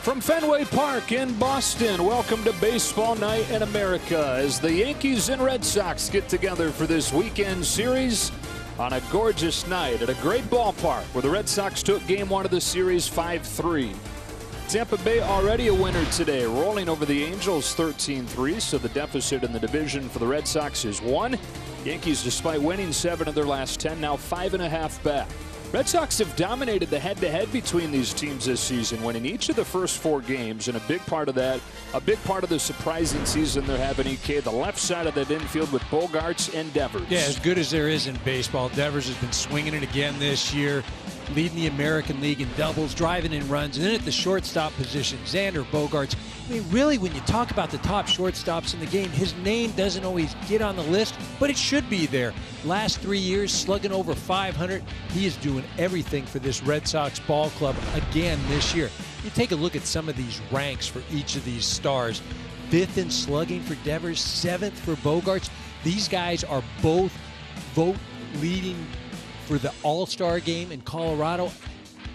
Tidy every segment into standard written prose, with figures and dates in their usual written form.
From Fenway Park in Boston, welcome to Baseball Night in America as the Yankees and Red Sox get together for this weekend series on a gorgeous night at a great ballpark where the Red Sox took Game 1 of the series 5-3. Tampa Bay already a winner today, rolling over the Angels 13-3, so the deficit in the division for the Red Sox is 1. Yankees, despite winning 7 of their last 10, now 5.5 back. Red Sox have dominated the head-to-head between these teams this season, winning each of the first 4 games, and a big part of that, a big part of the surprising season they're having, EK, the left side of that infield with Bogaerts and Devers. Yeah, as good as there is in baseball, Devers has been swinging it again this year, leading the American League in doubles, driving in runs, and then at the shortstop position, Xander Bogaerts. I mean, really, when you talk about the top shortstops in the game, his name doesn't always get on the list, but it should be there. Last 3 years, slugging over 500. He is doing everything for this Red Sox ball club again this year. You take a look at some of these ranks for each of these stars. 5th in slugging for Devers, 7th for Bogaerts. These guys are both vote leading for the All-Star game in Colorado.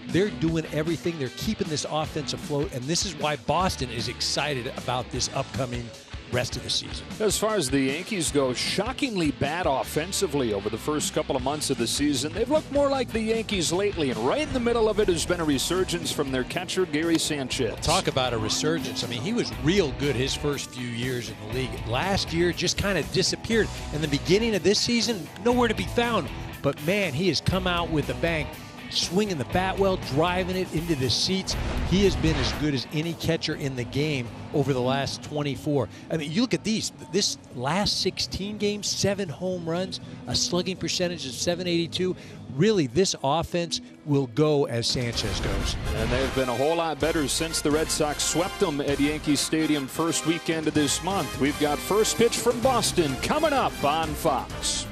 They're doing everything. They're keeping this offense afloat, and this is why Boston is excited about this upcoming rest of the season. As far as the Yankees go, shockingly bad offensively over the first couple of months of the season. They've looked more like the Yankees lately, and right in the middle of it has been a resurgence from their catcher, Gary Sanchez. Talk about a resurgence. I mean, he was real good his first few years in the league. Last year just kind of disappeared. In the beginning of this season, nowhere to be found. But, man, he has come out with a bang, swinging the bat well, driving it into the seats. He has been as good as any catcher in the game over the last 24. I mean, you look at this last 16 games, 7 home runs, a slugging percentage of .782. Really, this offense will go as Sanchez goes. And they've been a whole lot better since the Red Sox swept them at Yankee Stadium first weekend of this month. We've got first pitch from Boston coming up on Fox.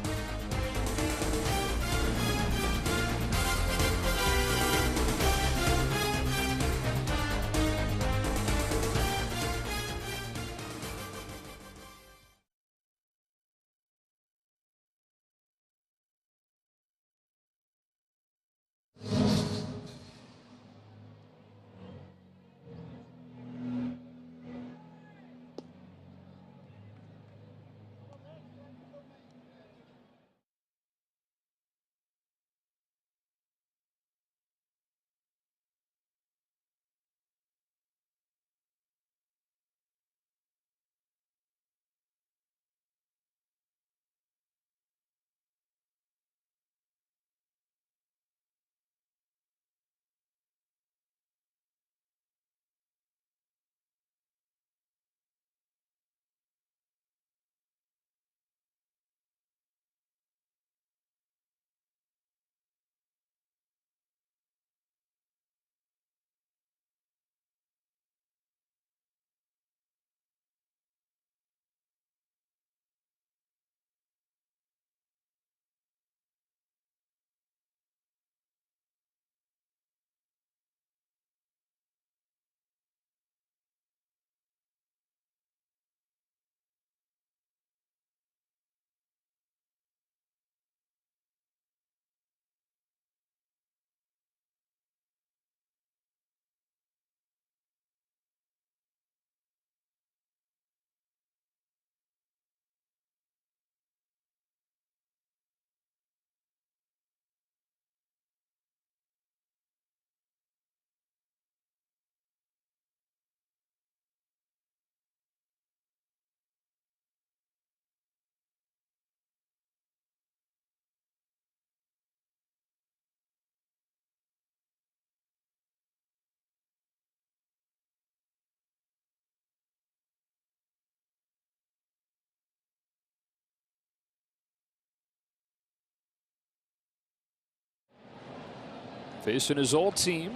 Facing his old team,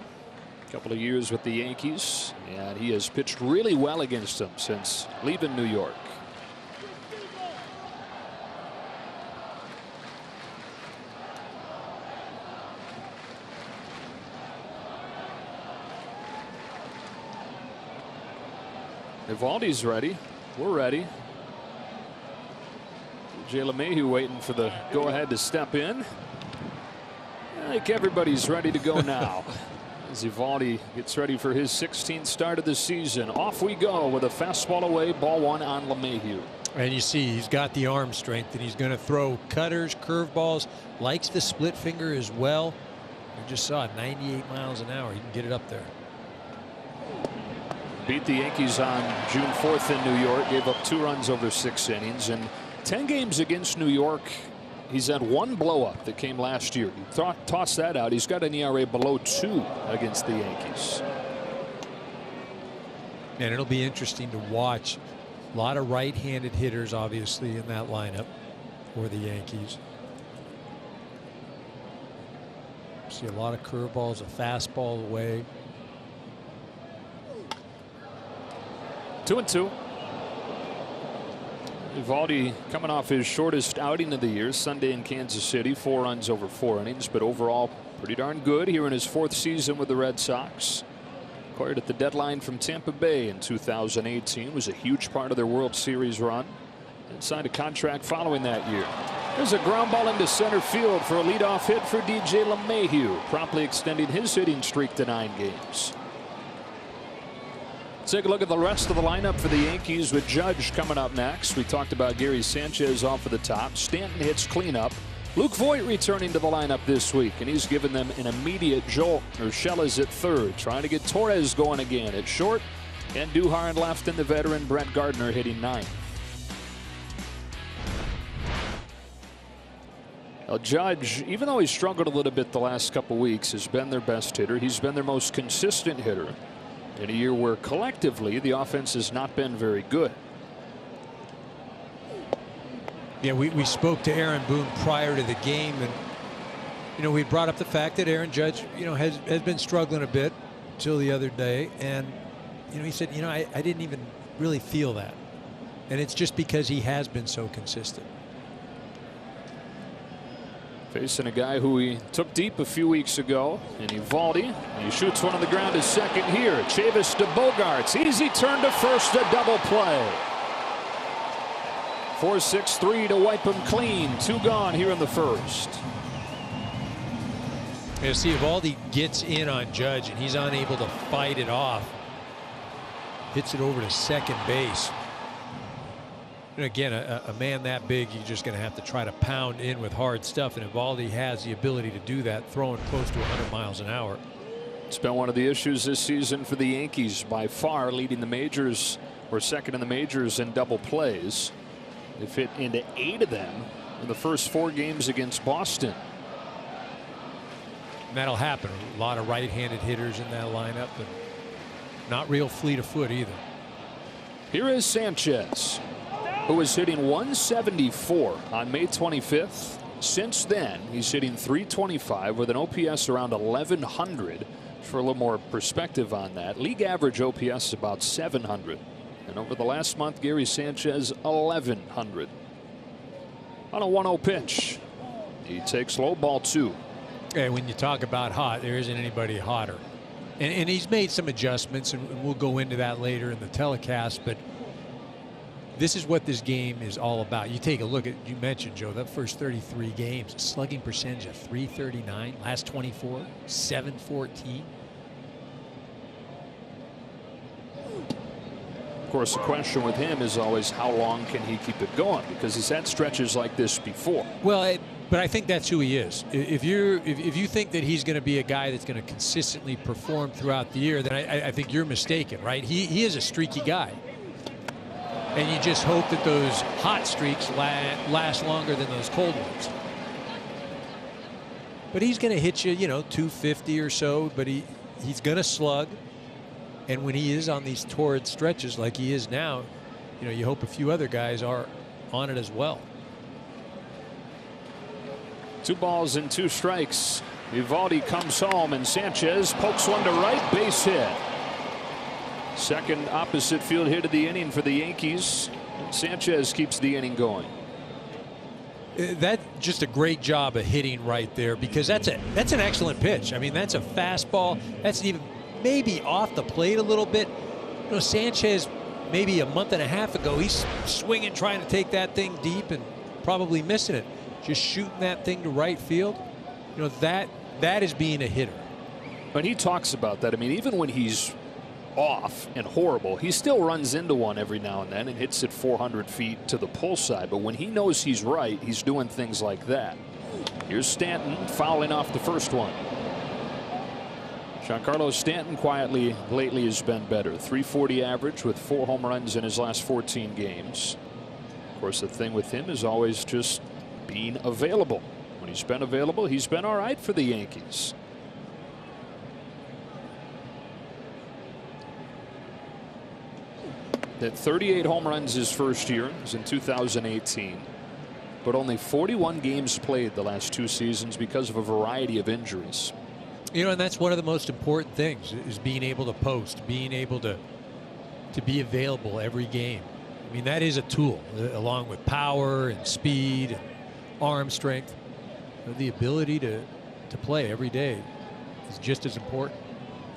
a couple of years with the Yankees, and he has pitched really well against them since leaving New York. Evaldi's ready. We're ready. Jay LeMahieu waiting for the go-ahead to step in. I think everybody's ready to go now. As Eovaldi gets ready for his 16th start of the season. Off we go with a fastball away, ball one on LeMahieu. And you see he's got the arm strength, and he's going to throw cutters, curveballs, likes the split finger as well. We just saw it, 98 miles an hour. He can get it up there. Beat the Yankees on June 4th in New York. Gave up 2 runs over 6 innings. And 10 games against New York. He's had 1 blow-up that came last year. You toss that out. He's got an ERA below 2 against the Yankees. And it'll be interesting to watch. A lot of right-handed hitters, obviously, in that lineup for the Yankees. See a lot of curveballs, a fastball away. 2-2. Eovaldi coming off his shortest outing of the year Sunday in Kansas City. 4 runs over 4 innings, but overall pretty darn good here in his 4th season with the Red Sox. Acquired at the deadline from Tampa Bay in 2018. Was a huge part of their World Series run. And signed a contract following that year. There's a ground ball into center field for a leadoff hit for DJ LeMahieu, promptly extending his hitting streak to 9 games. Take a look at the rest of the lineup for the Yankees with Judge coming up next. We talked about Gary Sanchez off of the top. Stanton hits cleanup. Luke Voit returning to the lineup this week, and he's given them an immediate jolt. Urshela is at third, trying to get Torres going again at short, and Duhar in left, and the veteran Brett Gardner hitting 9th. Now Judge, even though he struggled a little bit the last couple weeks, has been their best hitter. He's been their most consistent hitter in a year where collectively the offense has not been very good. Yeah, we spoke to Aaron Boone prior to the game, and we brought up the fact that Aaron Judge has been struggling a bit until the other day, and he said I didn't even really feel that, and it's just because he has been so consistent. Facing a guy who he took deep a few weeks ago in Eovaldi. He shoots one on the ground to second here. Chavis to Bogarts. Easy turn to first, a double play. 4-6-3 to wipe him clean. 2 gone here in the first. You see, Eovaldi gets in on Judge, and he's unable to fight it off. Hits it over to second base. And again, a man that big, you're just going to have to try to pound in with hard stuff, and Eovaldi has the ability to do that, throwing close to 100 miles an hour. It's been one of the issues this season for the Yankees, by far leading the majors, or second in the majors in double plays. They've hit into 8 of them in the first 4 games against Boston. And that'll happen. A lot of right-handed hitters in that lineup, and not real fleet of foot either. Here is Sanchez, who was hitting 174 on May 25th. Since then, he's hitting .325 with an OPS around 1100. For a little more perspective on that, league average OPS is about 700. And over the last month, Gary Sanchez 1100. On a 1-0 pitch, he takes low, ball 2. And when you talk about hot, there isn't anybody hotter. And he's made some adjustments, and we'll go into that later in the telecast, but this is what this game is all about. You take a look at, you mentioned, Joe, that first 33 games, slugging percentage of .339, last 24, .714. Of course, the question with him is always how long can he keep it going, because he's had stretches like this before. Well, but I think that's who he is. If you think that he's going to be a guy that's going to consistently perform throughout the year, then I think you're mistaken, right? He is a streaky guy. And you just hope that those hot streaks last longer than those cold ones. But he's going to hit you, 250 or so, but he's going to slug. And when he is on these torrid stretches like he is now, you hope a few other guys are on it as well. 2 balls and 2 strikes. Eovaldi comes home, and Sanchez pokes one to right, base hit. Second opposite field hit of the inning for the Yankees. Sanchez keeps the inning going. That's just a great job of hitting right there, because that's an excellent pitch. I mean, that's a fastball. That's even maybe off the plate a little bit. Sanchez, maybe a month and a half ago, he's swinging, trying to take that thing deep and probably missing it. Just shooting that thing to right field. That is being a hitter. When he talks about that, I mean, even when he's off and horrible, he still runs into one every now and then and hits it 400 feet to the pull side. But when he knows he's right, he's doing things like that. Here's Stanton fouling off the first one. Giancarlo Stanton quietly lately has been better. .340 average with 4 home runs in his last 14 games. Of course, the thing with him is always just being available. When he's been available, he's been all right for the Yankees. That 38 home runs his first year was in 2018. But only 41 games played the last 2 seasons because of a variety of injuries. You know, and that's one of the most important things is being able to post, being able to be available every game. I mean, that is a tool along with power and speed and arm strength. The ability to play every day is just as important.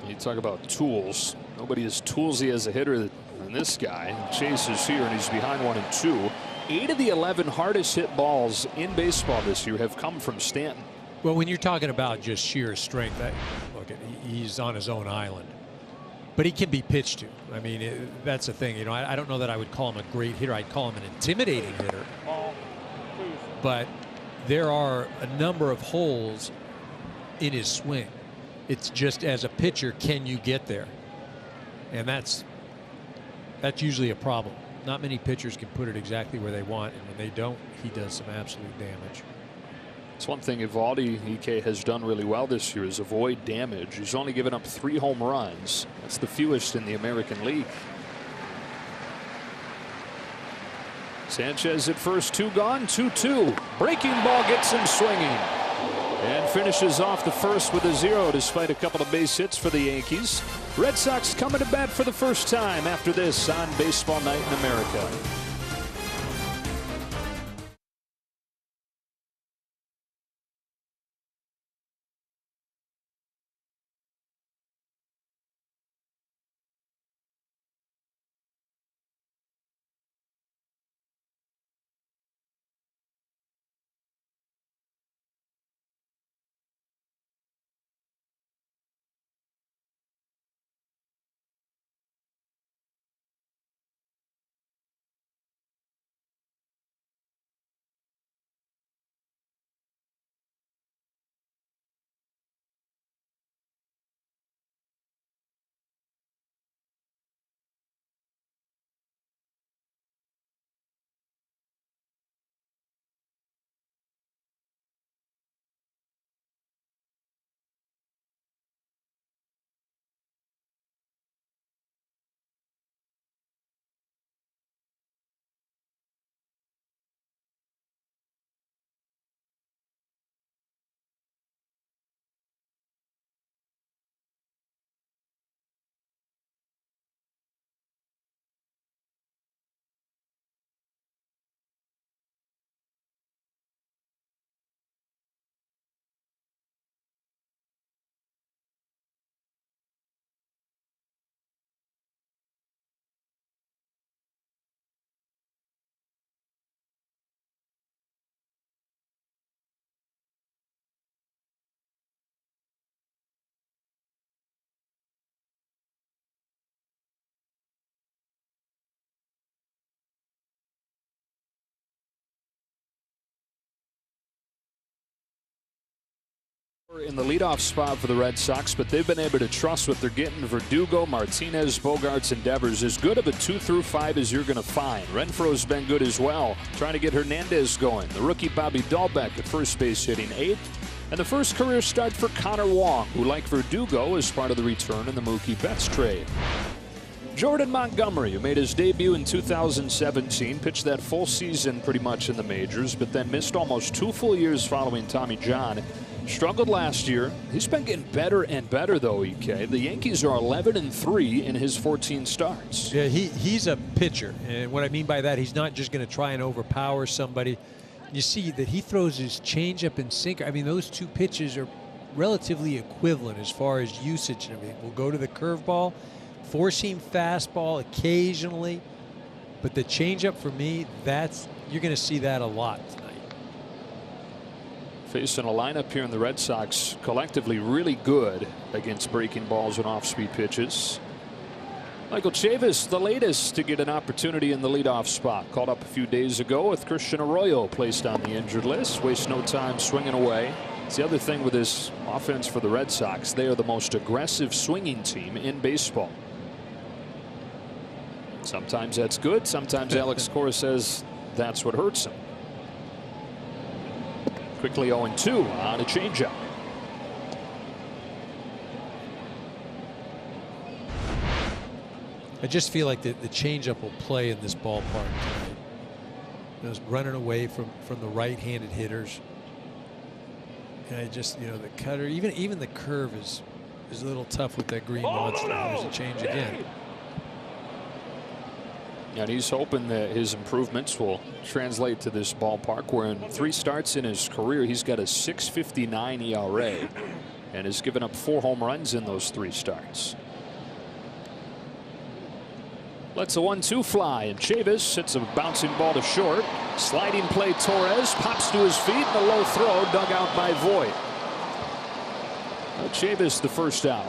You talk about tools. Nobody as toolsy as a hitter than this guy. Chase is here and he's behind 1-2. 8 of the 11 hardest hit balls in baseball this year have come from Stanton. Well, when you're talking about just sheer strength, look, he's on his own island. But he can be pitched to. I mean, that's the thing. You know, I don't know that I would call him a great hitter. I'd call him an intimidating hitter. But there are a number of holes in his swing. It's just as a pitcher, can you get there? And that's usually a problem. Not many pitchers can put it exactly where they want, and when they don't, he does some absolute damage. It's one thing Evaldi Ike has done really well this year is avoid damage. He's only given up 3 home runs. That's the fewest in the American League. Sanchez at first, 2 gone, 2-2. Breaking ball gets him swinging. And finishes off the first with a 0 despite a couple of base hits for the Yankees. Red Sox coming to bat for the first time after this on Baseball Night in America. In the leadoff spot for the Red Sox, but they've been able to trust what they're getting. Verdugo, Martinez, Bogarts, and Devers. As good of a 2 through 5 as you're going to find. Renfroe's been good as well, trying to get Hernandez going. The rookie Bobby Dahlbeck at first base hitting 8th. And the first career start for Connor Wong, who, like Verdugo, is part of the return in the Mookie Betts trade. Jordan Montgomery, who made his debut in 2017, pitched that full season pretty much in the majors, but then missed almost 2 full years following Tommy John. Struggled last year. He's been getting better and better, though, EK. The Yankees are 11-3 in his 14 starts. Yeah, he's a pitcher. And what I mean by that, he's not just going to try and overpower somebody. You see that he throws his changeup and sinker. I mean, those 2 pitches are relatively equivalent as far as usage and everything. We'll go to the curveball, four-seam fastball occasionally. But the changeup, for me, you're going to see that a lot tonight. Facing a lineup here in the Red Sox collectively really good against breaking balls and off-speed pitches. Michael Chavis, the latest to get an opportunity in the leadoff spot. Called up a few days ago with Christian Arroyo placed on the injured list. Wastes no time swinging away. It's the other thing with this offense for the Red Sox. They are the most aggressive swinging team in baseball. Sometimes that's good. Sometimes Alex Cora says that's what hurts him. Quickly 0-2 on a changeup. I just feel like the changeup will play in this ballpark tonight. You know, it's running away from the right-handed hitters. And I just, you know, the cutter, even the curve is a little tough with that green monster. There's a change again. And he's hoping that his improvements will translate to this ballpark, where in 3 starts in his career, he's got a .659 ERA and has given up 4 home runs in those 3 starts. Lets a 1-2 fly, and Chavis hits a bouncing ball to short. Sliding play, Torres pops to his feet, and a low throw dug out by Voit. Chavis the first out.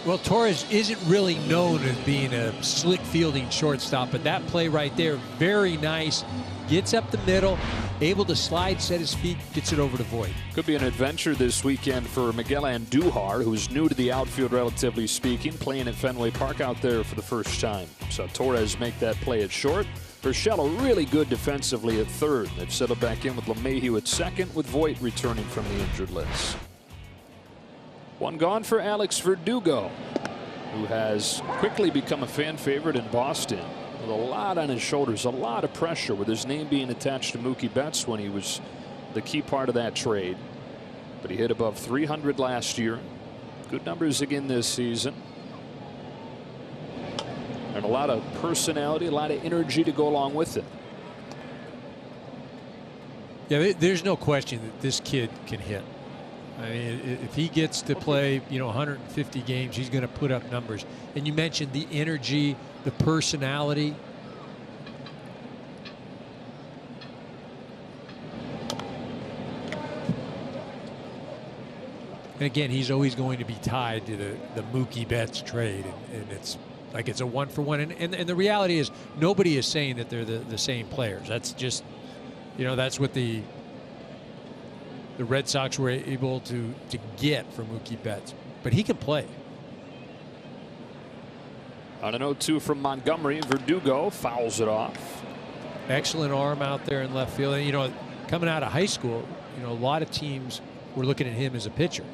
Well, Torres isn't really known as being a slick fielding shortstop, but that play right there, very nice. Gets up the middle, able to slide, set his feet, gets it over to Voit. Could be an adventure this weekend for Miguel Andujar, who's new to the outfield, relatively speaking, playing at Fenway Park out there for the first time. So Torres make that play at short. Urshela really good defensively at third. They've settled back in with LeMahieu at second, with Voit returning from the injured list. One gone for Alex Verdugo, who has quickly become a fan favorite in Boston, with a lot on his shoulders, a lot of pressure, with his name being attached to Mookie Betts when he was the key part of that trade. But he hit above 300 last year. Good numbers again this season. And a lot of personality, a lot of energy to go along with it. Yeah, there's no question that this kid can hit. I mean, if he gets to play, you know, 150 games, he's going to put up numbers. And you mentioned the energy, the personality. And again, he's always going to be tied to the Mookie Betts trade, and it's like it's a 1-for-1. And the reality is, nobody is saying that they're the same players. That's just, you know, that's what the Red Sox were able to get from Mookie Betts. But he can play. On an 0-2 from Montgomery, Verdugo fouls it off. Excellent arm out there in left field. And, you know, coming out of high school, you know, a lot of teams were looking at him as a pitcher.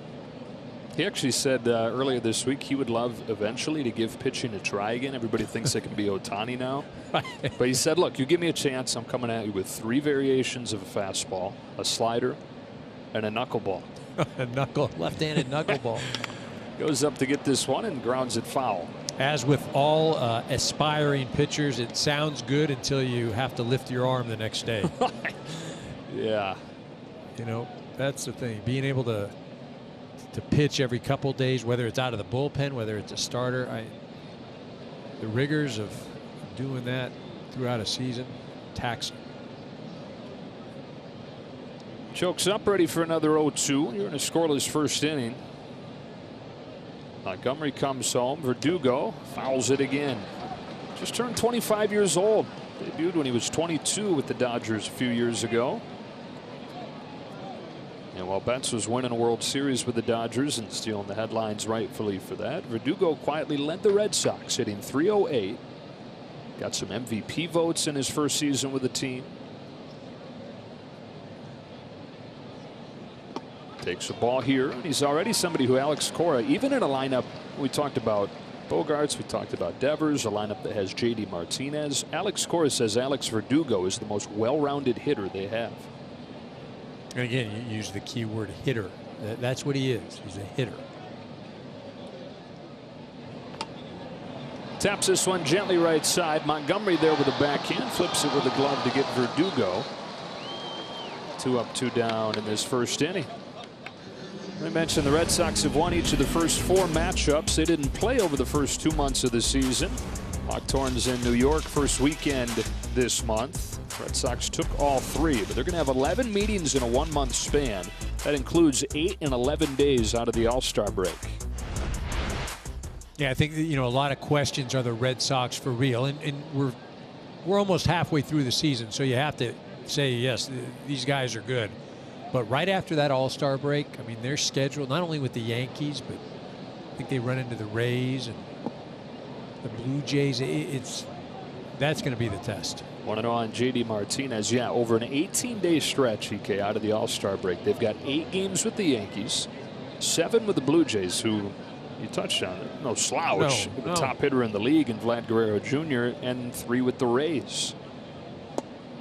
He actually said earlier this week he would love eventually to give pitching a try again. Everybody thinks it can be Ohtani now. But he said, look, you give me a chance, I'm coming at you with 3 variations of a fastball, a slider, and a knuckleball. Left-handed knuckleball. Goes up to get this one and grounds it foul. As with all aspiring pitchers, it sounds good until you have to lift your arm the next day. Yeah. You know, that's the thing. Being able to pitch every couple days, whether it's out of the bullpen, whether it's a starter, the rigors of doing that throughout a season, taxing. Chokes up, ready for another 0-2. You're in a scoreless first inning. Montgomery comes home. Verdugo fouls it again. Just turned 25 years old. Debuted when he was 22 with the Dodgers a few years ago. And while Betts was winning a World Series with the Dodgers and stealing the headlines rightfully for that, Verdugo quietly led the Red Sox, hitting .308. Got some MVP votes in his first season with the team. Takes the ball here, and he's already somebody who Alex Cora, even in a lineup, we talked about Bogarts, we talked about Devers, a lineup that has JD Martinez. Alex Cora says Alex Verdugo is the most well-rounded hitter they have. And again, you use the key word hitter. That's what he is. He's a hitter. Taps this one gently right side. Montgomery there with a backhand, flips it with a glove to get Verdugo. 2 up, 2 down in this first inning. I mentioned the Red Sox have won each of the first 4 matchups. They didn't play over the first 2 months of the season. Locktorn's in New York first weekend this month. Red Sox took all 3, but they're going to have 11 meetings in a 1-month span. That includes 8 and 11 days out of the All-Star break. Yeah, I think that, a lot of questions are the Red Sox for real, and we're almost halfway through the season, so you have to say yes, these guys are good. But right after that All-Star break, I mean, they're scheduled not only with the Yankees, but I think they run into the Rays and the Blue Jays. That's going to be the test. Want to know on JD Martinez? Yeah, over an 18-day stretch, EK, out of the All-Star break. They've got 8 games with the Yankees, 7 with the Blue Jays, who you touched on it. No slouch. The top hitter in the league in Vlad Guerrero Jr., and 3 with the Rays.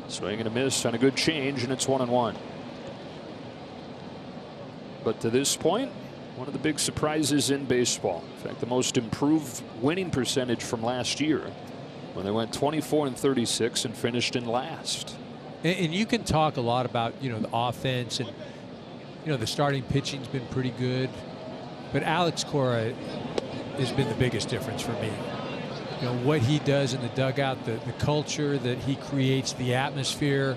Swing and a miss on a good change, and it's 1-1. But to this point, one of the big surprises in baseball. In fact, the most improved winning percentage from last year, when they went 24-36 and finished in last. And you can talk a lot about, the offense, and, the starting pitching's been pretty good. But Alex Cora has been the biggest difference for me. What he does in the dugout, the culture that he creates, the atmosphere.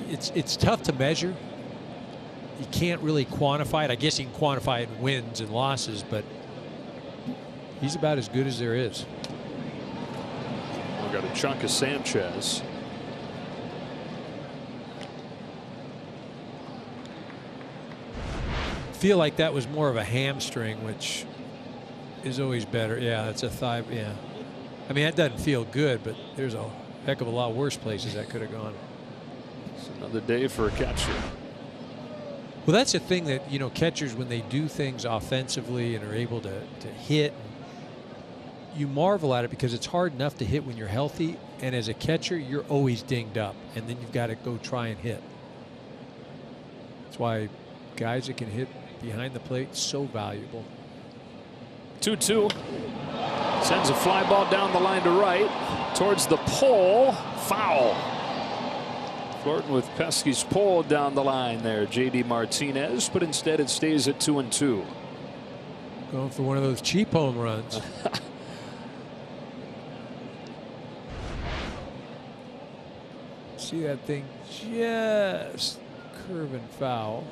It's tough to measure. You can't really quantify it. I guess you can quantify it in wins and losses, but he's about as good as there is. We've got a chunk of Sanchez. Feel like that was more of a hamstring, which is always better. Yeah, that's a thigh. Yeah, I mean, that doesn't feel good, but there's a heck of a lot worse places that could have gone. It's another day for a catcher. Well, that's the thing that, catchers, when they do things offensively and are able to hit, you marvel at it because it's hard enough to hit when you're healthy. And as a catcher, you're always dinged up, and then you've got to go try and hit. That's why guys that can hit behind the plate, so valuable. 2-2. Sends a fly ball down the line to right towards the pole. Foul. Flirting with Pesky's pole down the line there, JD Martinez, but instead it stays at 2-2. Going for one of those cheap home runs. See that thing just curving foul.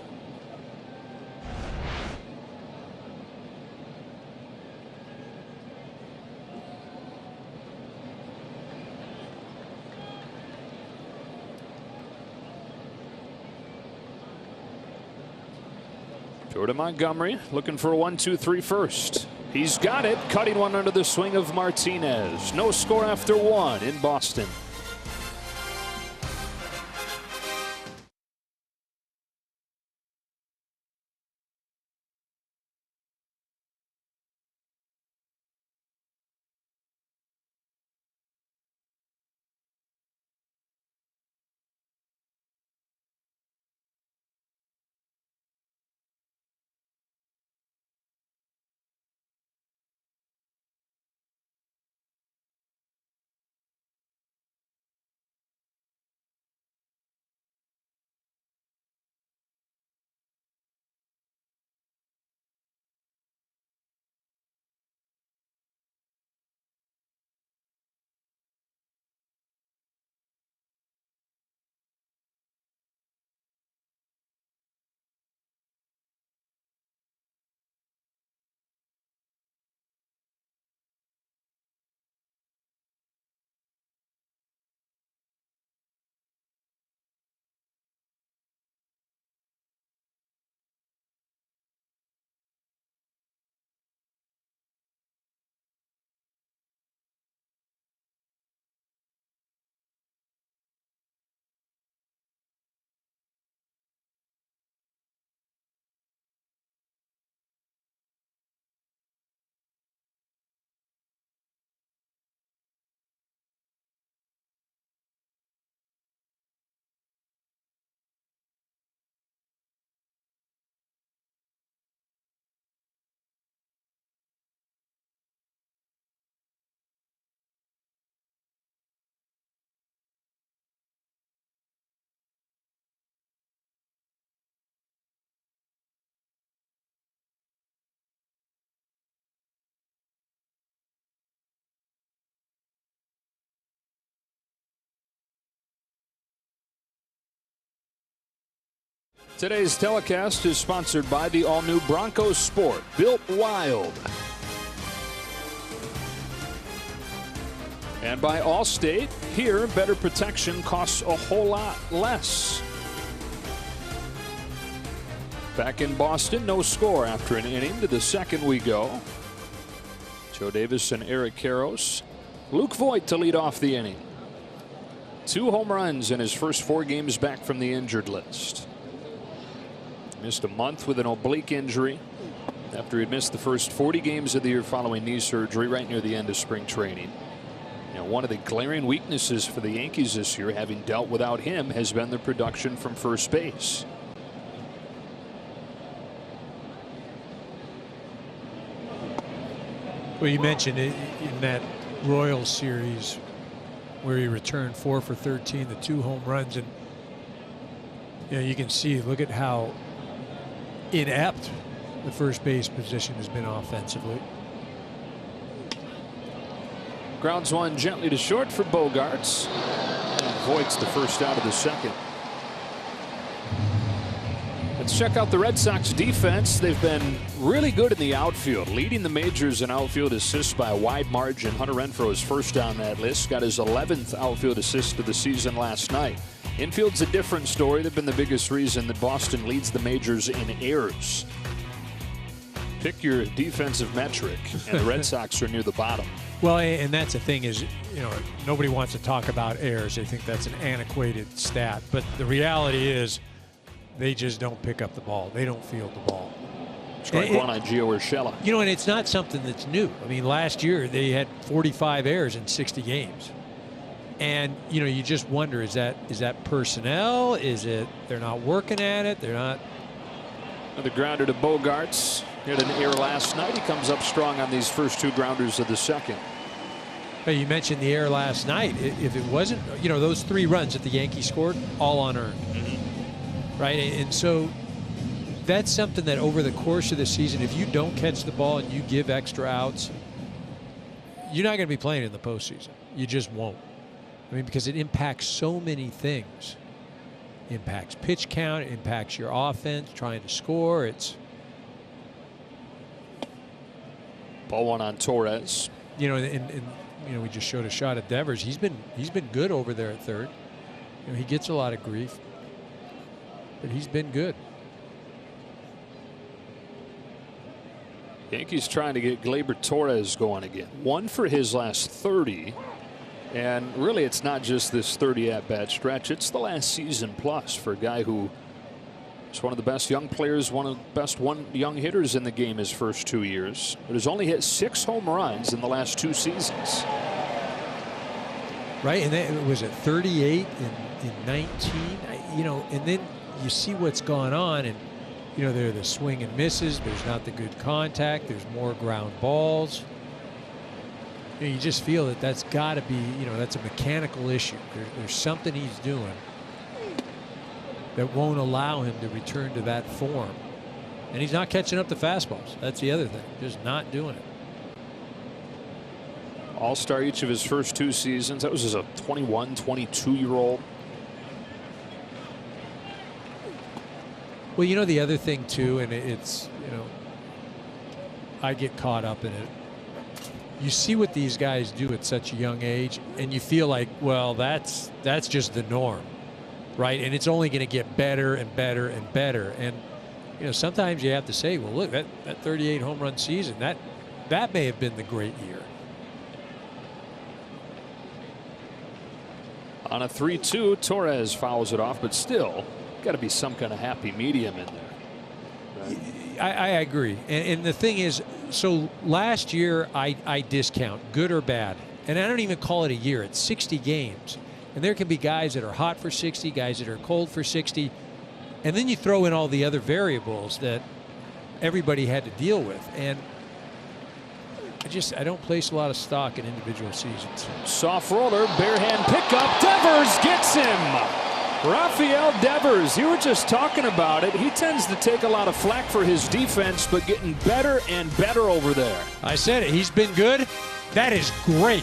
Jordan Montgomery looking for a 1-2-3 first. He's got it, cutting one under the swing of Martinez. No score after 1 in Boston. Today's telecast is sponsored by the all-new Broncos Sport, built wild. And by Allstate, here, better protection costs a whole lot less. Back in Boston, no score after an inning. To the second we go. Joe Davis and Eric Karros. Luke Voigt to lead off the inning. 2 home runs in his first 4 games back from the injured list. Missed a month with an oblique injury after he'd missed the first 40 games of the year following knee surgery right near the end of spring training. You know, one of the glaring weaknesses for the Yankees this year, having dealt without him, has been the production from first base. Well, you mentioned it in that Royals series where he returned 4 for 13, the 2 home runs, and you know, you can see, look at how inept the first base position has been offensively. Grounds one gently to short for Bogarts. And Voigt's the first out of the second. Let's check out the Red Sox defense. They've been really good in the outfield, leading the majors in outfield assists by a wide margin. Hunter Renfroe is first on that list, got his 11th outfield assist of the season last night. Infield's a different story. They've been the biggest reason that Boston leads the majors in errors. Pick your defensive metric, and the Red Sox are near the bottom. Well, and that's the thing is, you know, nobody wants to talk about errors. They think that's an antiquated stat. But the reality is they just don't pick up the ball. They don't field the ball. Strike one on Gio Urshela. You know, and it's not something that's new. I mean, last year they had 45 errors in 60 games. And, you know, you just wonder, is that personnel? Is it they're not working at it? They're not. Another grounder to Bogarts. He had an error last night. He comes up strong on these first 2 grounders of the second. Hey, you mentioned the error last night. If it wasn't, you know, those 3 runs that the Yankees scored, all unearned. Right? And so that's something that over the course of the season, if you don't catch the ball and you give extra outs, you're not going to be playing in the postseason. You just won't. I mean, because it impacts so many things. It impacts pitch count, it impacts your offense, trying to score. It's ball one on Torres. You know, and you know, we just showed a shot at Devers. He's been good over there at third. You know, he gets a lot of grief, but he's been good. Yankees trying to get Gleyber Torres going again. 1 for his last 30. And really, it's not just this 30 at-bat stretch. It's the last season plus for a guy who is one of the best young players, one of the best young hitters in the game his first 2 years. But has only hit 6 home runs in the last 2 seasons. Right, and that was at 38 in 19. You know, and then you see what's gone on, and you know, there are the swing and misses. There's not the good contact. There's more ground balls. You know, you just feel that that's got to be, you know, that's a mechanical issue. There's something he's doing that won't allow him to return to that form. And he's not catching up the fastballs. That's the other thing. Just not doing it. All-star each of his first 2 seasons. That was as a 21, 22-year-old. Well, you know, the other thing, too, and it's, you know, I get caught up in it. You see what these guys do at such a young age, and you feel like, well, that's just the norm, right? And it's only going to get better and better and better. And you know, sometimes you have to say, well, look, that 38 home run season, that may have been the great year. On a 3-2, Torres fouls it off, but still got to be some kind of happy medium in there. Right? I agree. And the thing is, so last year I discount good or bad, and I don't even call it a year. It's 60 games, and there can be guys that are hot for 60, guys that are cold for 60, and then you throw in all the other variables that everybody had to deal with. And I don't place a lot of stock in individual seasons. Soft roller, bare hand pickup. Devers gets him. Rafael Devers, you were just talking about it. He tends to take a lot of flack for his defense, but getting better and better over there. I said it. He's been good. That is great.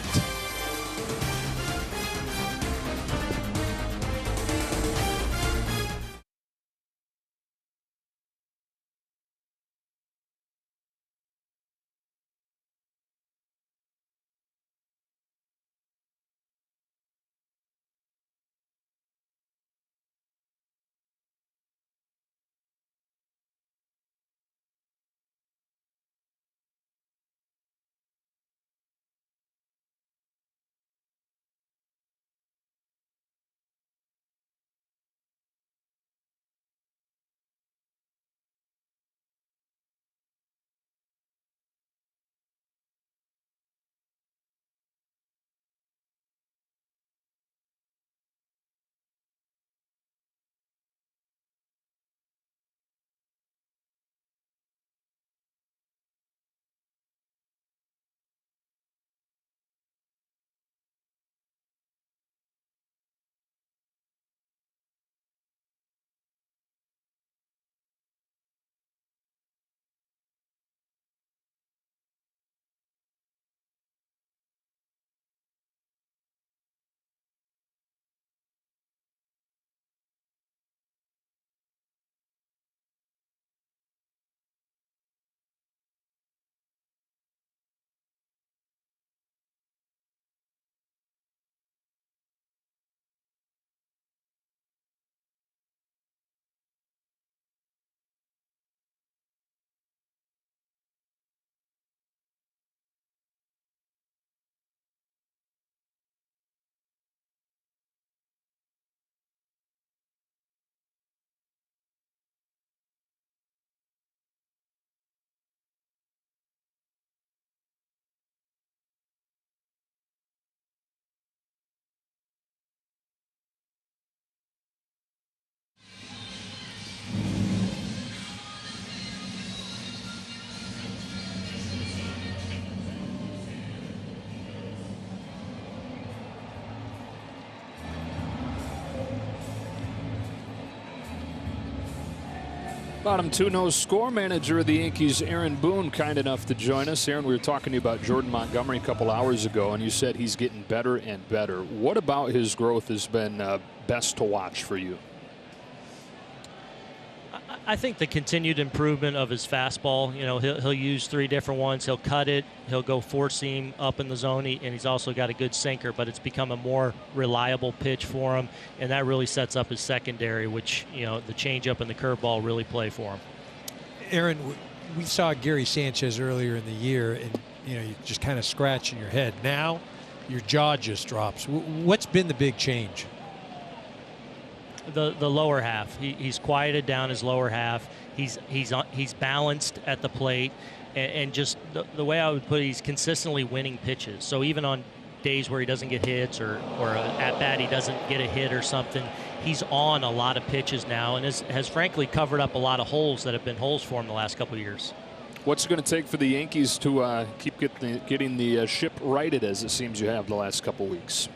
Bottom 2 no score. Manager of the Yankees, Aaron Boone, kind enough to join us. Aaron, we were talking to you about Jordan Montgomery a couple hours ago, and you said he's getting better and better. What about his growth has been best to watch for you? I think the continued improvement of his fastball. You know, he'll use 3 different ones. He'll cut it. He'll go 4-seam up in the zone, and he's also got a good sinker. But it's become a more reliable pitch for him, and that really sets up his secondary, which, you know, the changeup and the curveball really play for him. Aaron, we saw Gary Sanchez earlier in the year, and you know, you just kind of scratching your head. Now, your jaw just drops. What's been the big change? The lower half. He's quieted down his lower half. He's balanced at the plate, and just the way I would put it, he's consistently winning pitches. So even on days where he doesn't get hits or at bat he doesn't get a hit or something, he's on a lot of pitches now, and has frankly covered up a lot of holes that have been holes for him the last couple of years. What's it going to take for the Yankees to keep getting the ship righted, as it seems you have the last couple weeks?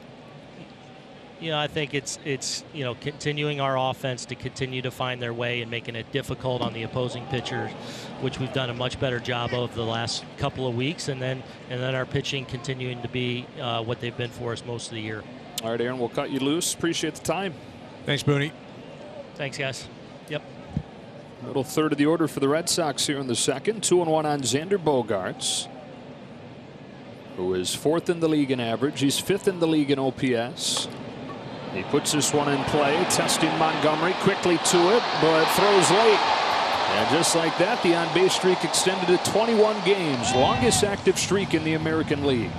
You know, I think it's you know, continuing our offense to continue to find their way and making it difficult on the opposing pitchers, which we've done a much better job of the last couple of weeks, and then our pitching continuing to be what they've been for us most of the year. All right, Aaron, we'll cut you loose. Appreciate the time. Thanks, Booney. Thanks, guys. Yep. Middle third of the order for the Red Sox here in the second. 2-1 on Xander Bogaerts, who is 4th in the league in average. He's 5th in the league in OPS. He puts this one in play, testing Montgomery quickly to it, but throws late. And just like that, the on-base streak extended to 21 games, longest active streak in the American League.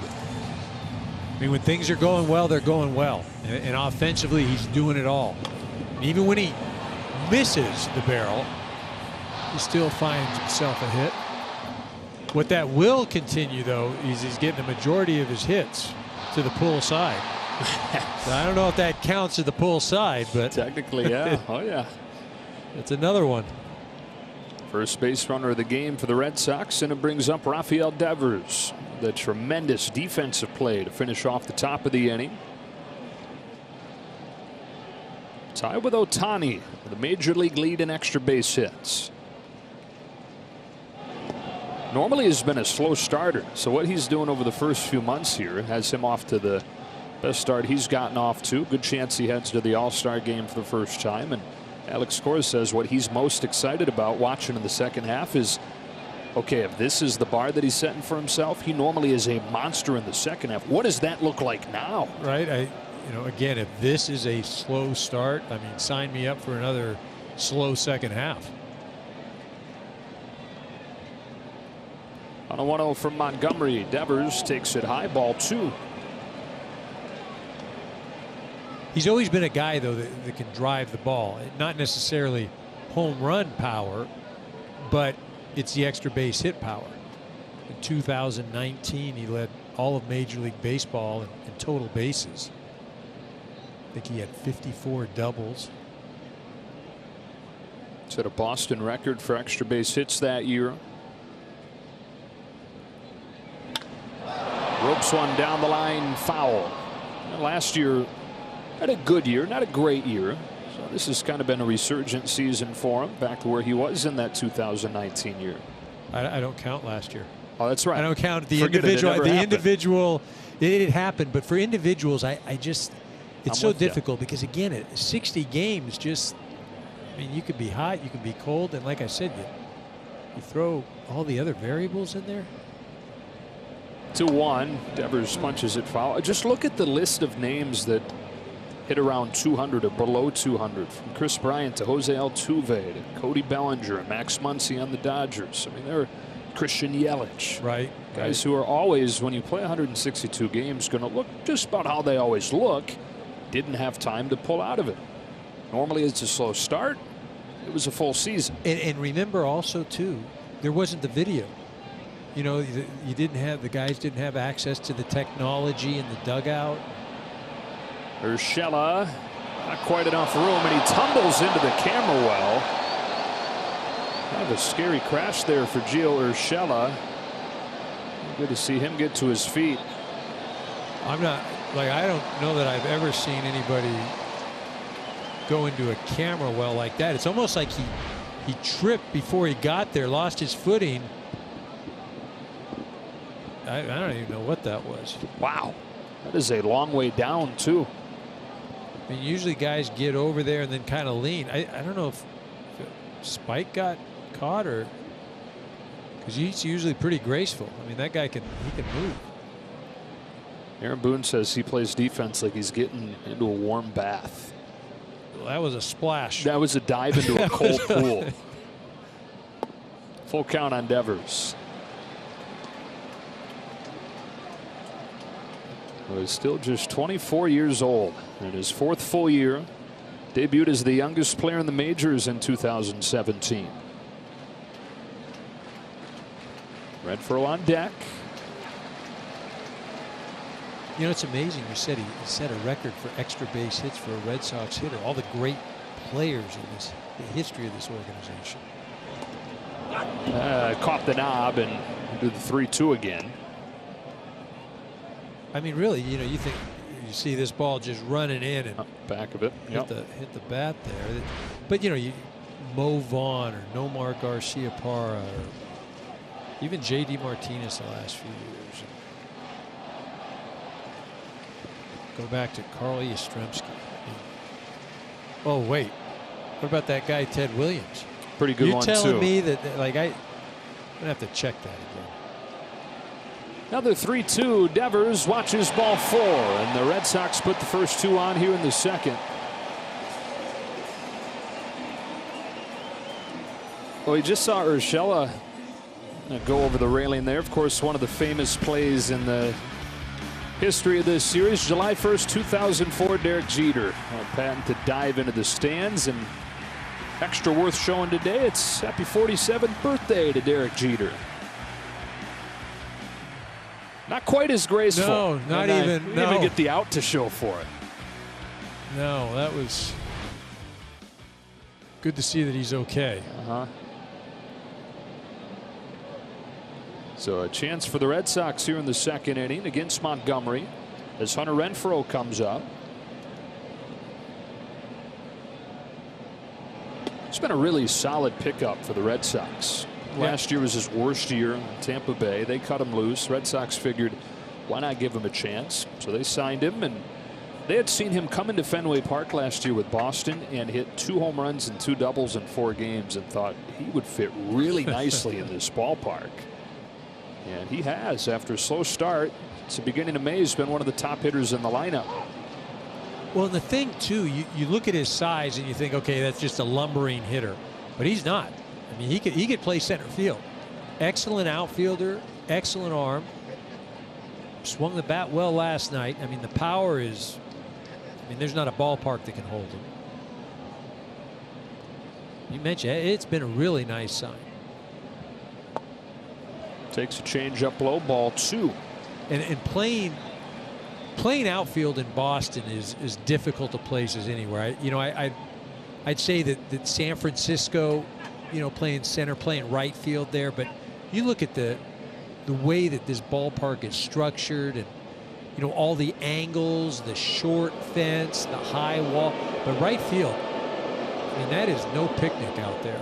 I mean, when things are going well, they're going well. And offensively, he's doing it all. And even when he misses the barrel, he still finds himself a hit. What that will continue, though, is he's getting the majority of his hits to the pull side. So I don't know if that counts to the pull side, but technically, yeah. Oh, yeah. It's another one. First base runner of the game for the Red Sox, and it brings up Rafael Devers. The tremendous defensive play to finish off the top of the inning. Tied with Ohtani, the major league lead in extra base hits. Normally has been a slow starter, so what he's doing over the first few months here has him off to the best start he's gotten off to. Good chance he heads to the All-Star game for the first time. And Alex Cora says what he's most excited about watching in the second half is, okay, if this is the bar that he's setting for himself, he normally is a monster in the second half. What does that look like now? Right. You know, again, if this is a slow start, I mean, sign me up for another slow second half. On a 1-0 from Montgomery, Devers takes it high, ball 2. He's always been a guy, though, that can drive the ball. Not necessarily home run power, but it's the extra base hit power. In 2019, he led all of Major League Baseball in total bases. I think he had 54 doubles. Set a Boston record for extra base hits that year. Ropes one down the line, foul. Last year, had a good year, not a great year. So this has kind of been a resurgent season for him, back to where he was in that 2019 year. I don't count last year. Oh, that's right. I don't count the individual. The individual, it happened, but for individuals, it's so difficult because, again, at 60 games, I mean, you could be hot, you can be cold, and like I said, you throw all the other variables in there. 2-1. Devers punches it foul. Just look at the list of names that hit around 200 or below 200, from Chris Bryant to Jose Altuve to Cody Bellinger, Max Muncy on the Dodgers. I mean, they're Christian Yelich. Right. Guys who are always, when you play 162 games, going to look just about how they always look. Didn't have time to pull out of it. Normally it's a slow start. It was a full season. And remember also, too, there wasn't the video. You know, the guys didn't have access to the technology in the dugout. Urshela, not quite enough room, and he tumbles into the camera well. Kind of a scary crash there for Gio Urshela. Good to see him get to his feet. I don't know that I've ever seen anybody go into a camera well like that. It's almost like He tripped before he got there, lost his footing. I don't even know what that was. Wow. That is a long way down, too. I mean, usually guys get over there and then kind of lean. I don't know if Spike got caught or because he's usually pretty graceful. I mean, that guy can move. Aaron Boone says he plays defense like he's getting into a warm bath. Well, that was a splash. That was a dive into a cold pool. Full count on Devers. Well, he's still just 24 years old in his 4th full year. Debuted as the youngest player in the majors in 2017. Renfroe on deck. You know, it's amazing. You said he set a record for extra base hits for a Red Sox hitter. All the great players in the history of this organization. Caught the knob and do the 3-2 again. I mean, really, you know, you think you see this ball just running in and back of it. Hit the bat there. But you know, Mo Vaughn or Nomar Garcia Parra or even J.D. Martinez the last few years. Go back to Carl Yastrzemski. Oh wait, what about that guy Ted Williams? Pretty good one too. You're telling me that like I'm gonna have to check that again. Another 3-2. Devers watches ball 4, and the Red Sox put the first 2 on here in the second. Well, we just saw Urshela go over the railing there. Of course, one of the famous plays in the history of this series. July 1st, 2004, Derek Jeter. Patton to dive into the stands, and extra worth showing today. It's happy 47th birthday to Derek Jeter. Not quite as graceful. No, not even. We didn't even get the out to show for it. No, that was good to see that he's okay. So a chance for the Red Sox here in the second inning against Montgomery as Hunter Renfroe comes up. It's been a really solid pickup for the Red Sox. Last year was his worst year in Tampa Bay. They cut him loose. Red Sox figured, why not give him a chance? So they signed him, and they had seen him come into Fenway Park last year with Boston and hit 2 home runs and 2 doubles in 4 games and thought he would fit really nicely in this ballpark. And he has. After a slow start, it's the beginning of May, he's been one of the top hitters in the lineup. Well, and the thing, too, you look at his size and you think, okay, that's just a lumbering hitter. But he's not. I mean, he could play center field. Excellent outfielder, excellent arm. Swung the bat well last night. I mean, the power is, I mean, there's not a ballpark that can hold him. You mentioned it's been a really nice sign. Takes a change up low, ball 2. And playing outfield in Boston is difficult a place as anywhere. I'd say that San Francisco, you know, playing center, playing right field there, but you look at the way that this ballpark is structured, and you know, all the angles, the short fence, the high wall, but right field, I mean, that is no picnic out there.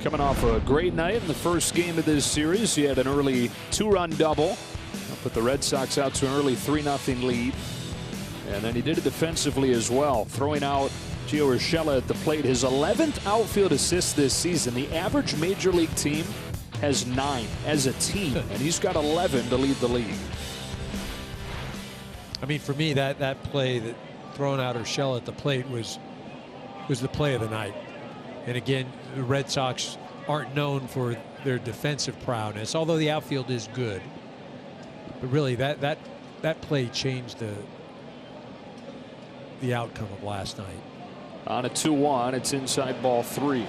Coming off a great night in the first game of this series, he had an early 2-run double, put the Red Sox out to an early 3-0 lead, and then he did it defensively as well, throwing out Gio Urshela at the plate. His 11th outfield assist this season. The average major league team has 9 as a team, and he's got 11 to lead the league. I mean, for me, that play that throwing out Urshela at the plate was the play of the night. And again, the Red Sox aren't known for their defensive prowess, although the outfield is good. But really, that play changed the outcome of last night. On a 2-1, it's inside ball 3.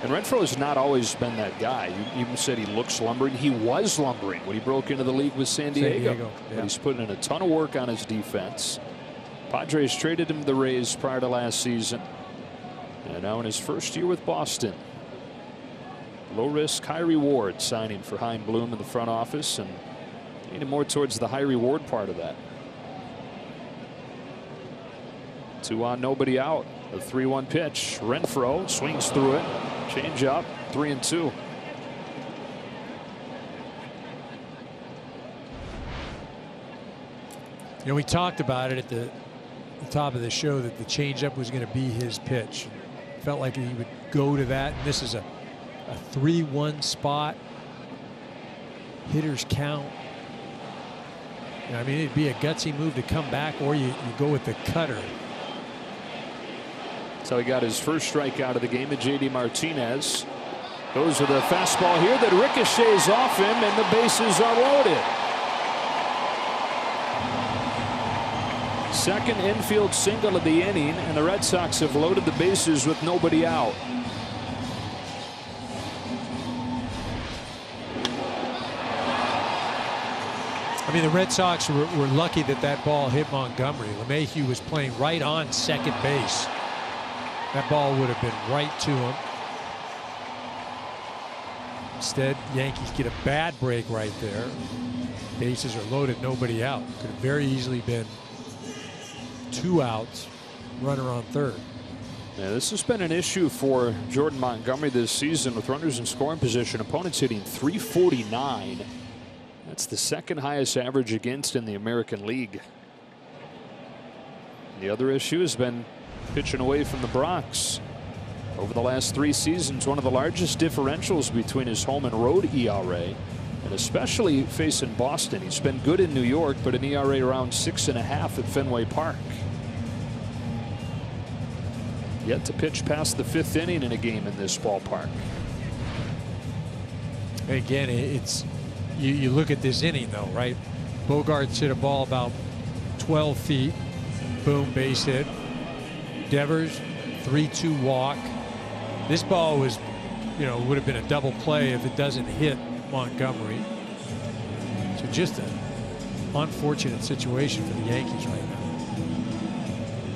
And Renfroe has not always been that guy. You even said he looks lumbering. He was lumbering when he broke into the league with San Diego. Yeah. But he's putting in a ton of work on his defense. Padres traded him to the Rays prior to last season. And now in his first year with Boston. Low risk, high reward signing for Hein Bloom in the front office, and leaning more towards the high reward part of that. 2 on, nobody out. The 3-1 pitch. Renfroe swings through it. Change up. 3-2. You know, we talked about it at the top of the show that the changeup was going to be his pitch. Felt like he would go to that. And this is a 3-1 spot. Hitters count. And I mean, it'd be a gutsy move to come back, or you go with the cutter. So he got his first strikeout of the game at J.D. Martinez. Goes with a fastball here that ricochets off him, and the bases are loaded. Second infield single of the inning, and the Red Sox have loaded the bases with nobody out. I mean, the Red Sox were lucky that ball hit Montgomery. LeMahieu was playing right on second base. That ball would have been right to him. Instead, Yankees get a bad break right there. Bases are loaded, nobody out. Could have very easily been 2 outs, runner on third. Yeah, this has been an issue for Jordan Montgomery this season with runners in scoring position. Opponents hitting .349. That's the second highest average against in the American League. The other issue has been pitching away from the Bronx. Over the last 3 seasons, one of the largest differentials between his home and road ERA, and especially facing Boston. He's been good in New York, but an ERA around 6.5 at Fenway Park. Yet to pitch past the 5th inning in a game in this ballpark. Again, it's you look at this inning though, right? Bogarts hit a ball about 12 feet. Boom, base hit. Devers, 3-2 walk. This ball was, would have been a double play if it doesn't hit Montgomery. So just an unfortunate situation for the Yankees right now.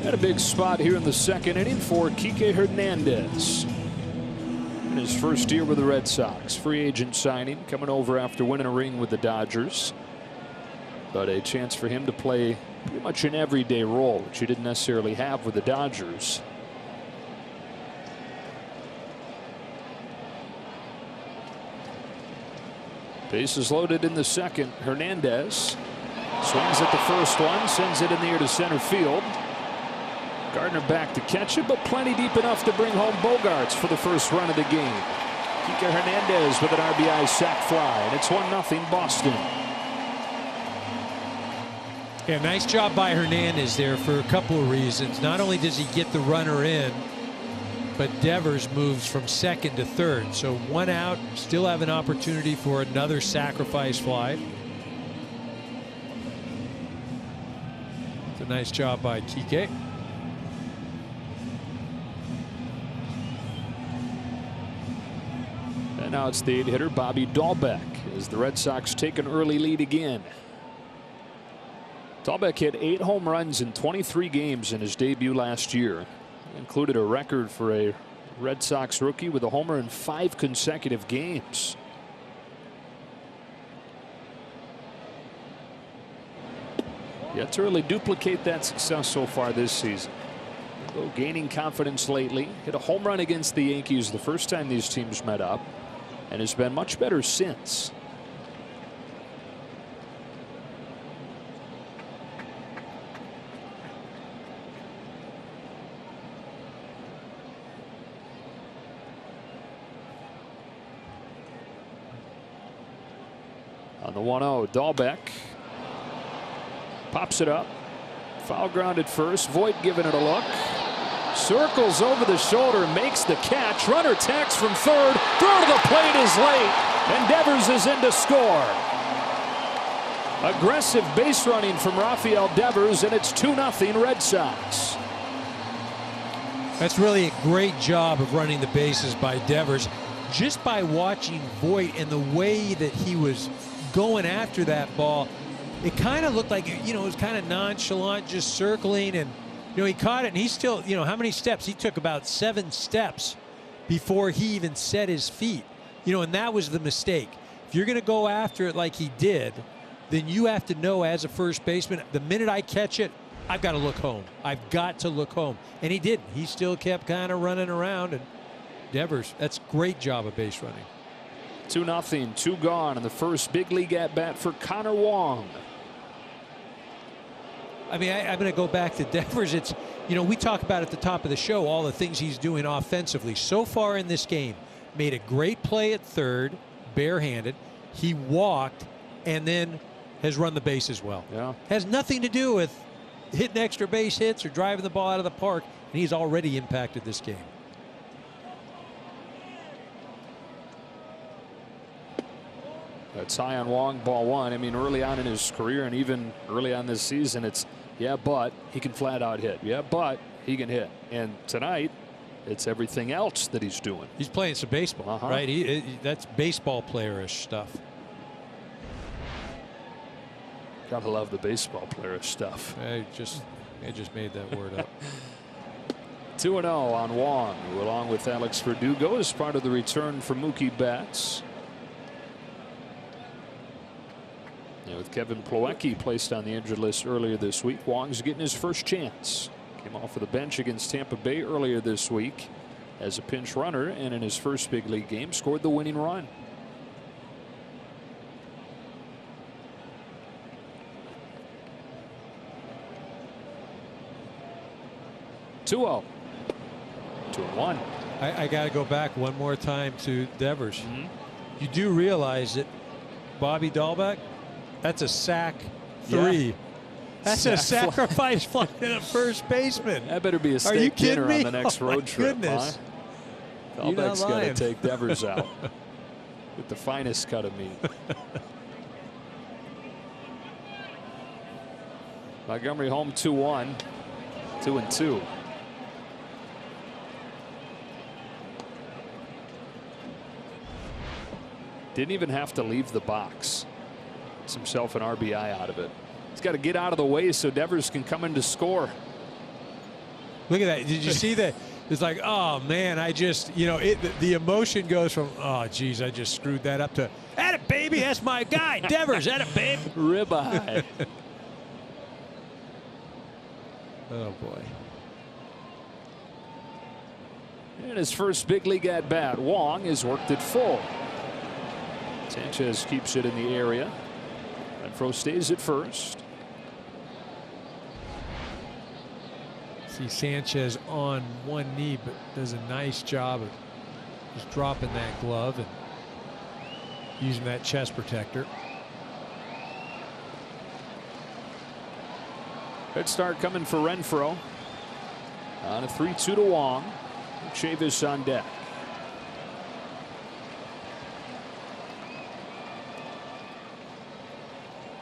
Had a big spot here in the second inning for Kike Hernandez. In his first year with the Red Sox. Free agent signing, coming over after winning a ring with the Dodgers. But a chance for him to play pretty much an everyday role, which he didn't necessarily have with the Dodgers. Bases loaded in the second. Hernandez swings at the first one, sends it in the air to center field. Gardner back to catch it, but plenty deep enough to bring home Bogarts for the first run of the game. Kike Hernandez with an RBI sac fly, and it's 1-0 Boston. Yeah, nice job by Hernandez there for a couple of reasons. Not only does he get the runner in, but Devers moves from second to third. So 1 out, still have an opportunity for another sacrifice fly. It's a nice job by Kike. And now it's the 8-hitter Bobby Dahlbeck as the Red Sox take an early lead again. Dahlbeck hit 8 home runs in 23 games in his debut last year. Included a record for a Red Sox rookie with a homer in 5 consecutive games. Yet to really duplicate that success so far this season. Though gaining confidence lately, hit a home run against the Yankees the first time these teams met up, and has been much better since. On the 1-0, Dahlbeck pops it up. Foul ground at first. Voit giving it a look. Circles over the shoulder, makes the catch. Runner tacks from third. Throw to the plate is late, and Devers is in to score. Aggressive base running from Rafael Devers, and it's 2-0 Red Sox. That's really a great job of running the bases by Devers. Just by watching Voit and the way that he was going after that ball, it kind of looked like, it was kind of nonchalant, just circling, and he caught it, and he still, how many steps? He took about 7 steps before he even set his feet. And that was the mistake. If you're going to go after it like he did, then you have to know as a first baseman, the minute I catch it, I've got to look home. I've got to look home. And he didn't. He still kept kind of running around. And Devers, that's great job of base running. 2-0, 2 gone in the first big league at bat for Connor Wong. I mean, I'm going to go back to Devers. It's, we talk about at the top of the show all the things he's doing offensively. So far in this game, made a great play at third, barehanded. He walked and then has run the base as well. Yeah. Has nothing to do with hitting extra base hits or driving the ball out of the park, and he's already impacted this game. That's high on Wong, ball one. I mean, early on in his career and even early on this season, it's, yeah, but he can flat out hit. Yeah, but he can hit. And tonight, it's everything else that he's doing. He's playing some baseball, right? That's baseball player-ish stuff. Gotta love the baseball player-ish stuff. I just made that word up. 2-0 on Wong, who, along with Alex Verdugo, is part of the return for Mookie Betts. With Kevin Plawecki placed on the injured list earlier this week, Wong's getting his first chance. Came off of the bench against Tampa Bay earlier this week as a pinch runner, and in his first big league game scored the winning run. (2-0). 2-1. I got to go back one more time to Devers. You do realize that Bobby Dahlbeck, that's a sack 3. Yeah. That's a sacrifice fly in a first baseman. That better be a steak dinner on the next road trip. Goodness. Huh? Dahlbeck's got to take Devers out with the finest cut of meat. Montgomery home 2-1. 2-2. Didn't even have to leave the box. Gets himself an RBI out of it. He's got to get out of the way so Devers can come in to score. Look at that. Did you see that? It's like, oh, man, I just, the emotion goes from, oh, geez, I just screwed that up to, at it, baby, that's my guy. Devers, at it, babe. Ribeye. Oh, boy. In his first big league at bat, Wong has worked it full. Sanchez keeps it in the area. Renfroe stays at first. See Sanchez on one knee, but does a nice job of just dropping that glove and using that chest protector. Good start coming for Renfroe. On a 3-2 to Wong. Chavis on deck.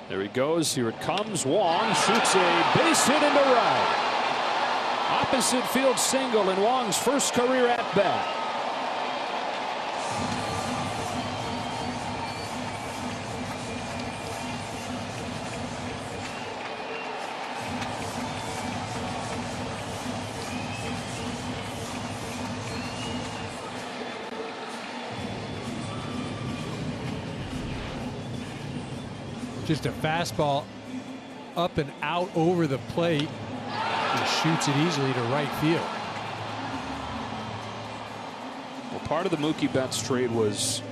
There he goes. Here it comes. Wong shoots a base hit into right. Opposite field single in Wong's first career at bat. Just a fastball up and out over the plate. He shoots it easily to right field. Well, part of the Mookie Betts trade was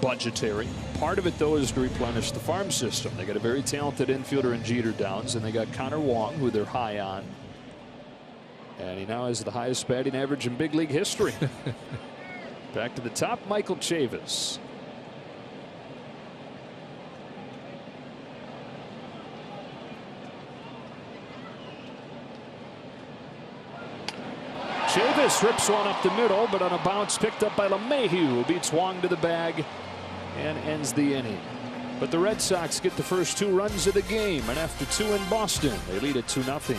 budgetary. Part of it, though, is to replenish the farm system. They got a very talented infielder in Jeter Downs, and they got Connor Wong, who they're high on. And he now has the highest batting average in big league history. Back to the top, Michael Chavis. Chavis rips one up the middle, but on a bounce picked up by LeMahieu, who beats Wong to the bag and ends the inning. But the Red Sox get the first 2 runs of the game, and after 2 in Boston, they lead it 2-0.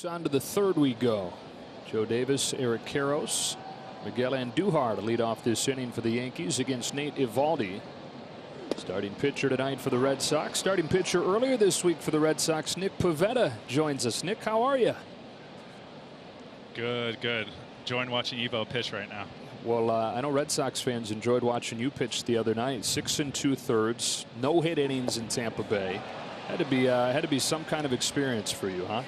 On to the third we go. Joe Davis, Eric Karros, Miguel Andujar to lead off this inning for the Yankees against Nate Eovaldi. Starting pitcher tonight for the Red Sox. Starting pitcher earlier this week for the Red Sox, Nick Pivetta, joins us. Nick, how are you? Good, good. Enjoying watching Evo pitch right now. Well, I know Red Sox fans enjoyed watching you pitch the other night. 6 2/3, no hit innings in Tampa Bay. Had to be some kind of experience for you, huh?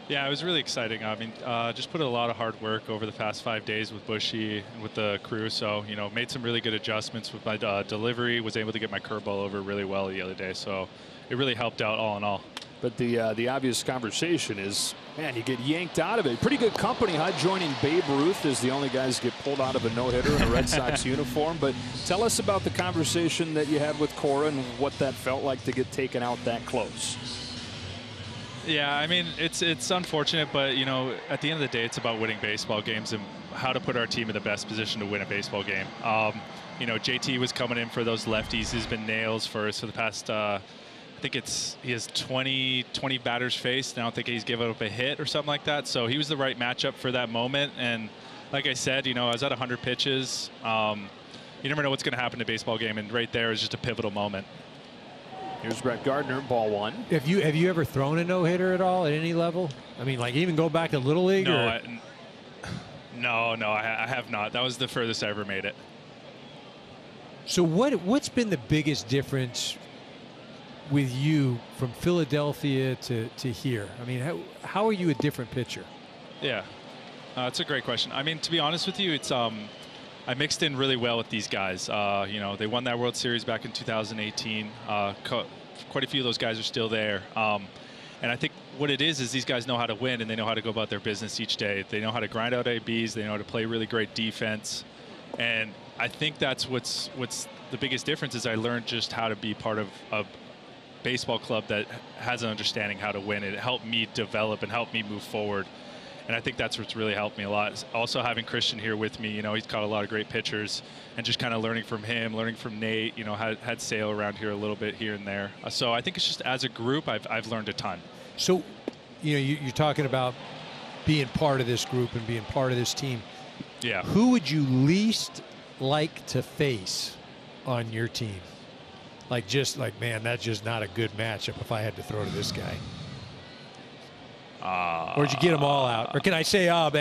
Yeah, it was really exciting. I mean, just put a lot of hard work over the past 5 days with Bushy and with the crew. So, you know, made some really good adjustments with my delivery. Was able to get my curveball over really well the other day. So it really helped out all in all. But the obvious conversation is, man, you get yanked out of it. Pretty good company, huh? Joining Babe Ruth as the only guys get pulled out of a no-hitter in a Red Sox uniform. But tell us about the conversation that you had with Cora and what that felt like to get taken out that close. Yeah, I mean, it's unfortunate, but, you know, at the end of the day, it's about winning baseball games and how to put our team in the best position to win a baseball game. You know, JT was coming in for those lefties. He's been nails for us for the past, I think he has 20 batters faced. I don't think he's given up a hit or something like that. So he was the right matchup for that moment. And like I said, you know, I was at 100 pitches. You never know what's going to happen in a baseball game, and right there is just a pivotal moment. Here's Brett Gardner, ball one. Have you ever thrown a no-hitter at all at any level? I mean, like even go back to Little League? No, I have not. That was the furthest I ever made it. So what's been the biggest difference with you from Philadelphia to here? I mean, how are you a different pitcher? Yeah, it's a great question. I mean, to be honest with you, it's I mixed in really well with these guys. You know, they won that World Series back in 2018. Quite a few of those guys are still there. And I think what it is these guys know how to win, and they know how to go about their business each day. They know how to grind out ABs. They know how to play really great defense. And I think that's what's the biggest difference is I learned just how to be part of a baseball club that has an understanding how to win. It helped me develop and help me move forward. And I think that's what's really helped me a lot. Also having Christian here with me, you know, he's caught a lot of great pitchers, and just kind of learning from him, learning from Nate, you know, had Sale around here a little bit here and there. So I think it's just as a group, I've learned a ton. So, you know, you're talking about being part of this group and being part of this team. Yeah. Who would you least like to face on your team? Like, man, that's just not a good matchup if I had to throw to this guy. Or did you get them all out? Or can I say, man?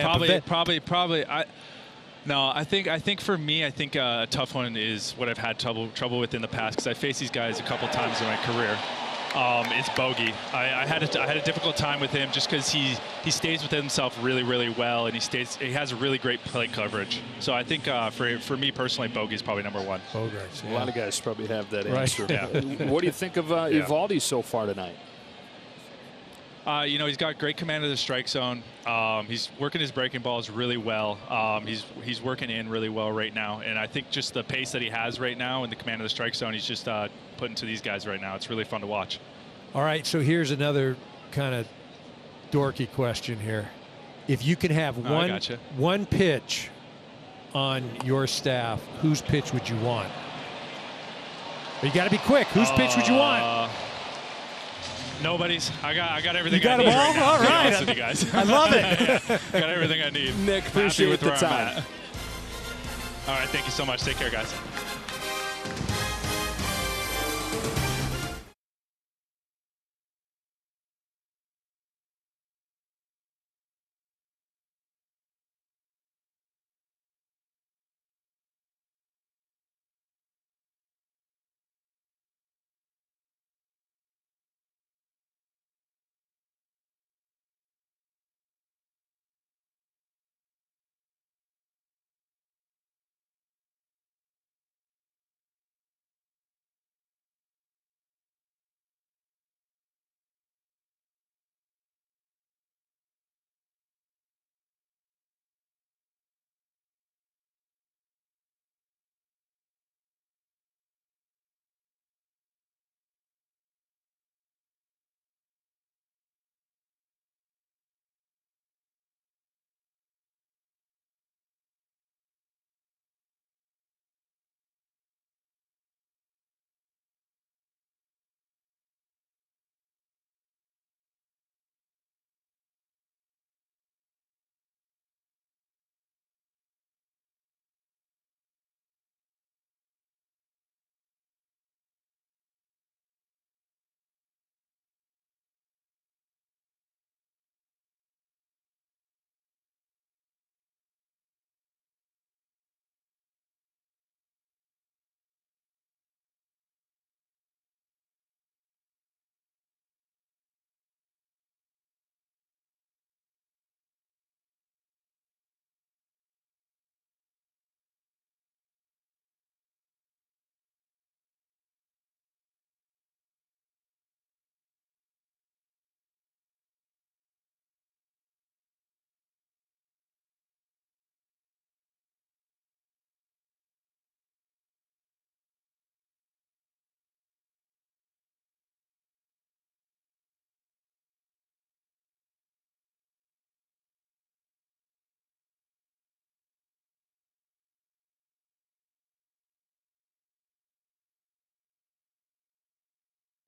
Probably. I think for me, a tough one is what I've had trouble with in the past, because I faced these guys a couple times in my career. It's Bogey. I had a difficult time with him just because he stays within himself really, really well, and he has a really great plate coverage. So I think for me personally, Bogey's probably number one. Bogarts, yeah. A lot of guys probably have that Right. answer. Yeah. What do you think of Eovaldi so far tonight? You know, he's got great command of the strike zone. He's working his breaking balls really well. He's working in really well right now, and I think just the pace that he has right now and the command of the strike zone, he's just putting to these guys right now. It's really fun to watch. All right, so here's another kind of dorky question here. If you can have one pitch on your staff, whose pitch would you want? You got to be quick. Whose pitch would you want? Nobody's. I got everything. You got I them need all? right now, All right. to be honest with you guys. I love it. Got everything I need. Nick, Happy appreciate with the where I'm time. at. All right, thank you so much. Take care, guys.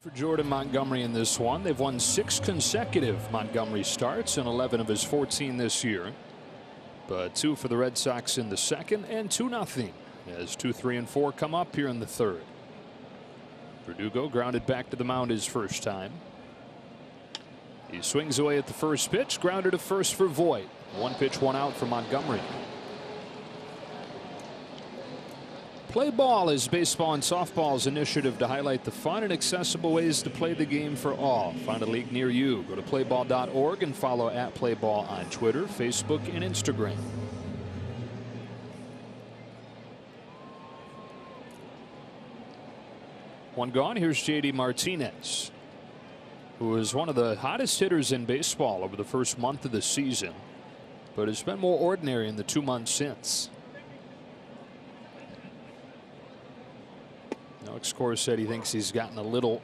For Jordan Montgomery in this one, they've won 6 consecutive Montgomery starts and 11 of his 14 this year. But 2 for the Red Sox in the second and 2-0 as 2, 3, and 4 come up here in the third. Verdugo grounded back to the mound his first time. He swings away at the first pitch, grounded to first for Voit. 1 pitch, 1 out for Montgomery. Play Ball is baseball and softball's initiative to highlight the fun and accessible ways to play the game for all. Find a league near you. Go to playball.org and follow @playball on Twitter, Facebook, and Instagram. One gone. Here's JD Martinez, who is one of the hottest hitters in baseball over the first month of the season, but has been more ordinary in the 2 months since. Alex Cora said he thinks he's gotten a little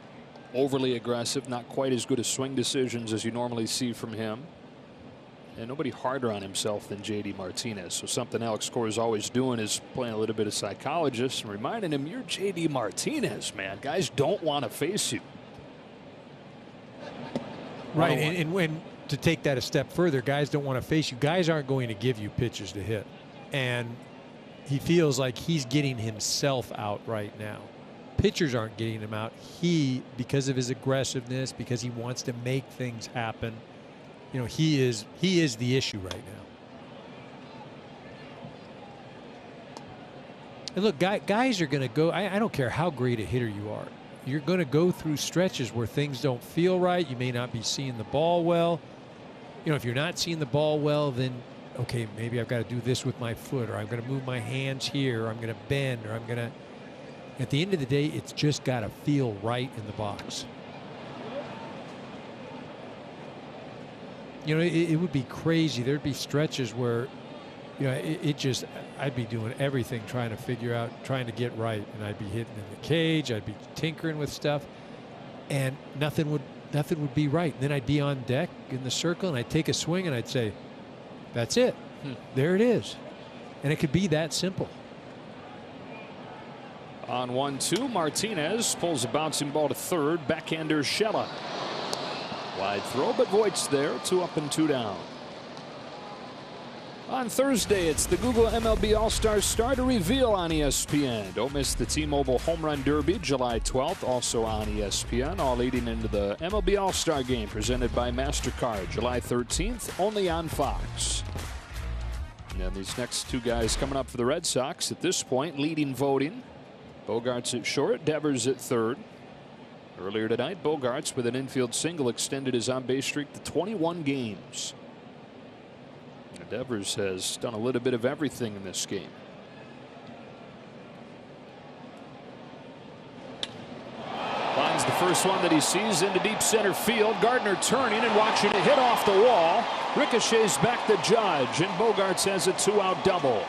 overly aggressive, not quite as good as swing decisions as you normally see from him. And nobody harder on himself than JD Martinez. So something Alex Cora is always doing is playing a little bit of psychologist and reminding him, you're JD Martinez, man. Guys don't want to face you. Right, and when to take that a step further, guys don't want to face you. Guys aren't going to give you pitches to hit. And he feels like he's getting himself out right now. Pitchers aren't getting him out. He, because of his aggressiveness, because he wants to make things happen, you know, he is the issue right now. And look, guys are going to go. I don't care how great a hitter you are. You're going to go through stretches where things don't feel right. You may not be seeing the ball well. You know, if you're not seeing the ball well, then okay, maybe I've got to do this with my foot, or I'm going to move my hands here, or I'm going to bend, or I'm going to. At the end of the day, it's just got to feel right in the box. You know, it would be crazy. There'd be stretches where, you know, it just, I'd be doing everything trying to figure out, trying to get right. And I'd be hitting in the cage. I'd be tinkering with stuff. And nothing would be right. And then I'd be on deck in the circle and I'd take a swing and I'd say, that's it. There it is. And it could be that simple. On 1-2, Martinez pulls a bouncing ball to third. Backhander Shella. Wide throw, but Voigt's there. 2 up and 2 down. On Thursday, it's the Google MLB All-Star Star to reveal on ESPN. Don't miss the T-Mobile Home Run Derby July 12th, also on ESPN, all leading into the MLB All-Star Game presented by MasterCard July 13th, only on Fox. And these next 2 guys coming up for the Red Sox at this point, leading voting. Bogarts at short, Devers at third. Earlier tonight, Bogarts with an infield single extended his on-base streak to 21 games. Devers has done a little bit of everything in this game. Finds the first one that he sees into deep center field. Gardner turning and watching it hit off the wall. Ricochets back the Judge, and Bogarts has a 2-out double.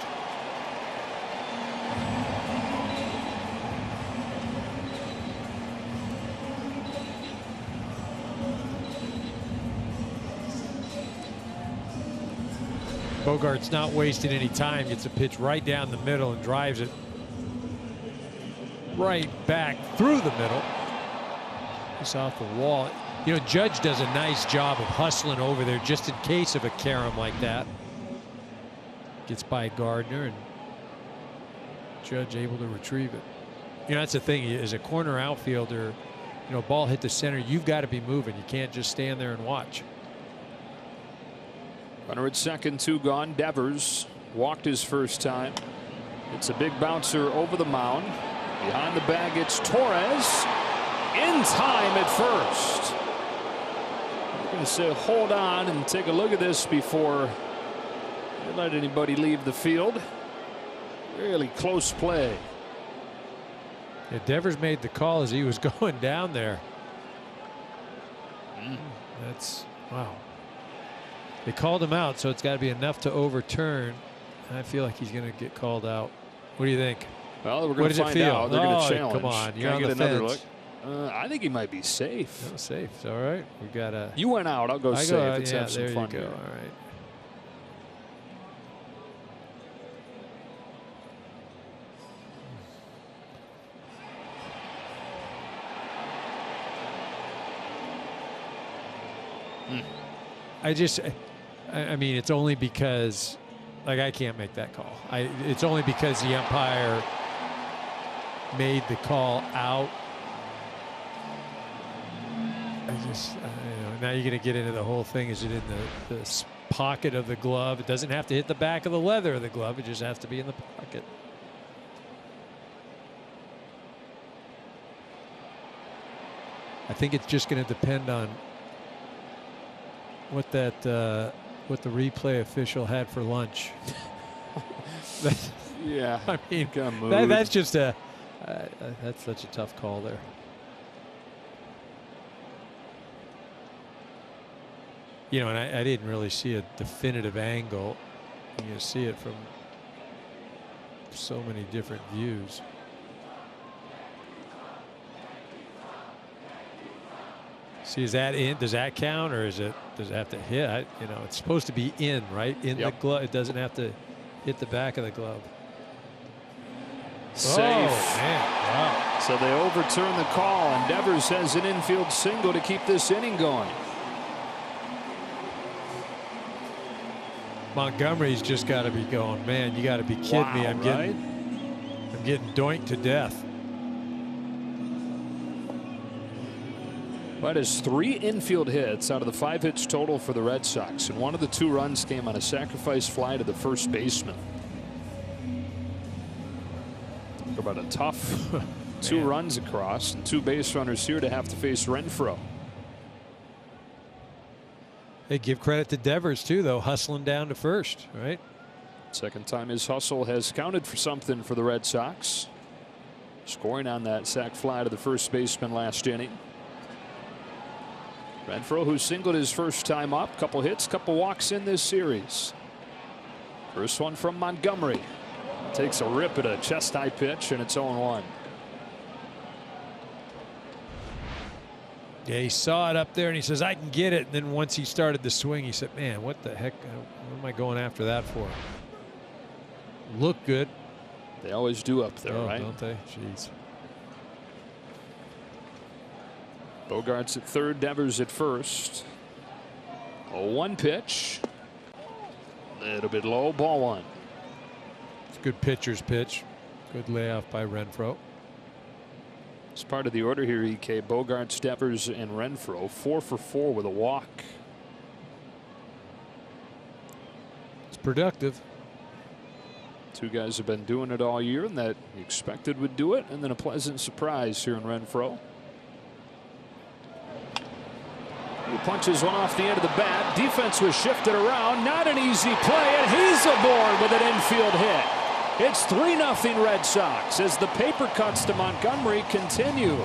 Bogart's not wasting any time. Gets a pitch right down the middle and drives it right back through the middle. It's off the wall. You know, Judge does a nice job of hustling over there just in case of a carom like that. Gets by Gardner and Judge able to retrieve it. You know, that's the thing. As a corner outfielder, you know, ball hit the center, you've got to be moving. You can't just stand there and watch. Runner at second, 2 gone. Devers walked his first time. It's a big bouncer over the mound. Behind the bag, it's Torres. In time at first. I'm going to say hold on and take a look at this before you let anybody leave the field. Really close play. Yeah, Devers made the call as he was going down there. That's wow. They called him out, so it's got to be enough to overturn. I feel like he's going to get called out. What do you think? Well, we're going to find out. They're going to challenge. Come on, you're on get the another fence. look. I think he might be safe. No, safe. It's all right. We got a. You went out. I'll go safe. Let's yeah, have some there fun you go. here. All right. I mean, it's only because, like, I can't make that call. It's only because the umpire made the call out. Now you're going to get into the whole thing. Is it in the pocket of the glove? It doesn't have to hit the back of the leather of the glove. It just has to be in the pocket. I think it's just going to depend on what what the replay official had for lunch. Yeah, I mean, that's just that's such a tough call there. You know, and I didn't really see a definitive angle. You see it from so many different views. See, is that in? Does that count, or does it have to hit? You know, it's supposed to be in, right? In the glove. It doesn't have to hit the back of the glove. Safe. Oh, man. Wow. So they overturn the call, and Devers has an infield single to keep this inning going. Montgomery's just got to be going, man, you got to be kidding me. I'm getting doinked to death. But has 3 infield hits out of the 5 hits total for the Red Sox, and one of the 2 runs came on a sacrifice fly to the first baseman. Talk about a tough 2 runs across, and 2 base runners here to have to face Renfroe. Hey, give credit to Devers too, though, hustling down to first, right? Second time his hustle has counted for something for the Red Sox, scoring on that sac fly to the first baseman last inning. Renfroe, who singled his first time up, couple hits, couple walks in this series. First one from Montgomery. Takes a rip at a chest high pitch, and it's 0-1. Yeah, he saw it up there and he says, I can get it. And then once he started the swing, he said, man, what the heck? What am I going after that for? Look good. They always do up there, right? Don't they? Jeez. Bogarts at third, Devers at first. 0-1 pitch. A little bit low, ball 1. It's a good pitcher's pitch. Good layoff by Renfroe. It's part of the order here, EK. Bogarts, Devers, and Renfroe. 4 for 4 with a walk. It's productive. 2 guys have been doing it all year, and that you expected would do it, and then a pleasant surprise here in Renfroe. He punches one off the end of the bat. Defense was shifted around. Not an easy play, and he's aboard with an infield hit. It's 3-0 Red Sox as the paper cuts to Montgomery continue.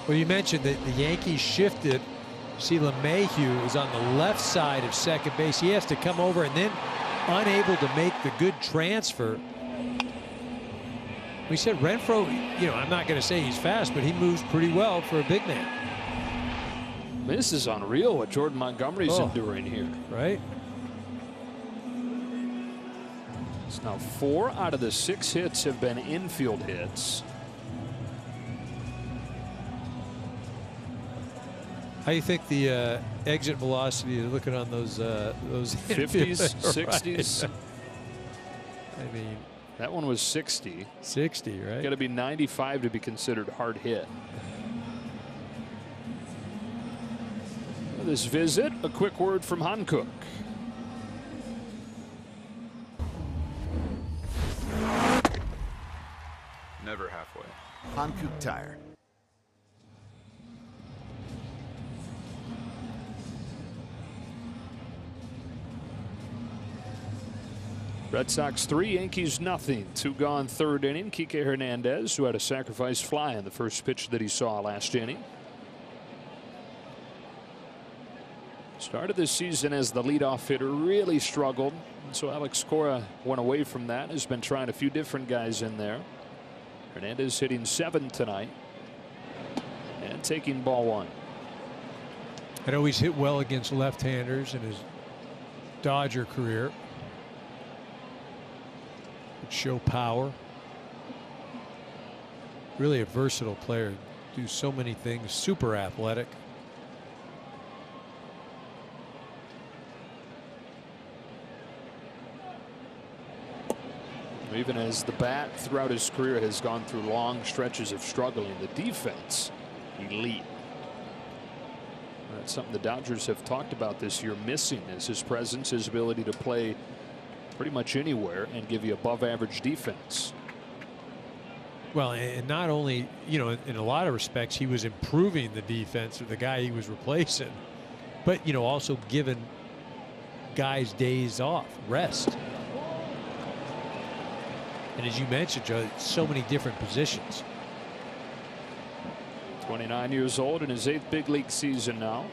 Well, you mentioned that the Yankees shifted. See, LeMahieu is on the left side of second base. He has to come over, and then unable to make the good transfer. We said Renfroe, you know, I'm not going to say he's fast, but he moves pretty well for a big man. This is unreal what Jordan Montgomery's enduring here. Right. It's now 4 out of the 6 hits have been infield hits. How do you think the exit velocity is looking on those 50s, 60s? Right. I mean, that one was 60. 60, right? Got to be 95 to be considered hard hit. For this visit, a quick word from Hankook. Never halfway. Hankook Tire. Red Sox 3, Yankees nothing. 2 gone third inning. Kike Hernandez, who had a sacrifice fly on the first pitch that he saw last inning. Started this season as the leadoff hitter, really struggled. And so Alex Cora went away from that. Has been trying a few different guys in there. Hernandez hitting 7 tonight and taking ball 1. Had always hit well against left-handers in his Dodger career. Could show power. Really a versatile player. Do so many things. Super athletic. Even as the bat throughout his career has gone through long stretches of struggling, the defense elite. That's something the Dodgers have talked about this year missing, is his presence, his ability to play pretty much anywhere and give you above average defense. Well, and not only, you know, in a lot of respects, he was improving the defense of the guy he was replacing, but, you know, also giving guys days off, rest. And as you mentioned, Joe, so many different positions. 29 years old in his 8th big league season now.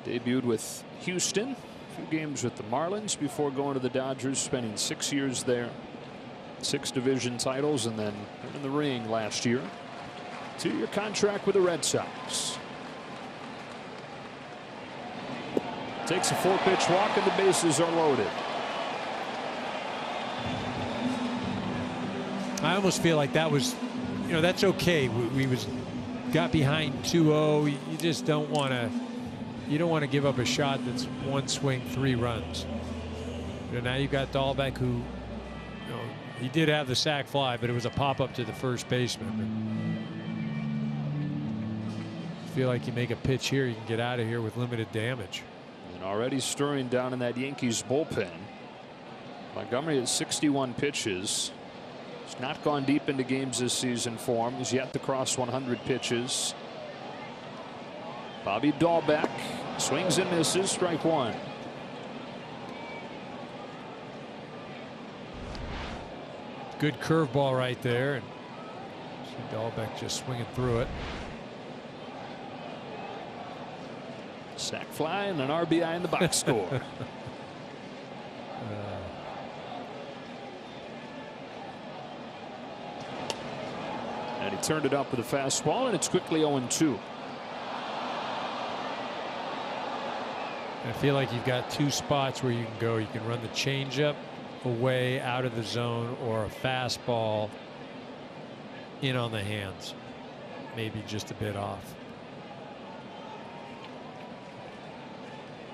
Debuted with Houston, a few games with the Marlins before going to the Dodgers, spending 6 years there. 6 division titles, and then in the ring last year. 2-year contract with the Red Sox. Takes a 4-pitch walk and the bases are loaded. I almost feel like that was, you know, that's okay. We got behind 2-0. You just don't want to. You don't want to give up a shot that's one swing, 3 runs. You know, now you got Dahlbeck, who, you know, he did have the sac fly, but it was a pop up to the first baseman. I feel like you make a pitch here, you can get out of here with limited damage. And already stirring down in that Yankees bullpen. Montgomery has 61 pitches. He's not gone deep into games this season for him. He's yet to cross 100 pitches. Bobby Dahlbeck swings and misses, strike 1. Good curveball right there, and see Dahlbeck just swinging through it. Sac fly and an RBI in the box score. And he turned it up with a fastball, and it's quickly 0-2. I feel like you've got 2 spots where you can go. You can run the changeup away out of the zone, or a fastball in on the hands, maybe just a bit off.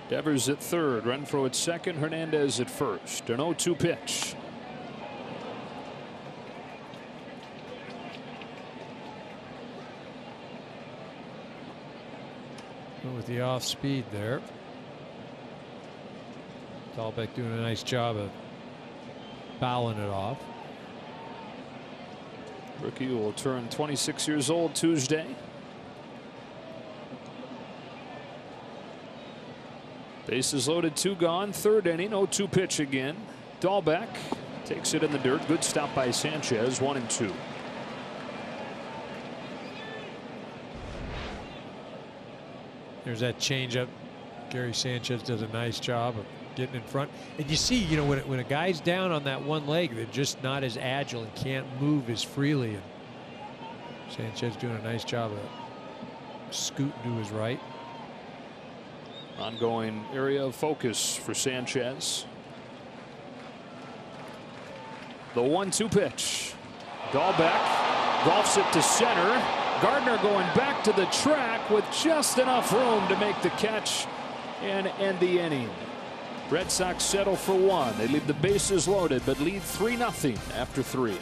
Devers at third, Renfroe at second, Hernandez at first. An 0-2 pitch. With the off speed there. Dahlbeck doing a nice job of fouling it off. Rookie will turn 26 years old Tuesday. Bases loaded, 2 gone, 3rd inning, 0-2 pitch again. Dahlbeck takes it in the dirt. Good stop by Sanchez, 1-2. There's that changeup. Gary Sanchez does a nice job of getting in front. And you see, you know, when a guy's down on that one leg, they're just not as agile and can't move as freely. And Sanchez doing a nice job of scooting to his right. Ongoing area of focus for Sanchez. The 1-2 pitch. Dahlbeck golfs it to center. Gardner going back to the track with just enough room to make the catch and end the inning. Red Sox settle for 1. They leave the bases loaded, but lead 3-0 after 3.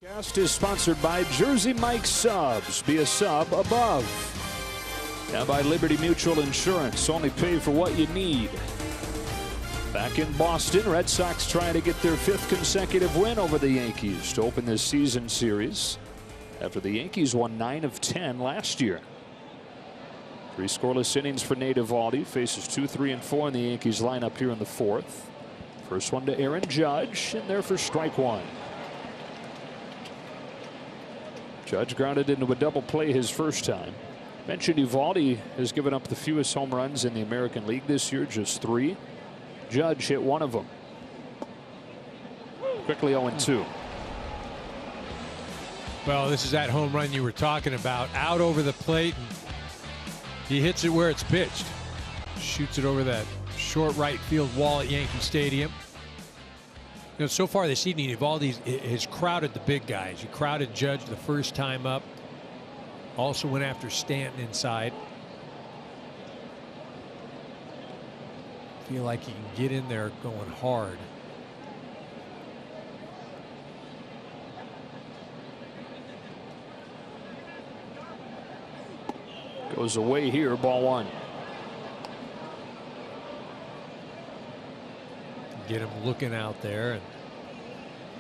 Cast is sponsored by Jersey Mike's Subs. Be a sub above. Now by Liberty Mutual Insurance. Only pay for what you need. Back in Boston, Red Sox trying to get their 5th consecutive win over the Yankees to open this season series after the Yankees won 9 of 10 last year. 3 scoreless innings for Nate Eovaldi. Faces 2, 3, and 4 in the Yankees lineup here in the 4th. First one to Aaron Judge, and there for strike 1. Judge grounded into a double play his first time. Mentioned Eovaldi has given up the fewest home runs in the American League this year, just 3. Judge hit 1 of them. Quickly 0-2. Well, this is that home run you were talking about. Out over the plate, and he hits it where it's pitched. Shoots it over that short right field wall at Yankee Stadium. You know, so far this evening, Eovaldi has crowded the big guys. He crowded Judge the first time up. Also went after Stanton inside. Feel like he can get in there going hard. Goes away here, ball 1. Get him looking out there, and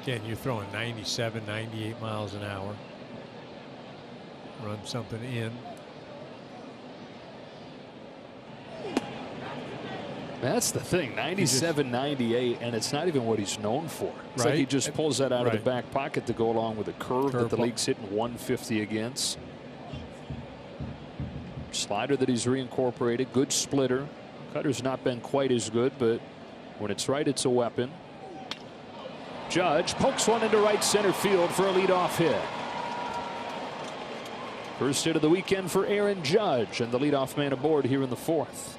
again, you're throwing 97, 98 miles an hour. Run something in. That's the thing, 97, 98, and it's not even what he's known for. It's like he just pulls that out of the back pocket to go along with a curve that the league's hitting 150 against. Slider that he's reincorporated, good splitter. Cutter's not been quite as good, but when it's right, it's a weapon. Judge pokes one into right center field for a leadoff hit. First hit of the weekend for Aaron Judge, and the leadoff man aboard here in the 4th.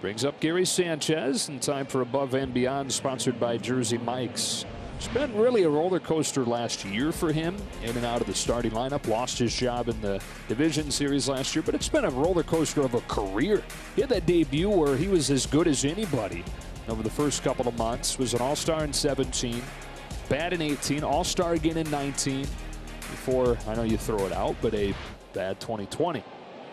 Brings up Gary Sanchez, and time for Above and Beyond, sponsored by Jersey Mike's. It's been really a roller coaster last year for him, in and out of the starting lineup. Lost his job in the division series last year, but it's been a roller coaster of a career. He had that debut where he was as good as anybody over the first couple of months. Was an all-star in 17, bad in 18, all-star again in 19. Before, I know you throw it out, but a bad 2020.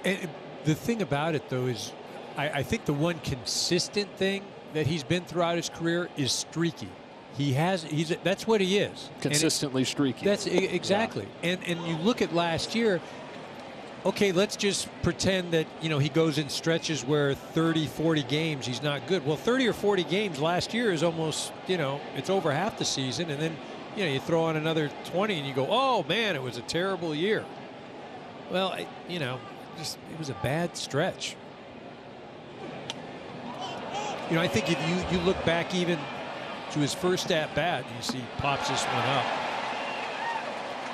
And the thing about it, though, is I think the one consistent thing that he's been throughout his career is streaky. That's what he is. Consistently streaky. That's exactly. Yeah. And you look at last year. Okay, let's just pretend that, you know, he goes in stretches where 30, 40 games he's not good. Well, 30 or 40 games last year is almost, you know, it's over half the season, and then, you know, you throw on another 20 and you go, oh man, it was a terrible year. Well, you know, it was a bad stretch. You know, I think if you look back even to his first at bat, you see pops this one up.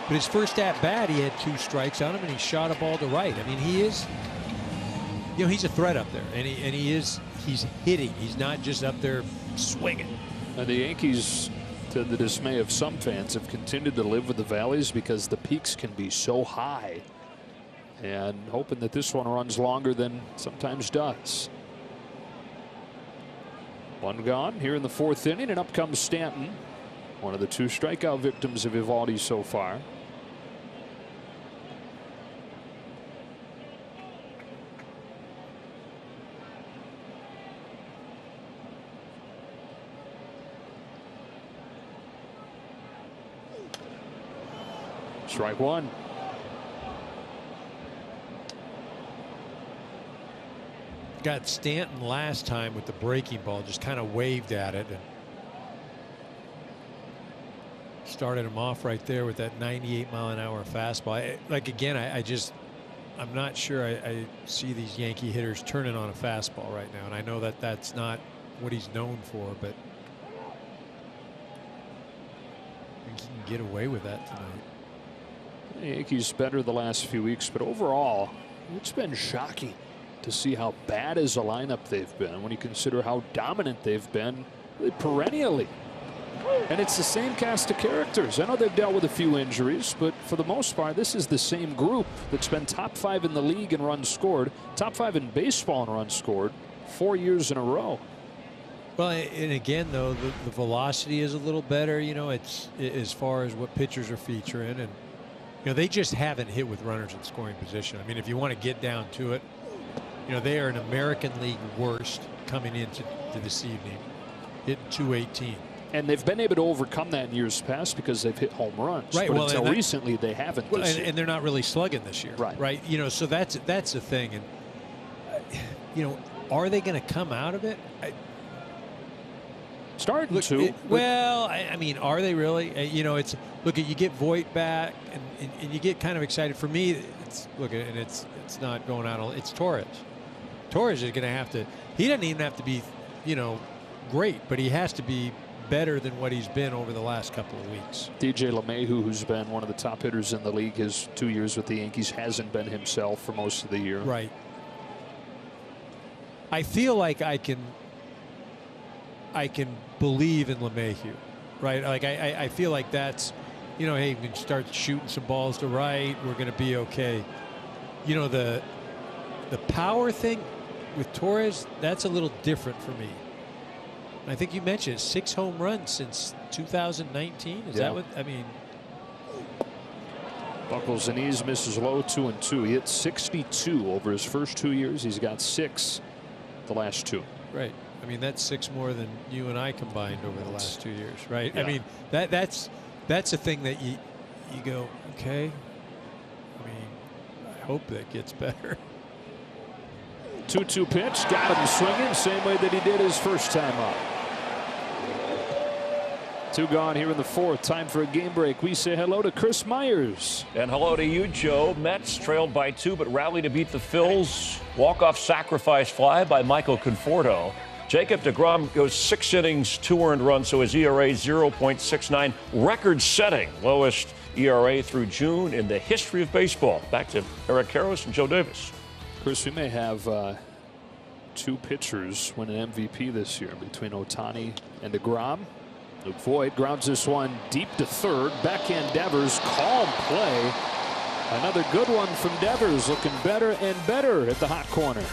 But his first at bat, he had 2 strikes on him, and he shot a ball to right. I mean, he is, you know, he's a threat up there, and he's hitting. He's not just up there swinging. And the Yankees, to the dismay of some fans, have continued to live with the valleys because the peaks can be so high, and hoping that this one runs longer than sometimes does. 1 gone here in the 4th inning, and up comes Stanton, one of the 2 strikeout victims of Eovaldi so far. Strike 1. Got Stanton last time with the breaking ball, just kind of waved at it and started him off right there with that 98-mile-an-hour fastball. I'm not sure I see these Yankee hitters turning on a fastball right now, and I know that that's not what he's known for, but I think he can get away with that tonight. The Yankees better the last few weeks, but overall, it's been shocking to see how bad as a lineup they've been when you consider how dominant they've been really perennially. And it's the same cast of characters. I know they've dealt with a few injuries, but for the most part, this is the same group that's been top 5 in the league in runs scored, top 5 in baseball in runs scored 4 years in a row. Well, and again, though, the velocity is a little better. You know, it's as far as what pitchers are featuring, and they just haven't hit with runners in scoring position. I mean, if you want to get down to it, they are an American League worst coming into this evening, hitting .218. And they've been able to overcome that in years past because they've hit home runs. Right. But Well, until recently, they haven't. Well, and they're not really slugging this year. Right. Right. So that's the thing. And are they going to come out of it? Starting to. I mean, are they really? It's you get Voit back, and you get kind of excited. For me, it's not going out. It's Torres. Torres is going to have to. He doesn't even have to be, great, but he has to be better than what he's been over the last couple of weeks. DJ LeMahieu, who's been one of the top hitters in the league, his 2 years with the Yankees, hasn't been himself for most of the year. Right. I feel like I can believe in LeMahieu, right? Like I feel like that's, hey, we can start shooting some balls to right. We're going to be okay. The power thing with Torres, that's a little different for me. I think you mentioned 6 home runs since 2019. Is that what I mean? Buckles the knees, misses low, 2-2. He hit 62 over his first 2 years. He's got 6 the last 2. Right. I mean, that's 6 more than you and I combined over the last 2 years, right? Yeah. I mean, that's a thing that you go, okay. I mean, I hope that gets better. 2-2 pitch, got him swinging, same way that he did his first time up. 2 gone here in the 4th. Time for a game break. We say hello to Chris Myers. And hello to you, Joe. Mets trailed by 2, but rally to beat the Phils. Walk-off sacrifice fly by Michael Conforto. Jacob deGrom goes 6 innings, 2 earned runs, so his ERA 0.69, record-setting lowest ERA through June in the history of baseball. Back to Eric Karros and Joe Davis. Chris, we may have 2 pitchers win an MVP this year between Ohtani and deGrom. Luke Voit grounds this one deep to third. Backhand Devers, calm play. Another good one from Devers, looking better and better at the hot corner.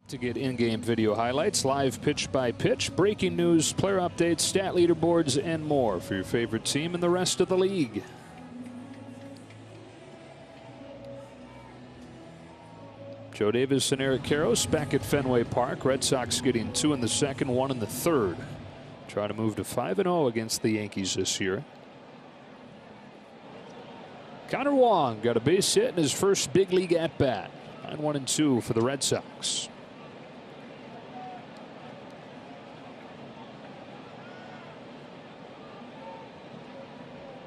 To get in-game video highlights, live pitch by pitch, breaking news, player updates, stat leaderboards, and more for your favorite team and the rest of the league. Joe Davis and Eric Karros back at Fenway Park. Red Sox getting 2 in the second, 1 in the third. Trying to move to 5-0 against the Yankees this year. Connor Wong got a base hit in his first big league at bat. 9-1-2 for the Red Sox.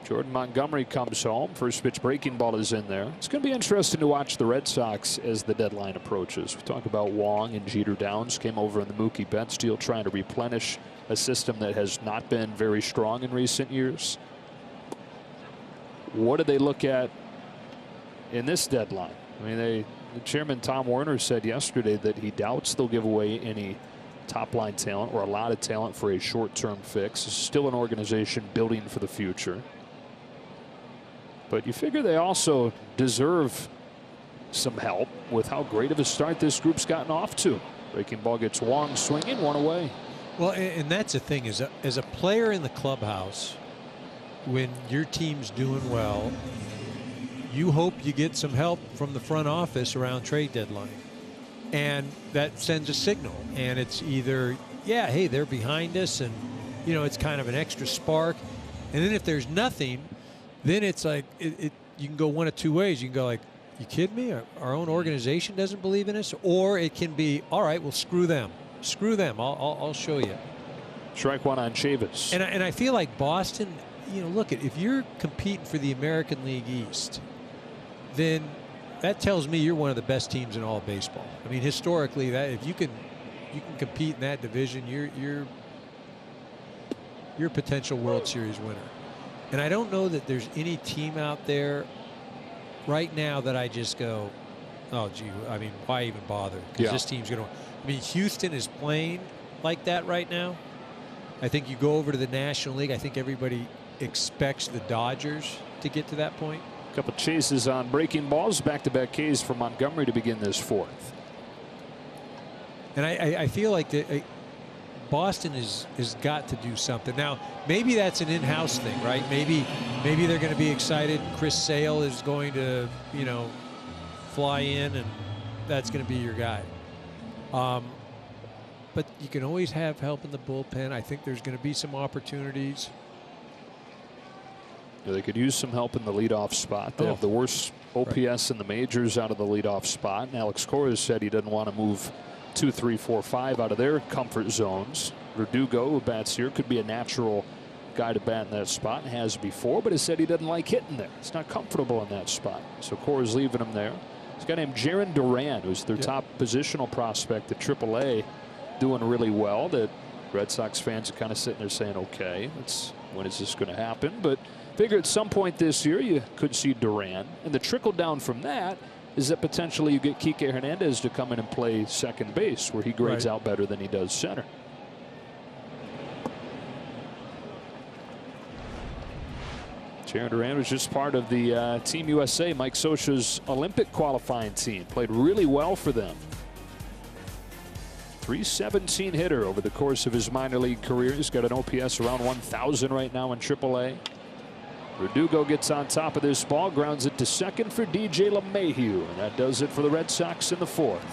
Jordan Montgomery comes home. First pitch breaking ball is in there. It's going to be interesting to watch the Red Sox as the deadline approaches. We talk about Wong and Jeter Downs came over in the Mookie Betts deal, trying to replenish a system that has not been very strong in recent years. What do they look at in this deadline? I mean, the chairman Tom Werner said yesterday that he doubts they'll give away any top line talent or a lot of talent for a short-term fix. It's still an organization building for the future. But you figure they also deserve some help with how great of a start this group's gotten off to. Breaking ball gets Wong swinging, 1 away. Well, and that's the thing, is as a player in the clubhouse, when your team's doing well, you hope you get some help from the front office around trade deadline. And that sends a signal. And it's either, yeah, hey, they're behind us, and, you know, it's kind of an extra spark. And then if there's nothing, then it's like you can go one of two ways. You can go like, you kidding me? Our own organization doesn't believe in us? Or it can be, all right, well, screw them. Screw them. I'll show you. Strike one on Chavis. And I feel like Boston, you know, look, if you're competing for the American League East, then that tells me you're one of the best teams in all of baseball. I mean, historically, that if you can compete in that division, you're a potential World Series winner. And I don't know that there's any team out there right now that I just go, oh, gee, I mean, why even bother? Because this team's going to. I mean, Houston is playing like that right now. I think you go over to the National League, I think everybody expects the Dodgers to get to that point. A couple chases on breaking balls. Back-to-back Ks for Montgomery to begin this fourth. And I feel like Boston has got to do something. Now, maybe that's an in-house thing, right? Maybe they're going to be excited. Chris Sale is going to, you know, fly in, and that's going to be your guy. But you can always have help in the bullpen. I think there's going to be some opportunities. Yeah, they could use some help in the leadoff spot. They have the worst OPS in the majors out of the leadoff spot. And Alex Cora said he doesn't want to move 2, 3, 4, 5 out of their comfort zones. Verdugo, who bats here, could be a natural guy to bat in that spot and has before, but he said he doesn't like hitting there. He's not comfortable in that spot. So Cora's leaving him there. There's a guy named Jaron Duran, who's their top positional prospect at AAA, doing really well. That Red Sox fans are kind of sitting there saying, okay, when is this going to happen? But figure at some point this year you could see Duran. And the trickle down from that is that potentially you get Kike Hernandez to come in and play second base, where he grades out better than he does center. Jaron Duran was just part of the Team USA, Mike Scioscia's Olympic qualifying team. Played really well for them. .317 hitter over the course of his minor league career. He's got an OPS around 1,000 right now in AAA. Verdugo gets on top of this ball, grounds it to second for DJ LeMahieu, and that does it for the Red Sox in the fourth.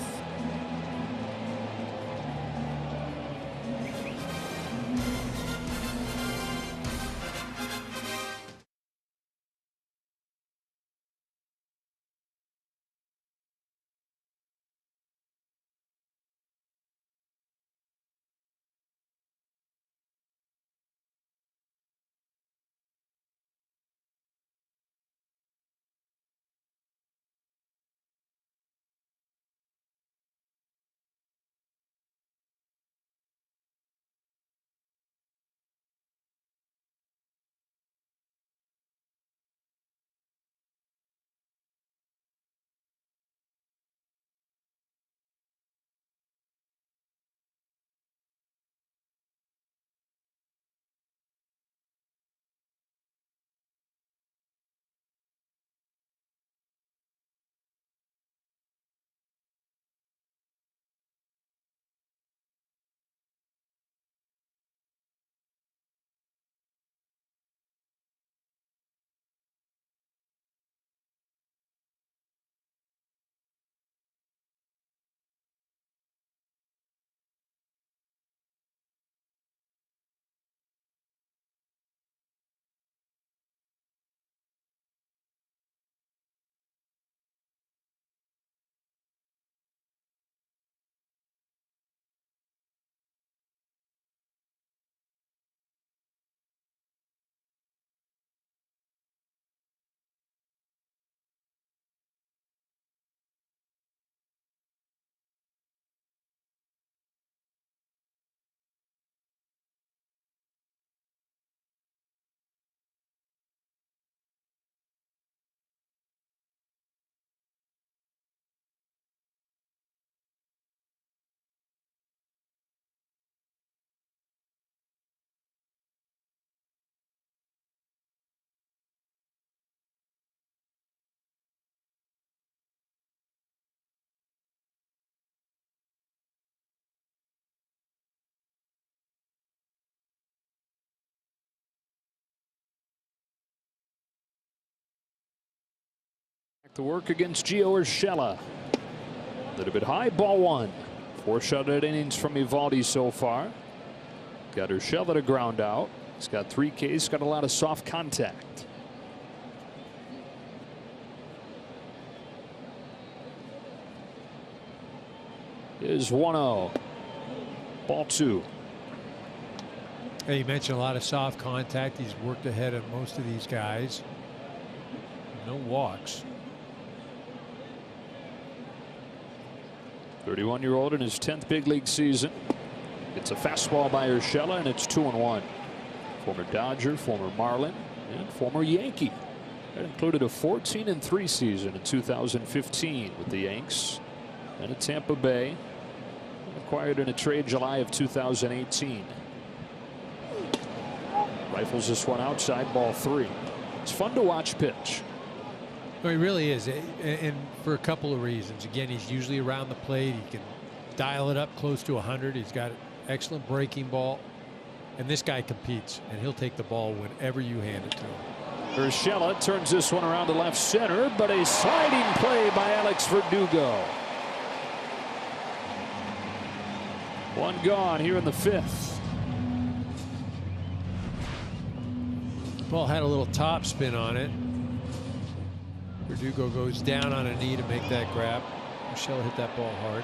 Back to work against Gio Urshela. A little bit high, ball one. 4 shutout innings from Eovaldi so far. Got Urshela to ground out. He's got 3 Ks, got a lot of soft contact. Is 1-0. Ball 2. Hey, you mentioned a lot of soft contact. He's worked ahead of most of these guys. No walks. 31-year-old in his 10th big league season. It's a fastball by Urshela, and it's 2-1. Former Dodger, former Marlin, and former Yankee. That included a 14-3 season in 2015 with the Yanks and at Tampa Bay. Acquired in a trade July of 2018. Rifles this one outside, ball 3. It's fun to watch pitch. Well, he really is, and for a couple of reasons. Again, he's usually around the plate. He can dial it up close to 100. He's got an excellent breaking ball, and this guy competes, and he'll take the ball whenever you hand it to him. Urshela turns this one around to left center, but a sliding play by Alex Verdugo. One gone here in the 5th. Ball had a little top spin on it. Verdugo goes down on a knee to make that grab. Urshela hit that ball hard.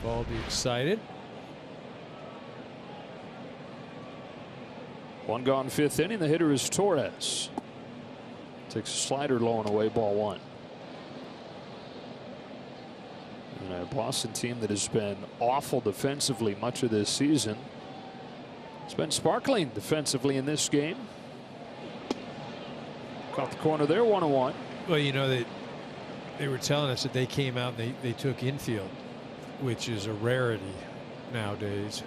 Baldy excited. One gone 5th inning. The hitter is Torres. Takes a slider low and away, ball 1. And a Boston team that has been awful defensively much of this season. It's been sparkling defensively in this game. Caught the corner there, 1-1. Well, you know, they were telling us that they came out and they took infield, which is a rarity nowadays.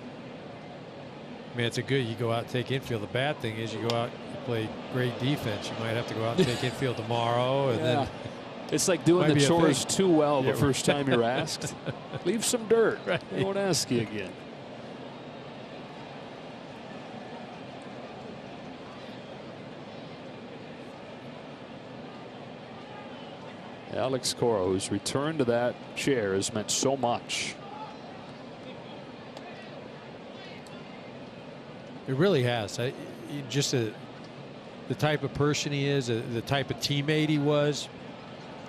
I mean, it's a good, you go out and take infield. The bad thing is you go out and play great defense. You might have to go out and take infield tomorrow, and then it's like doing the chores too well the first time you're asked. Leave some dirt. Right. They won't ask you again. Alex Cora, whose return to that chair has meant so much. It really has. Just the type of person he is, the type of teammate he was.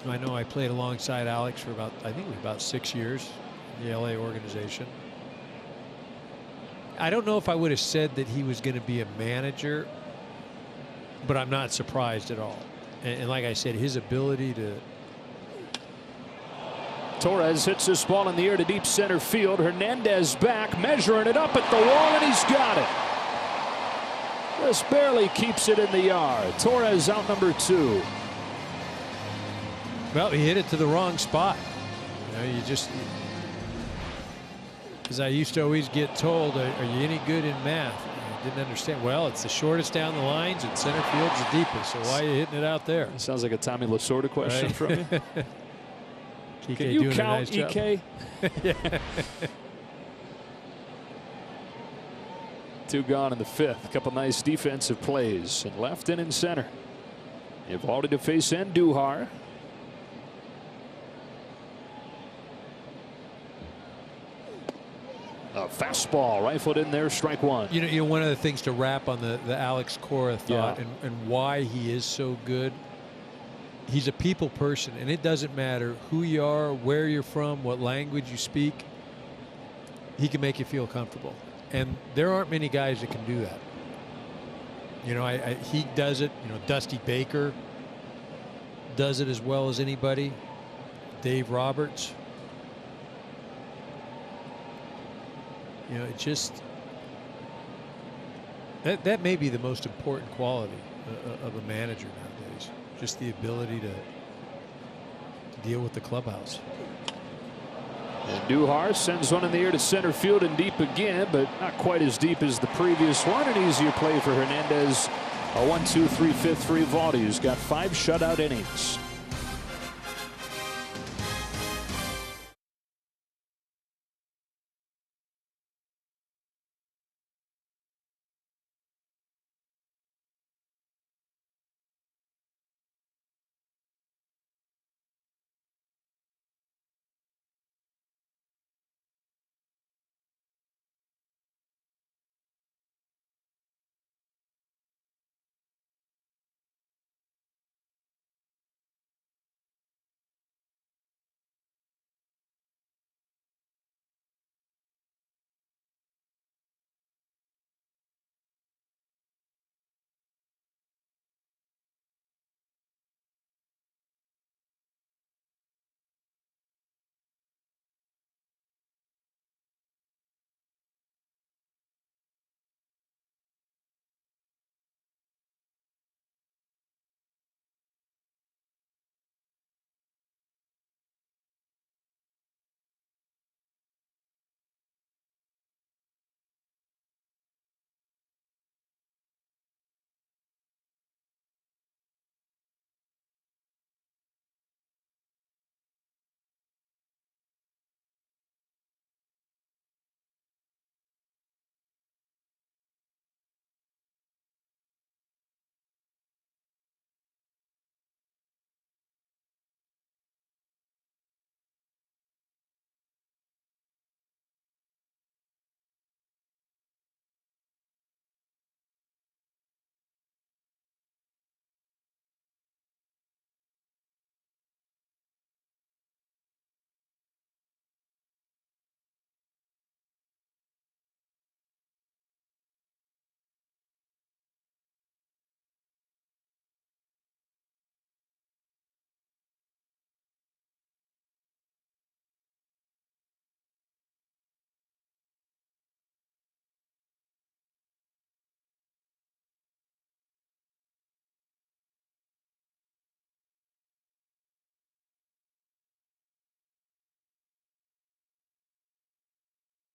I know I played alongside Alex for I think it was about 6 years in the LA organization. I don't know if I would have said that he was going to be a manager, but I'm not surprised at all. And like I said, his ability to. Torres hits this ball in the air to deep center field. Hernandez back, measuring it up at the wall, and he's got it. Just barely keeps it in the yard. Torres out number 2. Well, he hit it to the wrong spot. You know, as I used to always get told, are you any good in math? I didn't understand. Well, it's the shortest down the lines, and center field's the deepest. So why are you hitting it out there? Sounds like a Tommy Lasorda question from you. Can you count, EK? Yeah. 2 gone in the 5th. A couple nice defensive plays in left and in center. Eovaldi to face Andujar. A fastball rifled in there, strike 1. You know, one of the things to wrap on the Alex Cora thought, and why he is so good. He's a people person, and it doesn't matter who you are, where you're from, what language you speak. He can make you feel comfortable, and there aren't many guys that can do that. You know, he does it. You know, Dusty Baker does it as well as anybody. Dave Roberts. You know, it just that may be the most important quality of a manager nowadays. Just the ability to deal with the clubhouse. And Andujar sends one in the air to center field and deep again, but not quite as deep as the previous one. An easier play for Hernandez. A 1-2-3-5 for Eovaldi, who's got 5 shutout innings.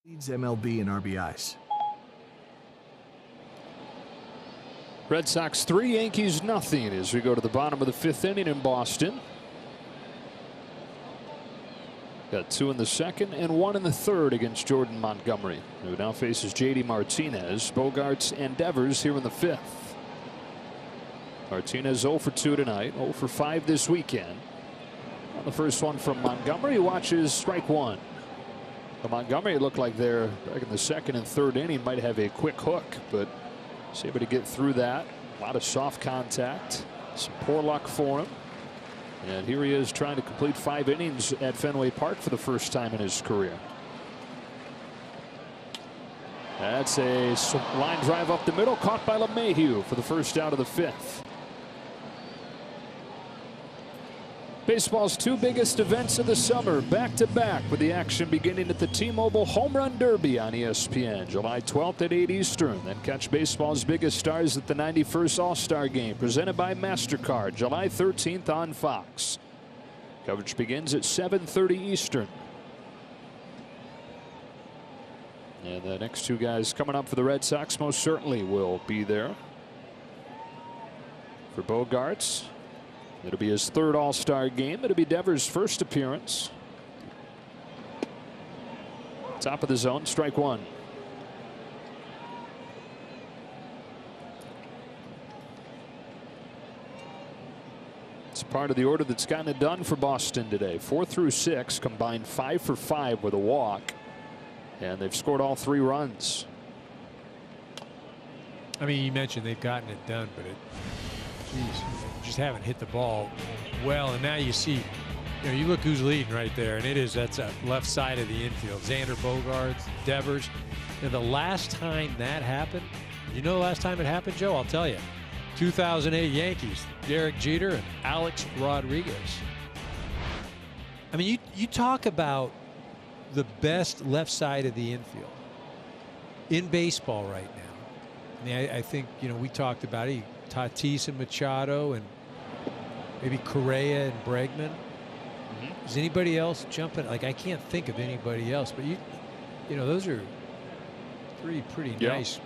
Leads MLB in RBIs. Red Sox 3, Yankees nothing as we go to the bottom of the 5th inning in Boston. Got 2 in the 2nd and 1 in the 3rd against Jordan Montgomery, who now faces J.D. Martinez. Bogarts and Devers here in the 5th. Martinez 0 for 2 tonight, 0 for 5 this weekend. On the first one from Montgomery, watches strike 1. But Montgomery looked like they're back in the 2nd and 3rd inning, might have a quick hook, but was able to get through that. A lot of soft contact, some poor luck for him. And here he is trying to complete 5 innings at Fenway Park for the first time in his career. That's a line drive up the middle, caught by LeMahieu for the first out of the 5th. Baseball's 2 biggest events of the summer, back-to-back, with the action beginning at the T-Mobile Home Run Derby on ESPN, July 12th at 8 Eastern. Then catch baseball's biggest stars at the 91st All-Star Game, presented by MasterCard, July 13th on Fox. Coverage begins at 7:30 Eastern. And the next 2 guys coming up for the Red Sox most certainly will be there. For Bogarts, it'll be his 3rd All-Star game. It'll be Devers' first appearance. Top of the zone, strike 1. It's part of the order that's gotten it done for Boston today. 4 through 6, combined 5 for 5 with a walk. And they've scored all 3 runs. I mean, you mentioned they've gotten it done, but geez, just haven't hit the ball well. And now you see, you look who's leading right there, and that's a left side of the infield. Xander Bogaerts, Devers. And the last time that happened, the last time it happened, Joe? I'll tell you. 2008 Yankees, Derek Jeter and Alex Rodriguez. I mean, you talk about the best left side of the infield in baseball right now. I mean, I think, we talked about it. Tatis and Machado and maybe Correa and Bregman. Is anybody else jumping? Like, I can't think of anybody else, but those are 3 pretty nice.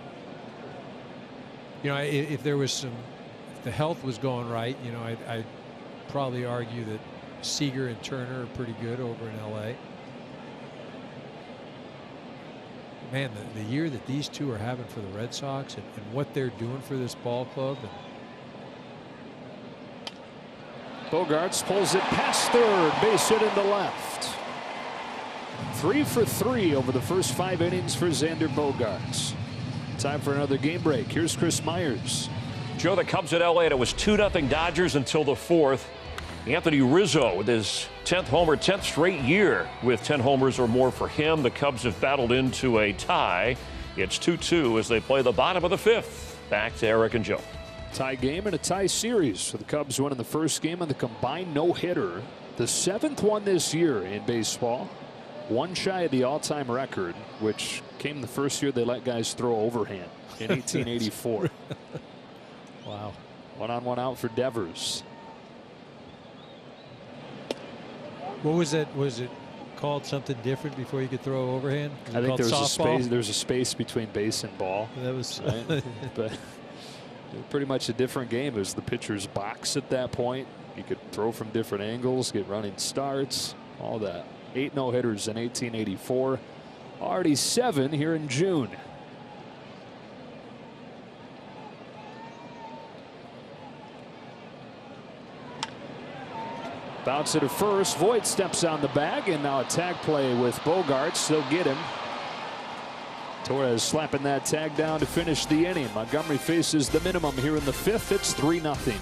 If there was if the health was going right, I'd probably argue that Seager and Turner are pretty good over in LA. Man, the year that these 2 are having for the Red Sox and what they're doing for this ball club. Bogarts pulls it past 3rd, base hit into left. 3 for 3 over the first 5 innings for Xander Bogaerts. Time for another game break. Here's Chris Myers. Joe, the Cubs at LA, and it was 2-0 Dodgers until the 4th. Anthony Rizzo with his 10th homer, 10th straight year with 10 homers or more for him. The Cubs have battled into a tie. It's 2-2 as they play the bottom of the 5th. Back to Eric and Joe. Tie game and a tie series. So the Cubs winning the first game on the combined no-hitter. The 7th one this year in baseball. 1 shy of the all-time record, which came the first year they let guys throw overhand in 1884. Wow. 1-on-1 out for Devers. What was that? Was it called something different before you could throw overhand? I think there was a space. There's a space between base and ball. That was right? But pretty much a different game. It was the pitcher's box at that point. You could throw from different angles, get running starts, all that. 8 no-hitters in 1884. Already 7 here in June. Bounce it to first. Voit steps on the bag, and now a tag play with Bogarts. They'll get him. Torres slapping that tag down to finish the inning. Montgomery faces the minimum here in the 5th. It's 3-0.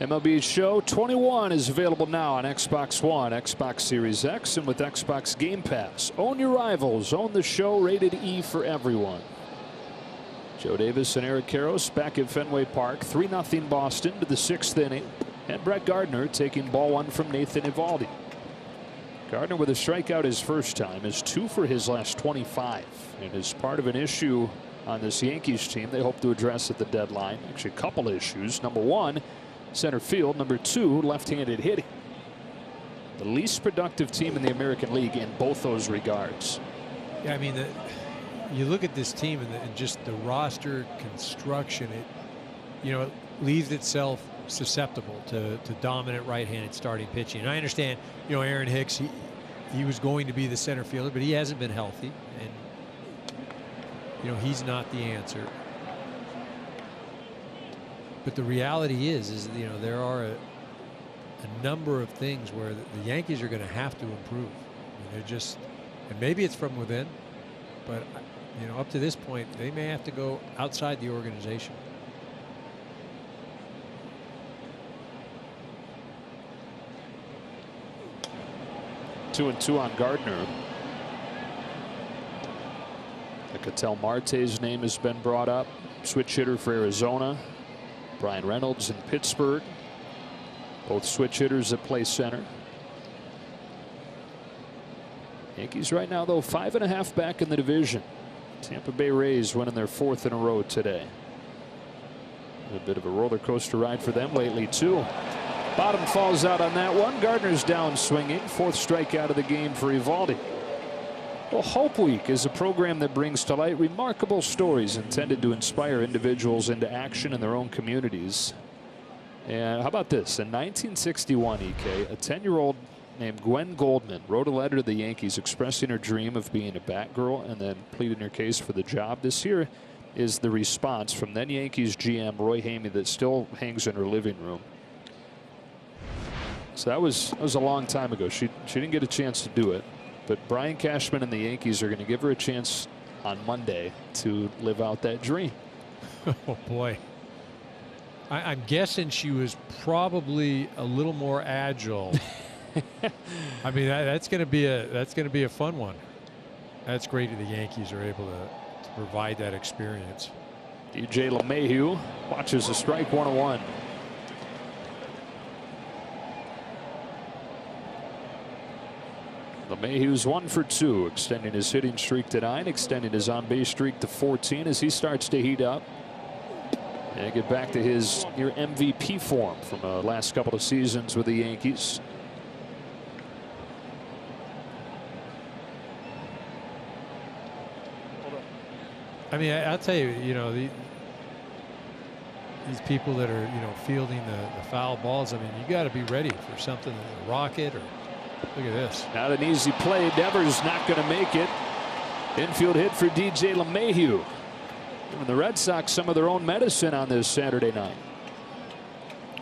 MLB Show 21 is available now on Xbox One, Xbox Series X, and with Xbox Game Pass. Own your rivals. Own the show. Rated E for everyone. Joe Davis and Eric Karros back at Fenway Park. 3-0 Boston to the 6th inning. And Brett Gardner taking ball one from Nathan Eovaldi. Gardner with a strikeout his first time is 2 for his last 25. And is part of an issue on this Yankees team they hope to address at the deadline. Actually, a couple issues. Number one, center field. Number two, left-handed hitting. The least productive team in the American League in both those regards. Yeah, I mean, you look at this team and just the roster construction, it leaves itself susceptible to dominant right-handed starting pitching. And I understand, Aaron Hicks, he was going to be the center fielder, but he hasn't been healthy, and he's not the answer. But the reality is there are a number of things where the Yankees are going to have to improve. I mean, and maybe it's from within, but up to this point, they may have to go outside the organization. Two and two on Gardner. Ketel Marte's name has been brought up. Switch hitter for Arizona. Brian Reynolds in Pittsburgh. Both switch hitters that play center. Yankees right now, though, 5.5 back in the division. Tampa Bay Rays winning their 4th in a row today. A bit of a roller coaster ride for them lately, too. Bottom falls out on that one. Gardner's down swinging. 4th strikeout of the game for Eovaldi. Well, Hope Week is a program that brings to light remarkable stories intended to inspire individuals into action in their own communities. And how about this? In 1961, EK, a 10-year-old named Gwen Goldman wrote a letter to the Yankees expressing her dream of being a Batgirl and then pleading her case for the job. This here is the response from then Yankees GM Roy Hamey that still hangs in her living room. So that was a long time ago. She didn't get a chance to do it. But Brian Cashman and the Yankees are going to give her a chance on Monday to live out that dream. Oh, boy. I'm guessing she was probably a little more agile. I mean, that's going to be a fun one. That's great that the Yankees are able to provide that experience. DJ LeMahieu watches a strike, 1-1. LeMahieu's 1 for 2, extending his hitting streak to 9, extending his on-base streak to 14 as he starts to heat up and get back to his near MVP form from the last couple of seasons with the Yankees. I mean, I'll tell you, these people that are, fielding the foul balls, I mean, you got to be ready for something, a rocket or. Look at this. Not an easy play. Devers not going to make it. Infield hit for DJ LeMahieu. Giving the Red Sox some of their own medicine on this Saturday night.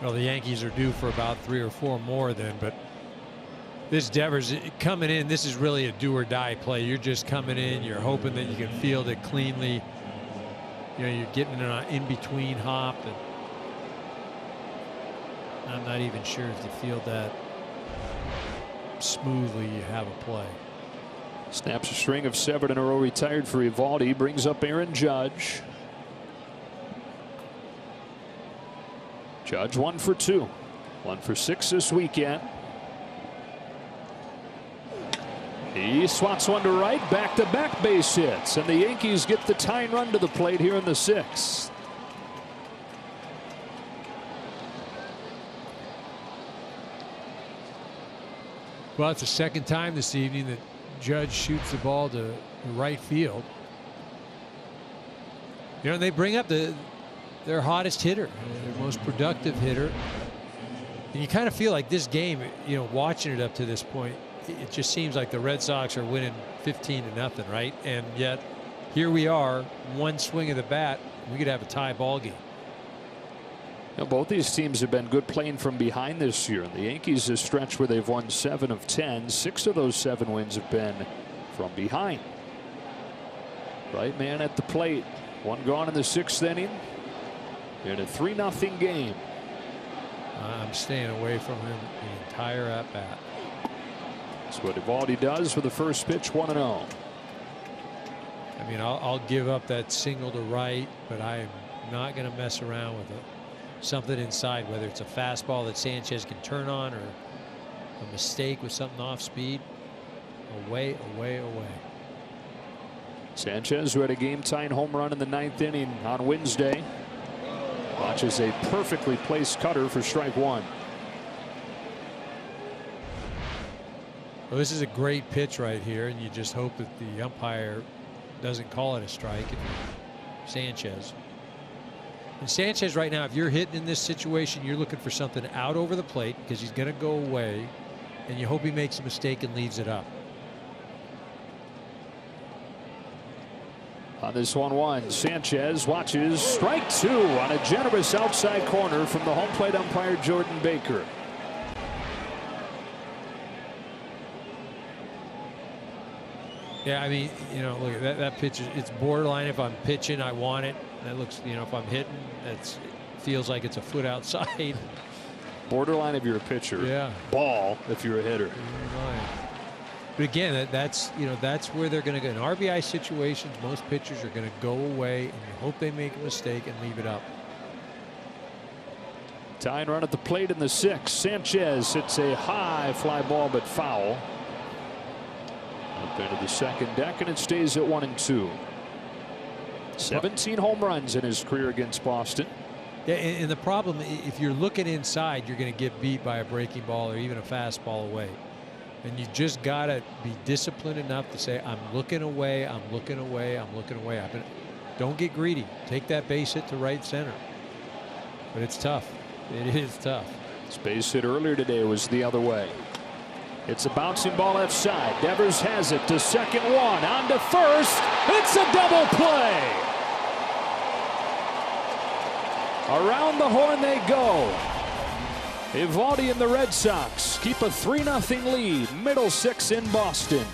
Well, the Yankees are due for about 3 or 4 more then, but this Devers coming in, this is really a do or die play. You're just coming in, you're hoping that you can field it cleanly. You're getting an in-between hop, and I'm not even sure if you field that smoothly, you have a play. Snaps a string of 7 in a row retired for Eovaldi. Brings up Aaron Judge. Judge 1 for 2. 1 for 6 this weekend. He swats one to right. Back-to-back base hits. And the Yankees get the tying run to the plate here in the 6th. Well, it's the second time this evening that Judge shoots the ball to right field. They bring up their hottest hitter, their most productive hitter. And you kind of feel like this game, watching it up to this point, it just seems like the Red Sox are winning 15-0, right? And yet here we are, one swing of the bat, we could have a tie ball game. Both these teams have been good playing from behind this year. The Yankees, a stretch where they've won 7 of 10. 6 of those 7 wins have been from behind. Right man at the plate. One gone in the 6th inning. In a 3-0 game. I'm staying away from him the entire at-bat. That's what Eovaldi does for the first pitch, 1-0. I mean, I'll give up that single to right, but I'm not going to mess around with something inside, whether it's a fastball that Sanchez can turn on or a mistake with something off speed. Away, away, away. Sanchez, who had a game-tying home run in the 9th inning on Wednesday, watches a perfectly placed cutter for strike one. Well, this is a great pitch right here, and you just hope that the umpire doesn't call it a strike. Sanchez. And Sanchez right now, if you're hitting in this situation, you're looking for something out over the plate because he's going to go away, and you hope he makes a mistake and leaves it up. On this 1-1, Sanchez watches strike two on a generous outside corner from the home plate umpire Jordan Baker. Yeah, I mean, you know, look at that pitch. It's borderline. If I'm pitching, I want it. That looks, you know, if I'm hitting, it feels like it's a foot outside. Borderline if you're a pitcher. Yeah. Ball if you're a hitter. But again, that's where they're going to go. In RBI situations, most pitchers are going to go away, and you hope they make a mistake and leave it up. Tying run at the plate in the 6th. Sanchez hits a high fly ball, but foul. Up into the second deck, and it stays at 1-2. 17 home runs in his career against Boston. Yeah, and the problem, if you're looking inside, you're going to get beat by a breaking ball or even a fastball away. And you just got to be disciplined enough to say, I'm looking away, I'm looking away, I'm looking away. Don't get greedy. Take that base hit to right center. But it's tough. It is tough. His base hit earlier today was the other way. It's a bouncing ball left side. Devers has it to second one. On to first. It's a double play. Around the horn they go. Eovaldi and the Red Sox keep a 3-0 lead. Middle 6 in Boston.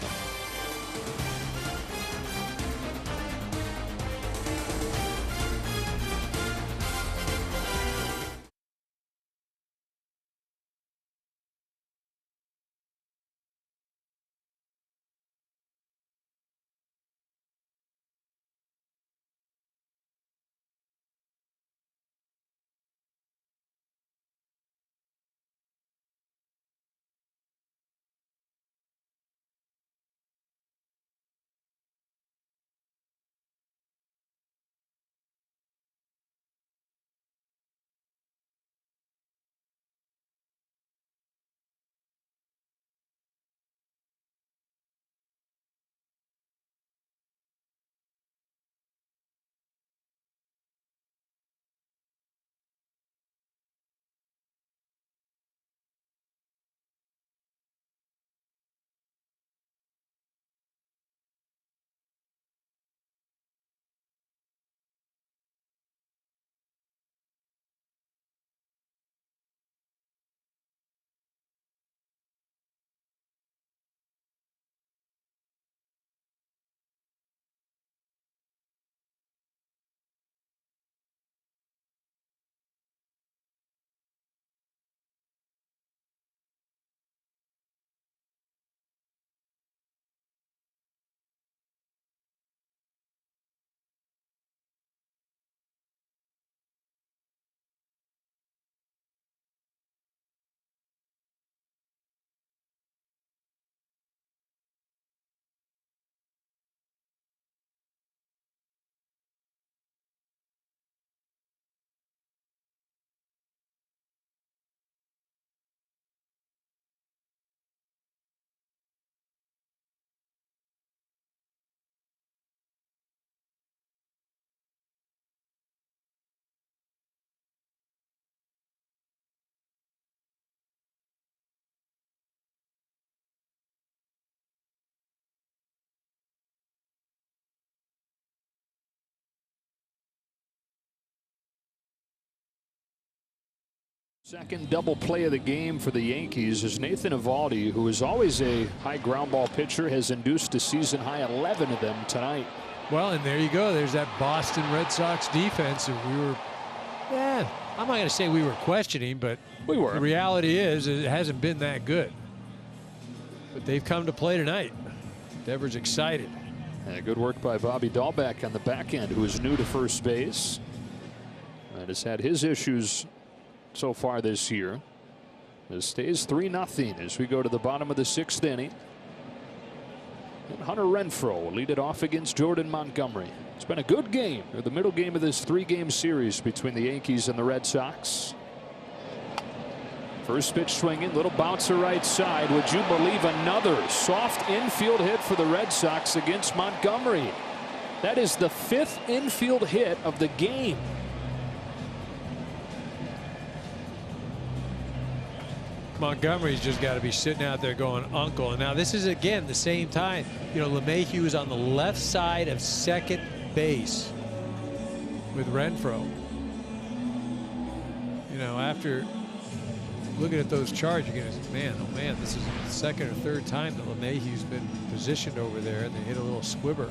Second double play of the game for the Yankees is Nathan Eovaldi, who is always a high ground ball pitcher, has induced a season high 11 of them tonight. Well, and there you go. There's that Boston Red Sox defense. And we were Yeah, I'm not going to say we were questioning, but We were. the reality is it hasn't been that good. But they've come to play tonight. Devers excited. Good work by Bobby Dahlbeck on the back end, who is new to first base and has had his issues so far this year. It stays 3-0 as we go to the bottom of the 6th inning. And Hunter Renfroe will lead it off against Jordan Montgomery. It's been a good game, or the middle game of this 3-game series between the Yankees and the Red Sox. First pitch swinging, little bouncer right side. Would you believe another soft infield hit for the Red Sox against Montgomery? That is the 5th infield hit of the game. Montgomery's just got to be sitting out there going, uncle. And now this is, again, the same time. You know, LeMahieu is on the left side of second base with Renfroe. You know, after looking at those charts, you're going to say, man, oh man, this is the second or third time that LeMahieu's been positioned over there, and they hit a little squibber.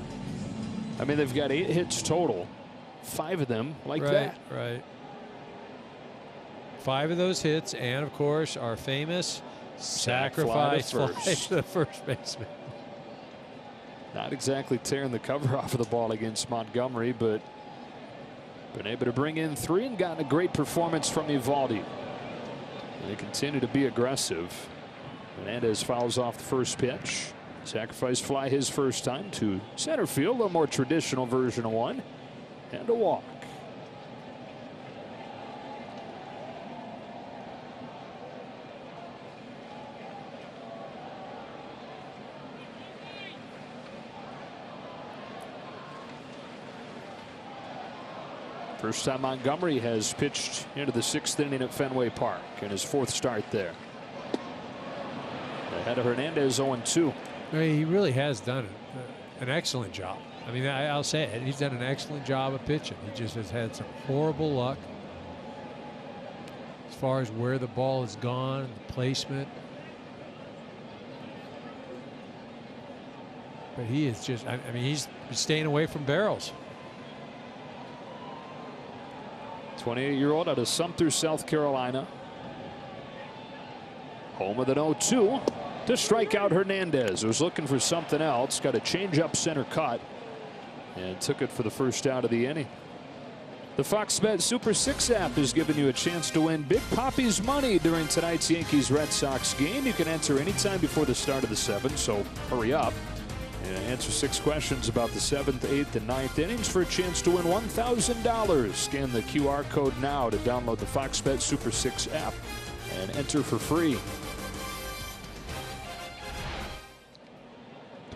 I mean, they've got 8 hits total, 5 of them like that. Right. 5 of those hits, and of course our famous sacrifice fly to the first baseman. Not exactly tearing the cover off of the ball against Montgomery, but been able to bring in 3 and gotten a great performance from Eovaldi. They continue to be aggressive. Hernandez fouls off the first pitch. Sacrifice fly his first time to center field, a more traditional version of one, and a walk. First time Montgomery has pitched into the 6th inning at Fenway Park in his 4th start there. Ahead of Hernandez 0-2. I mean, he really has done an excellent job. I mean, I'll say it. He's done an excellent job of pitching. He just has had some horrible luck as far as where the ball has gone, the placement. But he is just, I mean, he's staying away from barrels. 28-year-old out of Sumter, South Carolina. Home with an 0-2 to strike out Hernandez. Was looking for something else. Got a change-up center cut and took it for the first out of the inning. The Fox Bet Super 6 app is giving you a chance to win Big Papi's money during tonight's Yankees-Red Sox game. You can enter anytime before the start of the 7th, so hurry up. And answer 6 questions about the 7th, 8th, and 9th innings for a chance to win $1,000. Scan the QR code now to download the Fox Bet Super 6 app and enter for free.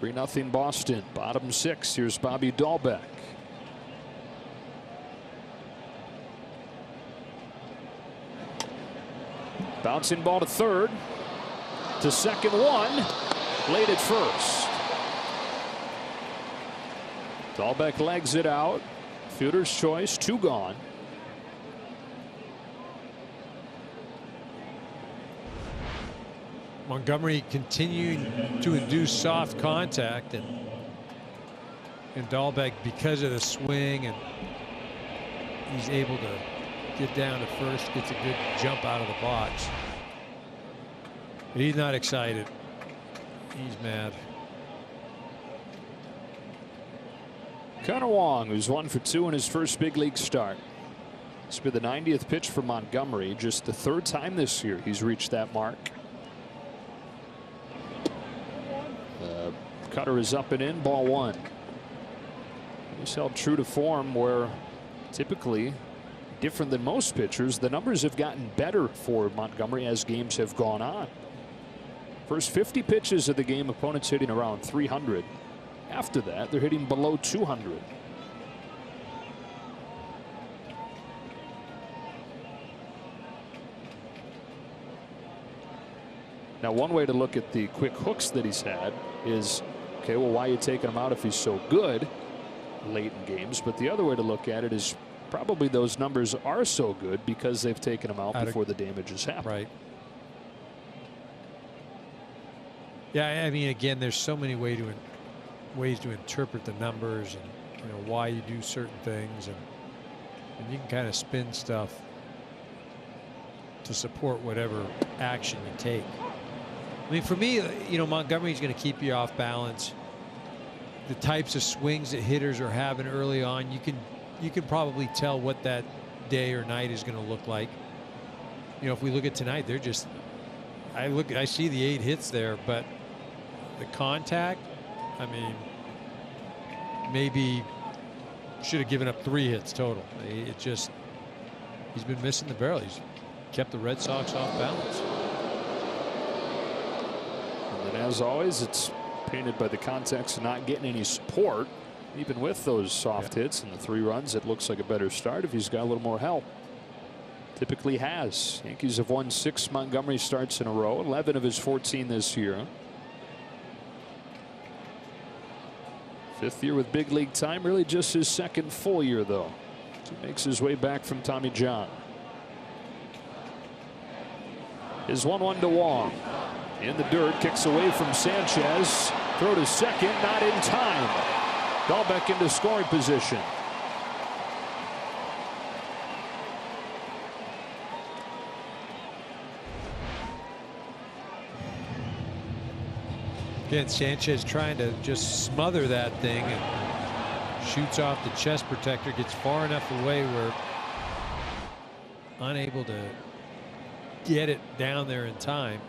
3-0 Boston, bottom 6. Here's Bobby Dahlbeck. Bouncing ball to third. To second, 1. Late at first. Dahlbeck legs it out. Fielder's choice, 2 gone. Montgomery continuing to induce soft contact, and Dahlbeck, because of the swing, and he's able to get down to first, gets a good jump out of the box. But he's not excited. He's mad. Connor Wong, who's 1 for 2 in his first big league start. This will be the 90th pitch for Montgomery, just the 3rd time this year he's reached that mark. Cutter is up and in, ball 1. He's held true to form, where typically, different than most pitchers, the numbers have gotten better for Montgomery as games have gone on. First 50 pitches of the game, opponents hitting around 300. After that, they're hitting below 200. Now, one way to look at the quick hooks that he's had is, okay, well, why are you taking him out if he's so good late in games? But the other way to look at it is probably those numbers are so good because they've taken him out before the damage has happened. Right. Yeah, I mean, again, there's so many ways to interpret the numbers, and you know why you do certain things, and And you can kind of spin stuff to support whatever action you take. I mean, for me, you know, Montgomery's going to keep you off balance. The types of swings that hitters are having early on, you can probably tell what that day or night is going to look like. You know, if we look at tonight, they're just, I see the 8 hits there, but the contact, I mean, maybe should have given up 3 hits total. It just, he's been missing the barrel. He's kept the Red Sox off balance. And then, as always, it's painted by the context of not getting any support. Even with those soft hits and the 3 runs, it looks like a better start if he's got a little more help. Typically has. Yankees have won 6 Montgomery starts in a row, 11 of his 14 this year. 5th year with big league time, really just his 2nd full year, though. He makes his way back from Tommy John. Is 1-1 to Wong. In the dirt, kicks away from Sanchez. Throw to second, not in time. Dahlbeck into scoring position. Again, Sanchez trying to just smother that thing and shoots off the chest protector, gets far enough away where unable to get it down there in time.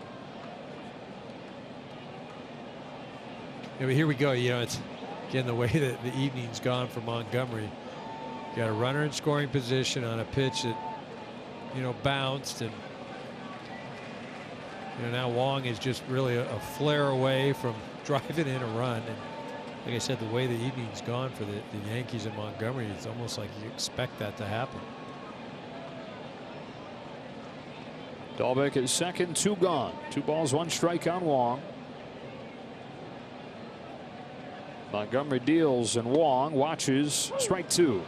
Yeah, but here we go. You know, it's again the way that the evening's gone for Montgomery. Got a runner in scoring position on a pitch that, you know, bounced, and you know, now Wong is just really a flare away from driving in a run. And like I said, the way the evening's gone for the Yankees in Montgomery, it's almost like you expect that to happen. Dahlbeck is second, 2 gone. 2 balls, 1 strike on Wong. Montgomery deals and Wong watches. Strike 2.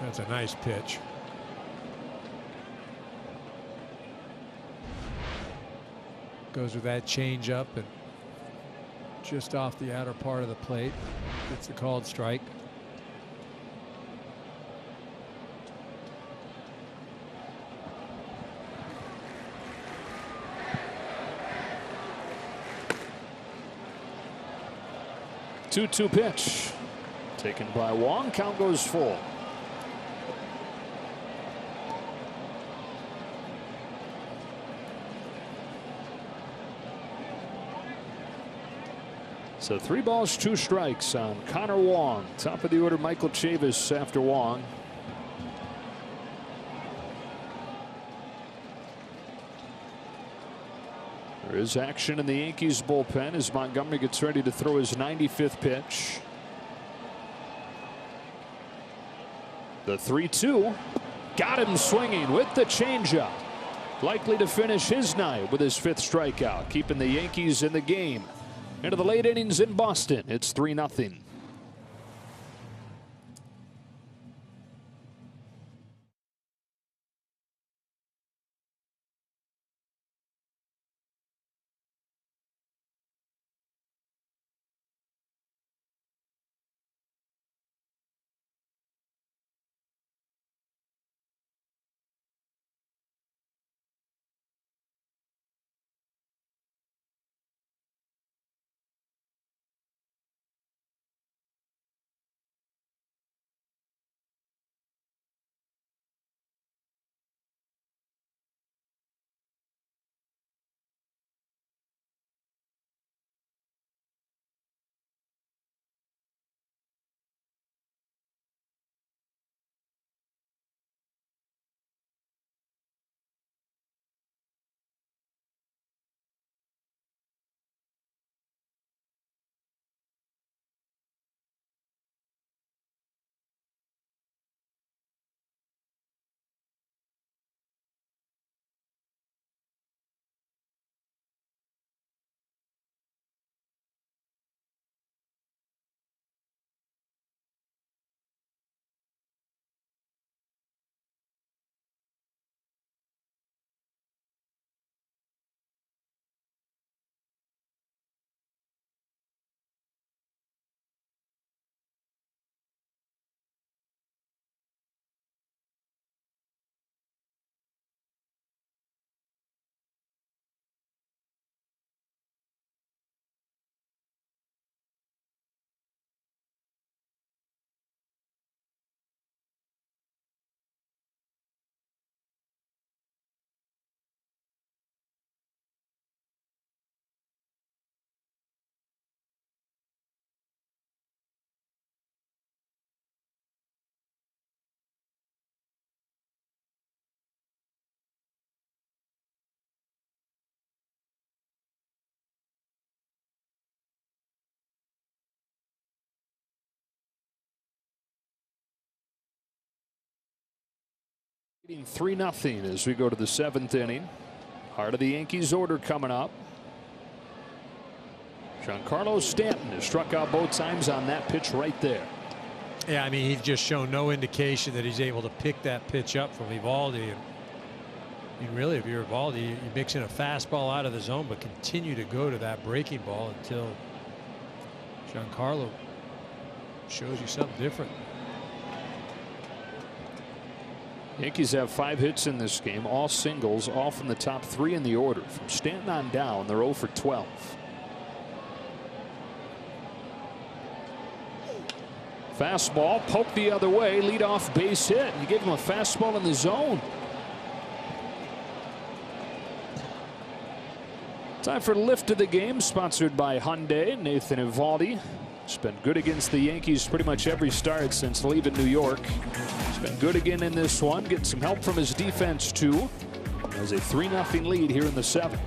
That's a nice pitch. Goes with that change up and just off the outer part of the plate. It's a called strike. Two pitch taken by Wong. Count goes full. So 3 balls, 2 strikes on Connor Wong. Top of the order, Michael Chavis after Wong. There is action in the Yankees bullpen as Montgomery gets ready to throw his 95th pitch. The 3-2 got him swinging with the changeup. Likely to finish his night with his 5th strikeout, keeping the Yankees in the game. Into the late innings in Boston, it's 3-0. 3-0 as we go to the 7th inning. Heart of the Yankees order coming up. Giancarlo Stanton has struck out both times on that pitch right there. Yeah, I mean, he's just shown no indication that he's able to pick that pitch up from Eovaldi. And I mean, really, if you're Eovaldi, you mix in a fastball out of the zone, but continue to go to that breaking ball until Giancarlo shows you something different. Yankees have 5 hits in this game, all singles, all from the top 3 in the order. From Stanton on down, they're 0 for 12. Fastball poked the other way, leadoff base hit. You gave him a fastball in the zone. Time for lift of the game, sponsored by Hyundai. Nathan Eovaldi has been good against the Yankees pretty much every start since leaving New York. He's been good again in this one, getting some help from his defense too. Has a 3-0 lead here in the 7th.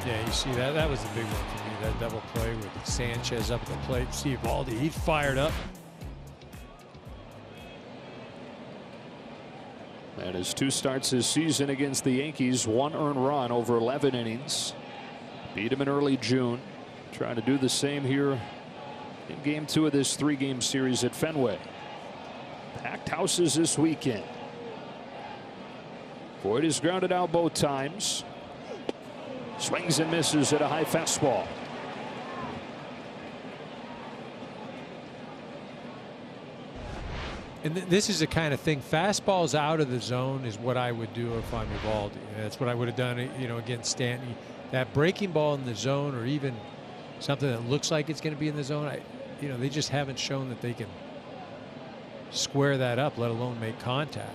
Yeah, you see that was the big one for me, that double play with Sanchez up at the plate. See Eovaldi, he's fired up. And his 2 starts this season against the Yankees, 1 earned run over 11 innings. Beat him in early June. Trying to do the same here in game 2 of this 3-game series at Fenway. Packed houses this weekend. Boyd is grounded out both times. Swings and misses at a high fastball. And this is the kind of thing, fastballs out of the zone is what I would do if I'm Eovaldi. That's what I would have done, you know, against Stanton. That breaking ball in the zone, or even something that looks like it's going to be in the zone, you know, they just haven't shown that they can square that up, let alone make contact.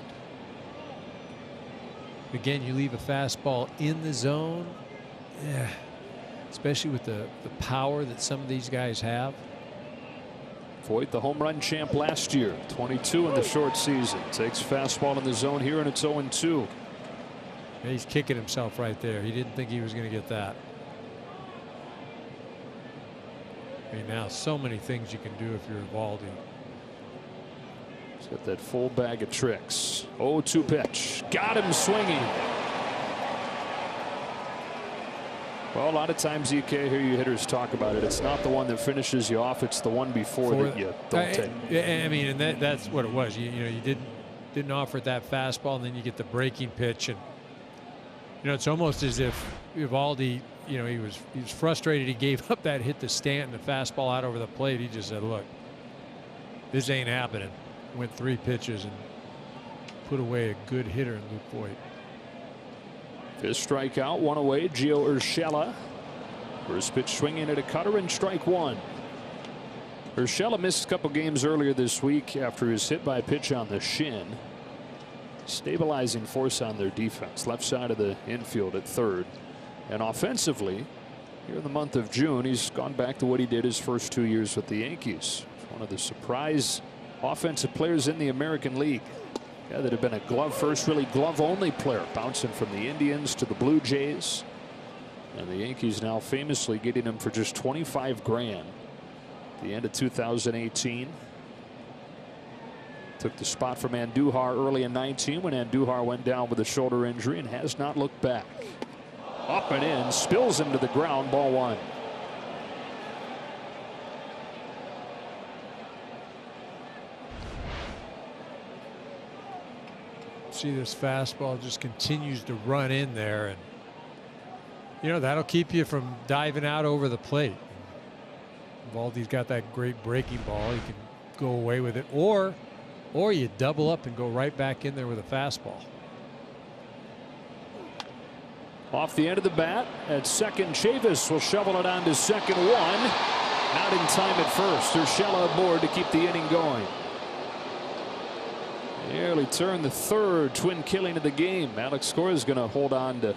Again, you leave a fastball in the zone, yeah, especially with the power that some of these guys have. Voit, the home run champ last year, 22 in the short season. Takes fastball in the zone here, and it's 0-2. Yeah, he's kicking himself right there. He didn't think he was going to get that. I mean, now so many things you can do if you're Eovaldi. He's got that full bag of tricks. 0-2 pitch. Got him swinging. Well, a lot of times you can't hear you hitters talk about it. It's not the one that finishes you off. It's the one before that you don't take. I mean, and that's what it was. You know, you didn't offer it that fastball, and then you get the breaking pitch, and you know, it's almost as if Eovaldi, you know, he was frustrated. He gave up that hit to Stanton, the fastball out over the plate. He just said, "Look, this ain't happening." Went 3 pitches and put away a good hitter in Luke Voit. 5th strikeout, 1 away. Gio Urshela. First pitch swinging at a cutter, and strike 1. Urshela missed a couple games earlier this week after his hit by pitch on the shin. Stabilizing force on their defense, left side of the infield at 3rd. And offensively, here in the month of June, he's gone back to what he did his first 2 years with the Yankees. One of the surprise offensive players in the American League. Yeah, that had been a glove first, really glove only player, bouncing from the Indians to the Blue Jays. And the Yankees now famously getting him for just $25 grand at the end of 2018. Took the spot from Andujar early in 19 when Andujar went down with a shoulder injury and has not looked back. Up and in, spills him to the ground, ball 1. See, this fastball just continues to run in there, and you know, that'll keep you from diving out over the plate. Eovaldi's got that great breaking ball. He can go away with it, or you double up and go right back in there with a fastball. Off the end of the bat at second, Chavis will shovel it on to second 1. Not in time at first. Urshela aboard to keep the inning going. Nearly turned the 3rd twin killing of the game. Alex Cora is going to hold on to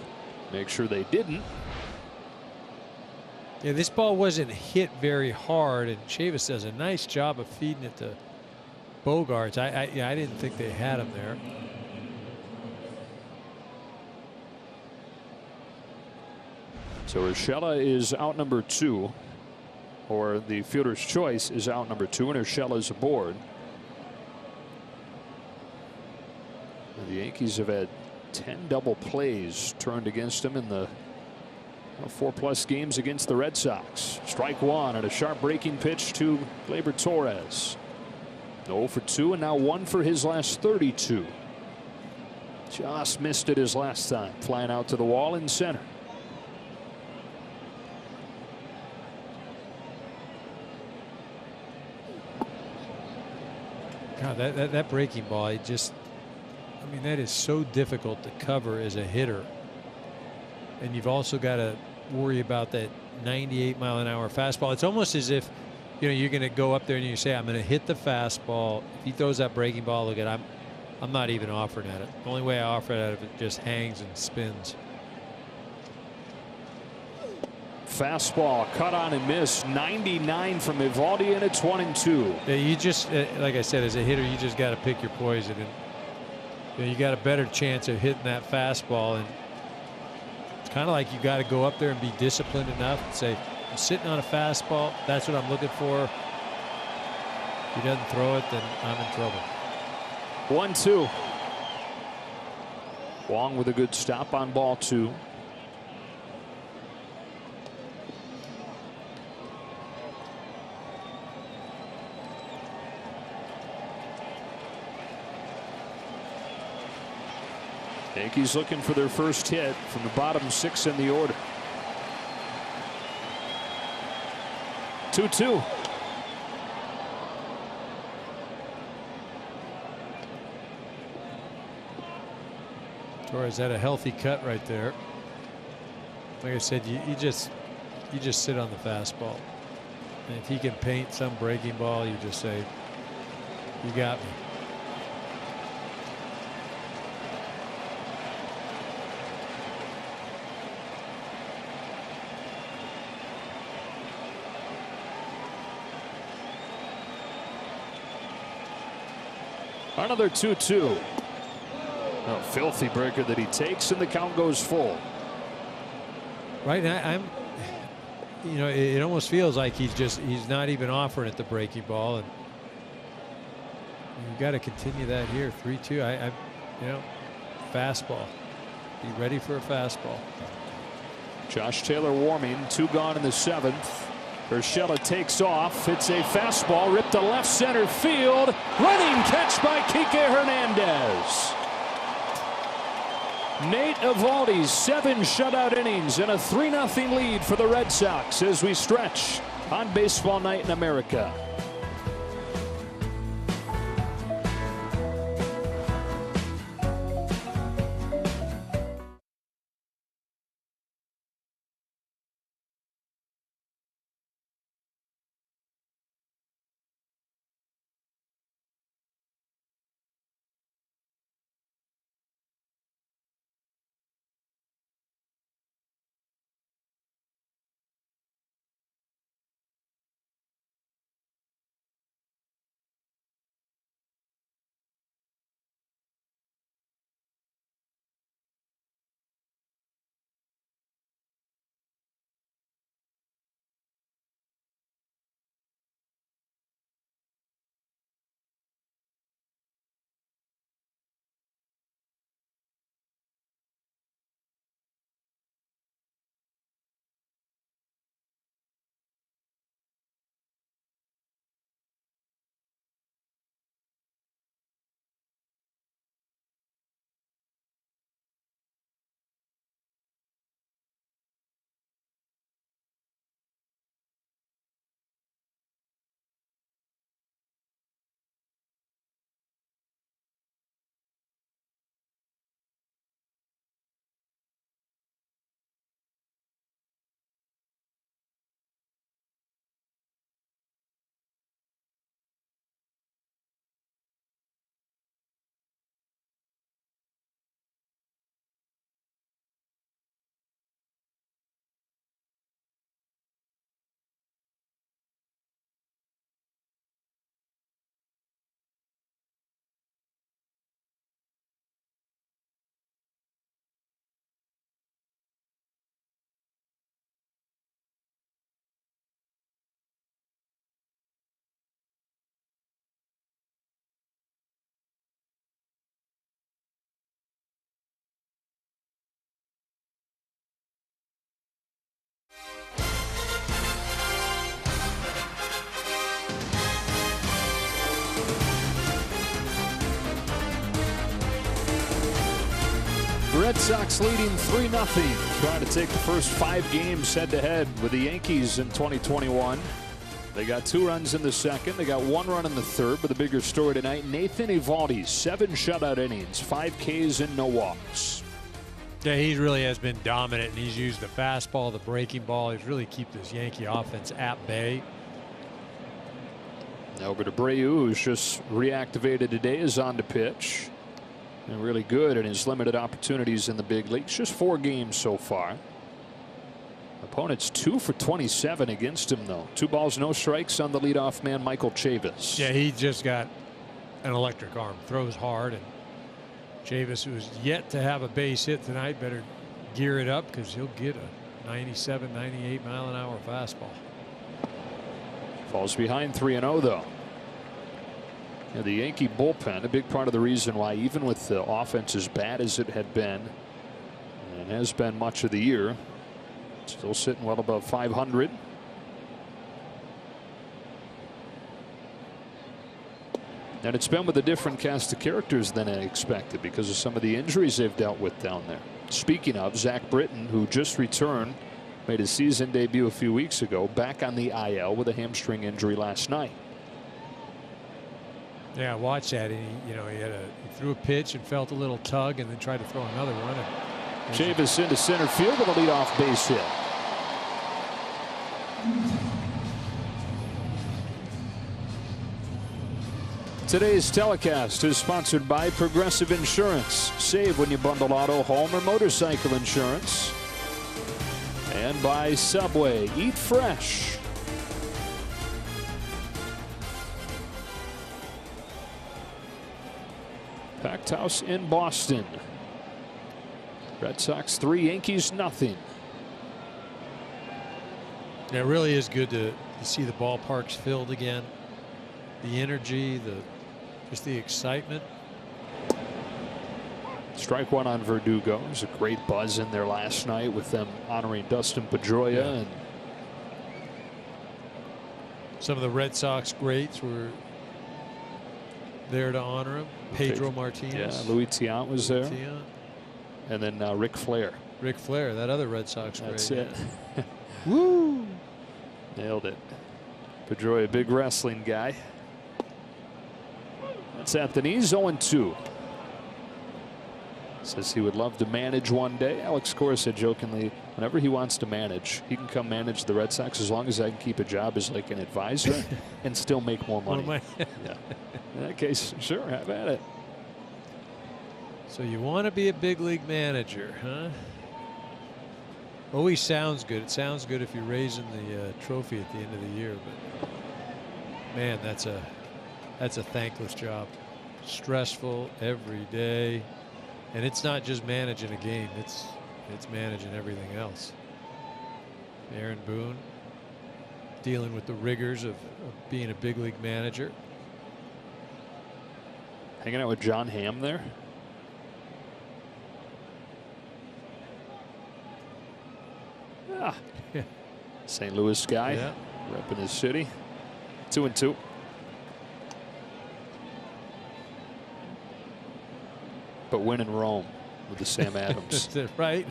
make sure they didn't. Yeah, this ball wasn't hit very hard, and Chavis does a nice job of feeding it to Bogaerts. I didn't think they had him there. So Urshela is out number 2. or the fielder's choice, is out number 2, and Urshela is aboard. The Yankees have had 10 double plays turned against them in the 4+ games against the Red Sox. Strike 1 and a sharp breaking pitch to Gleyber Torres. 0 for 2 and now 1 for his last 32. Just missed it his last time, flying out to the wall in center. God, that breaking ball, I mean, that is so difficult to cover as a hitter. And you've also got to worry about that 98-mile-an-hour fastball. It's almost as if, you're going to go up there and you say, I'm going to hit the fastball. If he throws that breaking ball, look at, I'm not even offering at it. The only way I offer it if it just hangs and spins. Fastball cut on and missed. 99 from Eovaldi, and it's 1-2. Yeah, you just, like I said, as a hitter, you just got to pick your poison. And you got a better chance of hitting that fastball. And it's kind of like you got to go up there and be disciplined enough and say, I'm sitting on a fastball. That's what I'm looking for. If he doesn't throw it, then I'm in trouble. 1-2. Wong with a good stop on ball 2. Yankees looking for their first hit from the bottom 6 in the order. 2-2. Torres had a healthy cut right there. Like I said, you just sit on the fastball. And if he can paint some breaking ball, you just say, you got me. Another 2-2. A filthy breaker that he takes, and the count goes full. Right now, it almost feels like he's not even offering at the breaking ball, and you've got to continue that here. 3-2. Fastball. Be ready for a fastball. Josh Taylor warming. 2 gone in the 7th. Urshela takes off. It's a fastball ripped to left center field. Running catch by Kike Hernandez. Nate Eovaldi's 7 shutout innings and a 3-0 lead for the Red Sox as we stretch on Baseball Night in America. Red Sox leading 3-0, trying to take the first 5 games head-to-head with the Yankees in 2021. They got 2 runs in the second. They got 1 run in the third. But the bigger story tonight, Nathan Eovaldi, 7 shutout innings, 5 Ks and no walks. Yeah, he really has been dominant, and he's used the fastball, the breaking ball. He's really kept this Yankee offense at bay. Over to Abreu, who's just reactivated today, is on to pitch. And really good in his limited opportunities in the big leagues. Just 4 games so far. Opponents 2 for 27 against him, though. 2 balls, no strikes on the leadoff man, Michael Chavis. Yeah, he just got an electric arm. Throws hard, and Chavis, who is yet to have a base hit tonight, better gear it up because he'll get a 97, 98 mile an hour fastball. Falls behind 3-0, though. Yeah, the Yankee bullpen, a big part of the reason why, even with the offense as bad as it had been, and has been much of the year, still sitting well above 500. And it's been with a different cast of characters than I expected because of some of the injuries they've dealt with down there. Speaking of, Zach Britton, who just returned, made his season debut a few weeks ago, back on the IL with a hamstring injury last night. Yeah, watch that. He threw a pitch and felt a little tug, and then tried to throw another one. Chavis into center field with a leadoff base hit. Today's telecast is sponsored by Progressive Insurance. Save when you bundle auto, home, or motorcycle insurance. And by Subway. Eat fresh. Packed house in Boston. Red Sox 3, Yankees nothing. Yeah, it really is good to see the ballparks filled again. The energy, just the excitement. Strike 1 on Verdugo. There's a great buzz in there last night with them honoring Dustin Pedroia. Yeah. And some of the Red Sox greats were there to honor him. Pedro Martinez. Yeah, Louis Tiant was there. Tiant. And then Ric Flair. Ric Flair, that other Red Sox great. That's it. Woo! Nailed it. Pedroia, big wrestling guy. That's at the knees, 0-2. Says he would love to manage one day. Alex Cora said jokingly, whenever he wants to manage, he can come manage the Red Sox as long as I can keep a job as like an advisor and still make more money. Yeah. In that case, sure, have at it. So you want to be a big league manager, huh? Always sounds good. It sounds good if you're raising the trophy at the end of the year, but man, that's a thankless job. Stressful every day. And it's not just managing a game, it's managing everything else. Aaron Boone dealing with the rigors of being a big league manager. Hanging out with John Hamm there. Ah. St. Louis guy, Yeah. repping his city. 2-2. But win in Rome with the Sam Adams. Right.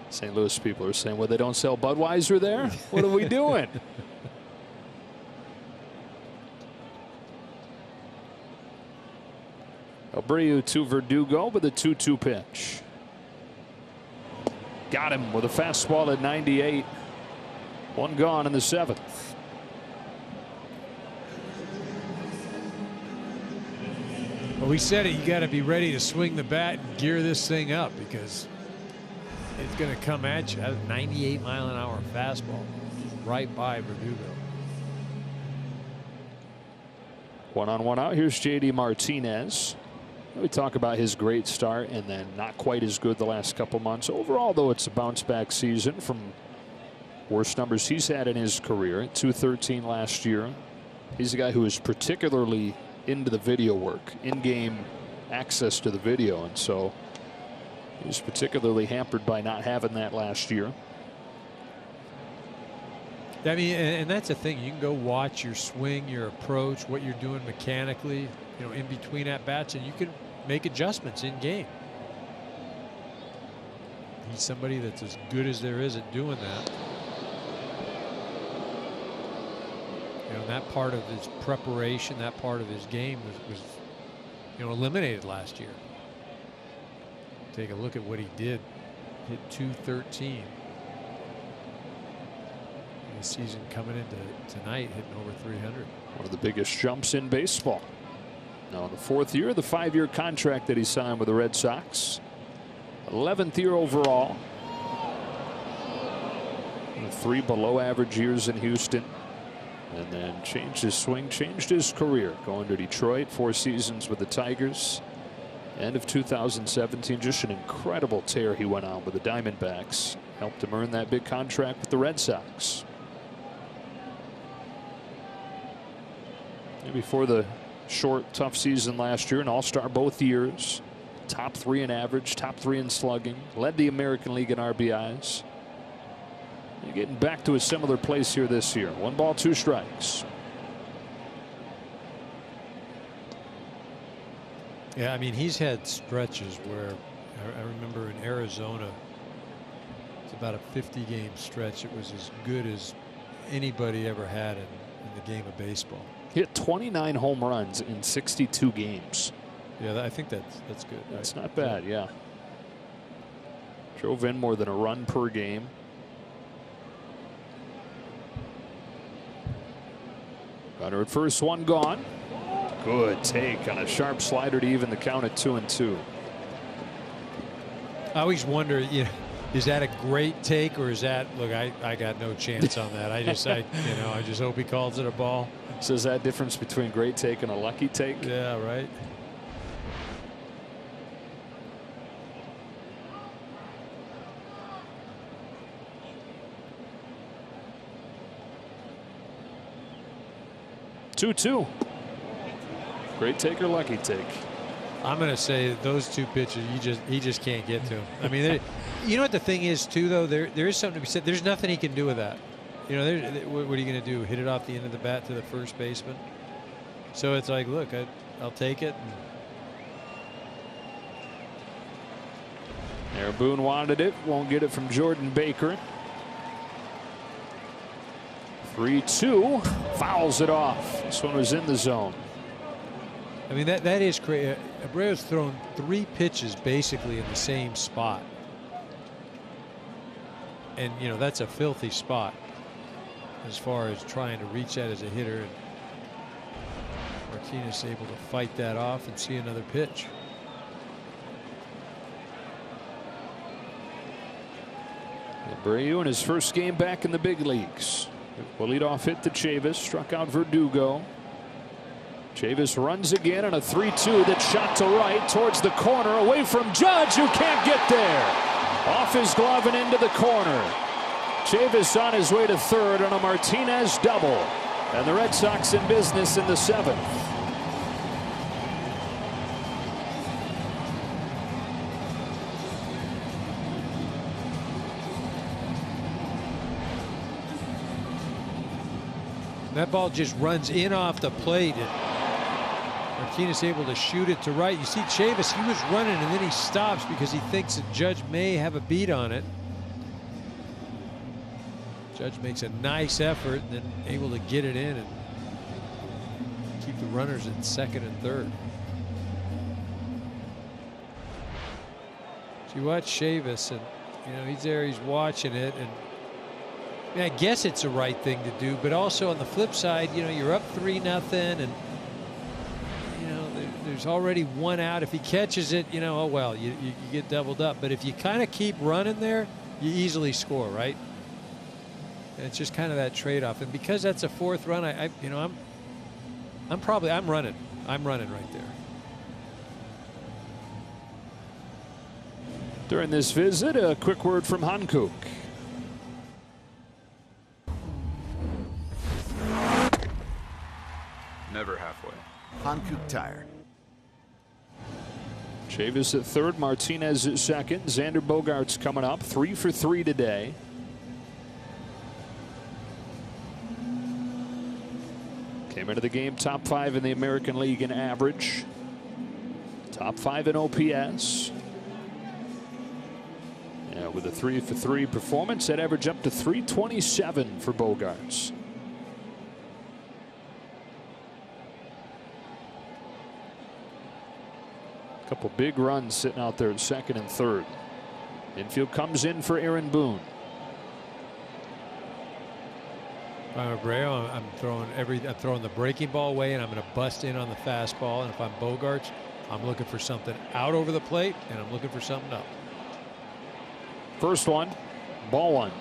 St. Louis people are saying, well, they don't sell Budweiser there? What are we doing? Abreu to Verdugo with a 2-2 pitch. Got him with a fastball at 98. 1 gone in the 7th. Well, we said it, you got to be ready to swing the bat and gear this thing up because it's going to come at you. That 98 mile an hour fastball right by Verdugo. 1-on-1 out. Here's JD Martinez. We talk about his great start and then not quite as good the last couple months. Overall, though, it's a bounce back season from worst numbers he's had in his career. 213 last year. He's a guy who is particularly into the video work, in-game access to the video, and so he was particularly hampered by not having that last year. I mean, and that's the thing. You can go watch your swing, your approach, what you're doing mechanically, you know, in between at bats, and you can make adjustments in game. He's somebody that's as good as there is at doing that. You know, that part of his preparation, that part of his game was you know, eliminated last year. Take a look at what he did. Hit .213. The season coming into tonight, hitting over 300. One of the biggest jumps in baseball. Now in the 4th year, the 5-year contract that he signed with the Red Sox. 11th year overall. 3 below average years in Houston. And then changed his swing, changed his career. Going to Detroit, 4 seasons with the Tigers. End of 2017, just an incredible tear he went on with the Diamondbacks. Helped him earn that big contract with the Red Sox. And before the short, tough season last year, an all-star both years. Top 3 in average, top 3 in slugging. Led the American League in RBIs. You're getting back to a similar place here this year. 1 ball, 2 strikes. Yeah, I mean, he's had stretches where I remember in Arizona, it's about a 50-game stretch. It was as good as anybody ever had in the game of baseball. He hit 29 home runs in 62 games. Yeah, I think that's good. That's not bad, yeah. Drove in more than a run per game. Runner at first, 1 gone. Good take on a sharp slider to even the count at 2-2. I always wonder, you know, is that a great take, or is that, look, I got no chance on that. I just hope he calls it a ball. So is that difference between great take and a lucky take? Yeah, right. Two. Great take or lucky take? I'm going to say those 2 pitches, he just can't get to him. I mean, you know what the thing is too, though. There is something to be said. There's nothing he can do with that. You know, what are you going to do? Hit it off the end of the bat to the first baseman? So it's like, look, I'll take it. There, Boone wanted it. Won't get it from Jordan Baker. 3-2. Fouls it off. This one was in the zone. I mean, that is crazy. Abreu's thrown 3 pitches basically in the same spot. And, you know, that's a filthy spot as far as trying to reach that as a hitter. And Martinez able to fight that off and see another pitch. Abreu in his first game back in the big leagues. The leadoff hit to Chavis, struck out Verdugo. Chavis runs again on a 3-2 that's shot to right towards the corner, away from Judge, who can't get there. Off his glove and into the corner. Chavis on his way to third on a Martinez double. And the Red Sox in business in the 7th. That ball just runs in off the plate, and Martinez able to shoot it to right. You see Chavis, he was running and then he stops because he thinks that Judge may have a beat on it. Judge makes a nice effort and then able to get it in and keep the runners at second and third. So you watch Chavis, and you know he's there, he's watching it, and I mean, I guess it's the right thing to do, but also on the flip side, you know, you're up 3-0, and you know there's already 1 out. If he catches it, you know, oh well, you get doubled up. But if you kind of keep running there, you easily score, right? And it's just kind of that trade-off. And because that's a 4th run, I'm running right there. During this visit, a quick word from Hankook. Never halfway. Hankook Tire. Chavis at third, Martinez at second. Xander Bogaerts coming up, 3 for 3 today. into the game, top 5 in the American League in average. Top 5 in OPS. Yeah, with a 3-for-3 performance, that average up to 327 for Bogaerts. Couple big runs sitting out there at second and third. Infield comes in for Aaron Boone. If I'm Abreu, I'm throwing the breaking ball away, and I'm going to bust in on the fastball. And if I'm Bogaerts, I'm looking for something out over the plate, and I'm looking for something up. First one, ball one.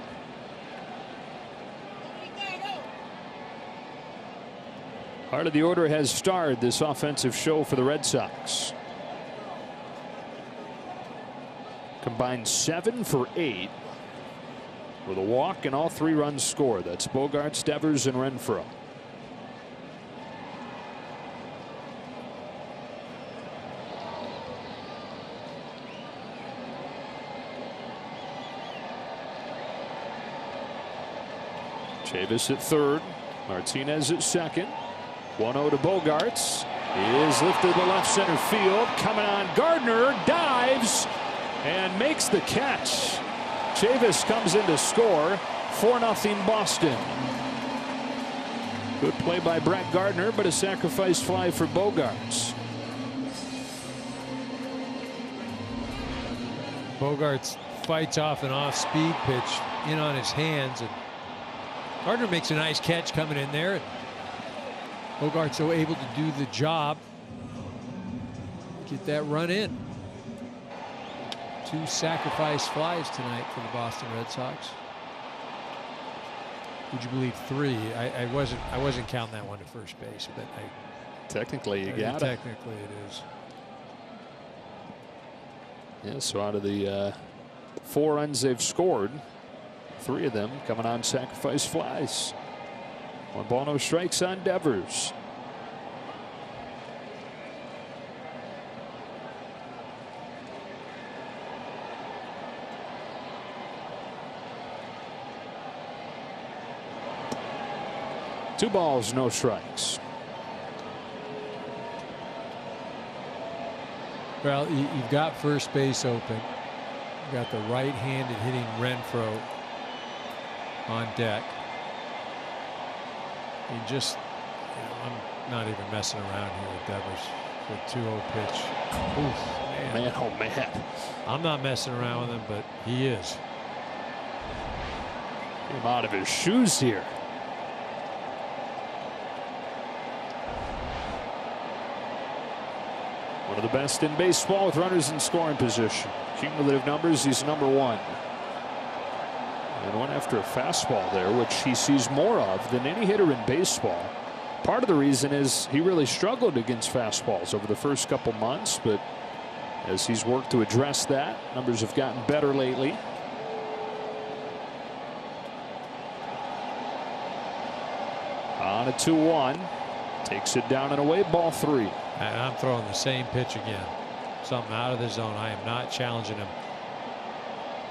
Heart of the order has starred this offensive show for the Red Sox. Combined 7 for 8 with a walk and all 3 runs scored. That's Bogaerts, Devers, and Renfroe. Chavis at third, Martinez at second. 1-0 to Bogaerts. He is lifted to left center field. Coming on, Gardner dives and makes the catch. Chavis comes in to score. 4-0 Boston. Good play by Brett Gardner, but a sacrifice fly for Bogaerts. Bogaerts fights off an off-speed pitch in on his hands, and Gardner makes a nice catch coming in there. And Bogaerts so able to do the job, get that run in. 2 sacrifice flies tonight for the Boston Red Sox. Would you believe 3? I wasn't counting that one to first base, but Technically, you got it. Technically, it is. Yeah, so out of the 4 runs they've scored, 3 of them coming on sacrifice flies. 1 ball, no strikes on Devers. Two balls, no strikes. Well, you've got first base open. You've got the right-handed hitting Renfroe on deck. You just, I'm not even messing around here with Devers for a 2-0 pitch. Oof, Man, oh man. I'm not messing around with him, but he is. Get him out of his shoes here. One of the best in baseball with runners in scoring position. Cumulative numbers, he's number 1. And went after a fastball there, which he sees more of than any hitter in baseball. Part of the reason is he really struggled against fastballs over the first couple months, but as he's worked to address that, numbers have gotten better lately. On a 2-1. Takes it down and away, ball 3. And I'm throwing the same pitch again. Something out of the zone. I am not challenging him.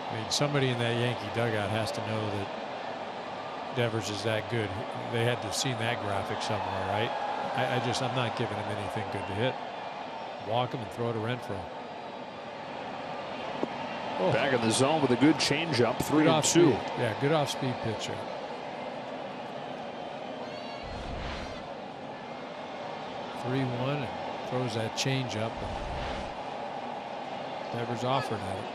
I mean, somebody in that Yankee dugout has to know that Devers is that good. They had to have seen that graphic somewhere, right? I'm not giving him anything good to hit. Walk him and throw to Renfroe. Oh. Back in the zone with a good changeup, 3-2. Yeah, good off-speed pitcher. 3-1 and throws that changeup. Devers offered at it.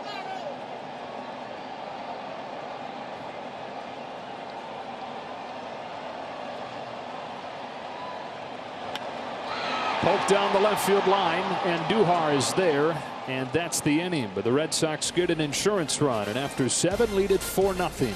Poke down the left field line, and Duhar is there, and that's the inning. But the Red Sox get an insurance run, and after 7, lead it 4-0.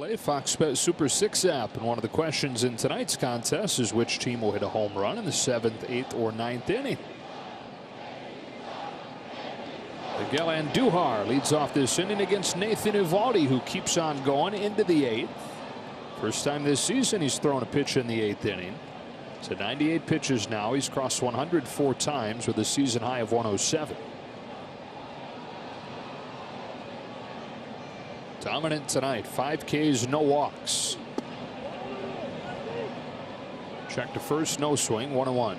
play Fox Bet Super 6 app. And one of the questions in tonight's contest is which team will hit a home run in the 7th, 8th, or 9th inning. Miguel Andujar leads off this inning against Nathan Eovaldi, who keeps on going into the 8th. First time this season he's thrown a pitch in the 8th inning. To 98 pitches now. He's crossed 104 times with a season high of 107. Dominant tonight. 5 Ks, no walks. Check to first, no swing, 1-1.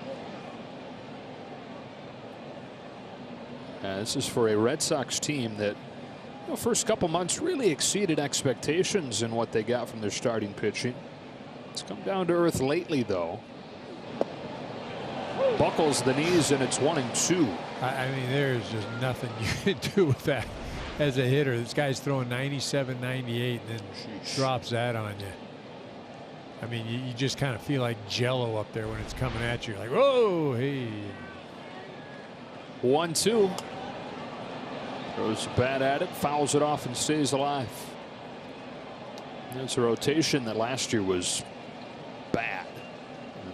This is for a Red Sox team that, first couple months really exceeded expectations in what they got from their starting pitching. It's come down to earth lately, though. Buckles the knees, and it's 1-2. I mean, there's just nothing you can do with that as a hitter. This guy's throwing 97, 98, and then drops that on you. I mean, you just kind of feel like jello up there when it's coming at you. Like, whoa, hey. 1-2. Throws a bat at it, fouls it off, and stays alive. It's a rotation that last year was bad.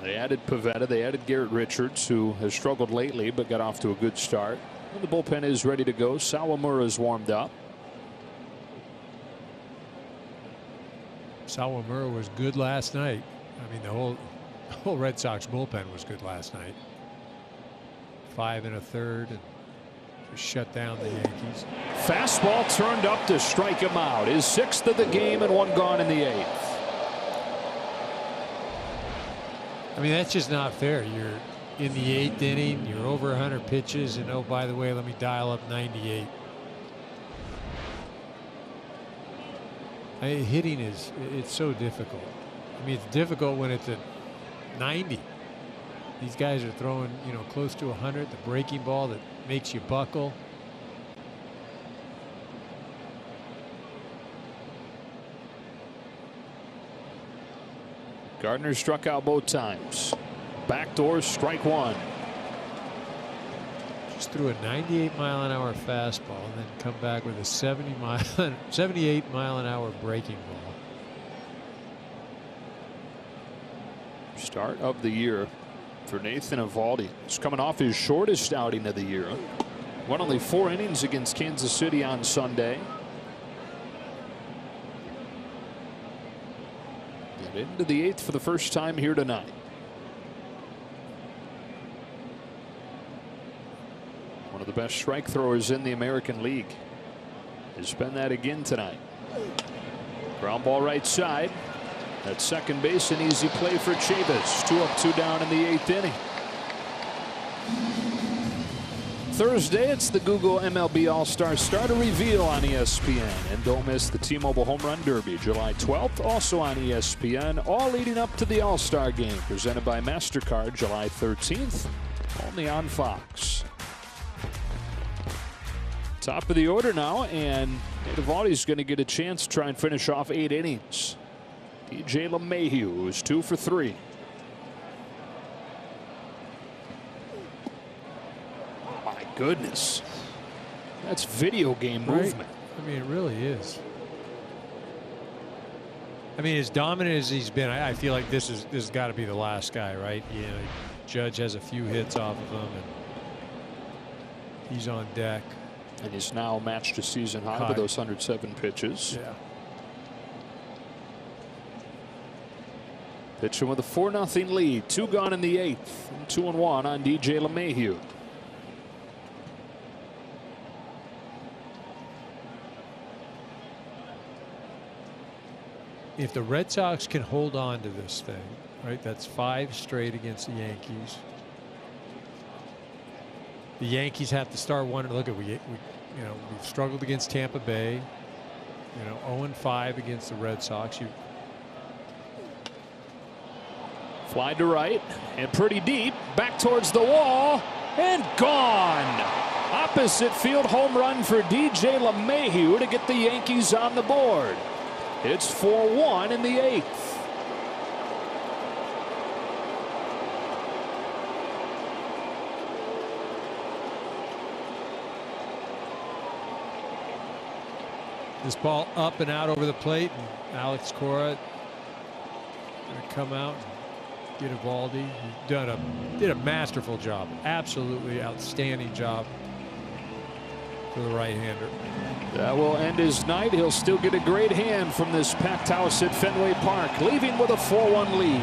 They added Pivetta, they added Garrett Richards, who has struggled lately but got off to a good start. And the bullpen is ready to go. Sawamura is warmed up. Sawamura was good last night. I mean, the whole Red Sox bullpen was good last night. 5 1/3 and just shut down the Yankees. Fastball turned up to strike him out. His 6th of the game and 1 gone in the 8th. I mean, that's just not fair. You're in the 8th inning, you're over 100 pitches, and oh, by the way, let me dial up 98. Hitting it's so difficult. I mean, it's difficult when it's at 90. These guys are throwing, close to 100. The breaking ball that makes you buckle. Gardner struck out both times. Backdoor, strike 1. Just threw a 98-mile-an-hour fastball and then come back with a 78-mile-an-hour breaking ball. Start of the year for Nathan Eovaldi. He's coming off his shortest outing of the year. Won only 4 innings against Kansas City on Sunday. And into the 8th for the first time here tonight. One of the best strike throwers in the American League. Has been that again tonight. Ground ball right side. At second base, an easy play for Chavis. 2 up, 2 down in the 8th inning. Thursday, it's the Google MLB All-Star Starter Reveal on ESPN. And don't miss the T-Mobile Home Run Derby, July 12th, also on ESPN. All leading up to the All-Star Game, presented by MasterCard, July 13th, only on Fox. Top of the order now, and Eovaldi's going to get a chance to try and finish off 8 innings. DJ LeMahieu is 2 for 3. My goodness. That's video game movement. I mean, it really is. I mean, as dominant as he's been, I feel like this has got to be the last guy, right? Judge has a few hits off of him, and he's on deck. And he's now matched a season high with those 107 pitches. Yeah. Pitching with a 4-0 lead. 2 gone in the 8th. And 2-1 on DJ LeMahieu. If the Red Sox can hold on to this thing, right? That's 5 straight against the Yankees. The Yankees have to start wondering. Look, we've struggled against Tampa Bay. 0-5 against the Red Sox. Fly to right and pretty deep. Back towards the wall and gone. Opposite field home run for DJ LeMahieu to get the Yankees on the board. It's 4-1 in the 8th. This ball up and out over the plate, and Alex Cora going to come out and get Eovaldi. He did a masterful job, absolutely outstanding job for the right-hander. That will end his night. He'll still get a great hand from this packed house at Fenway Park, leaving with a 4-1 lead.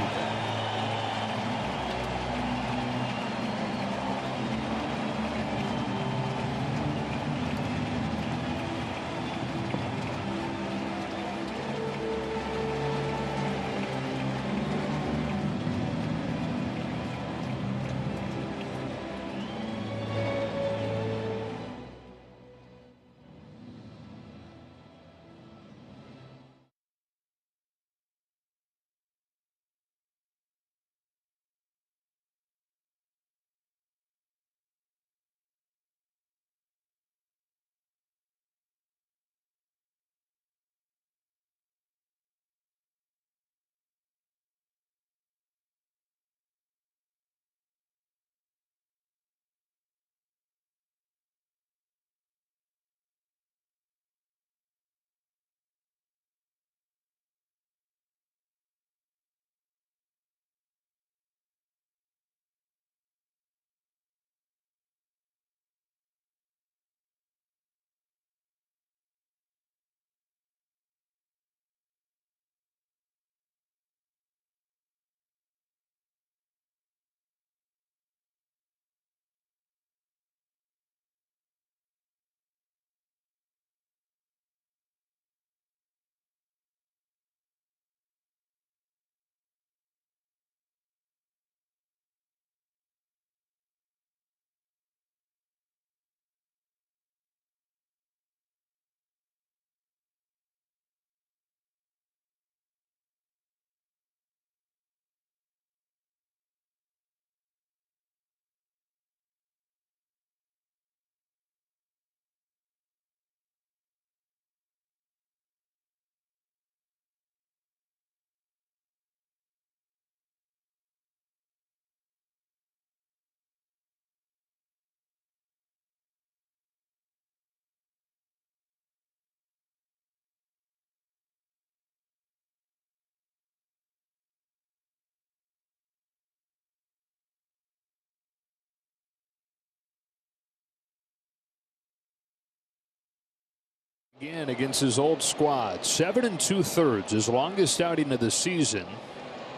Again against his old squad. 7 2/3, his longest outing of the season.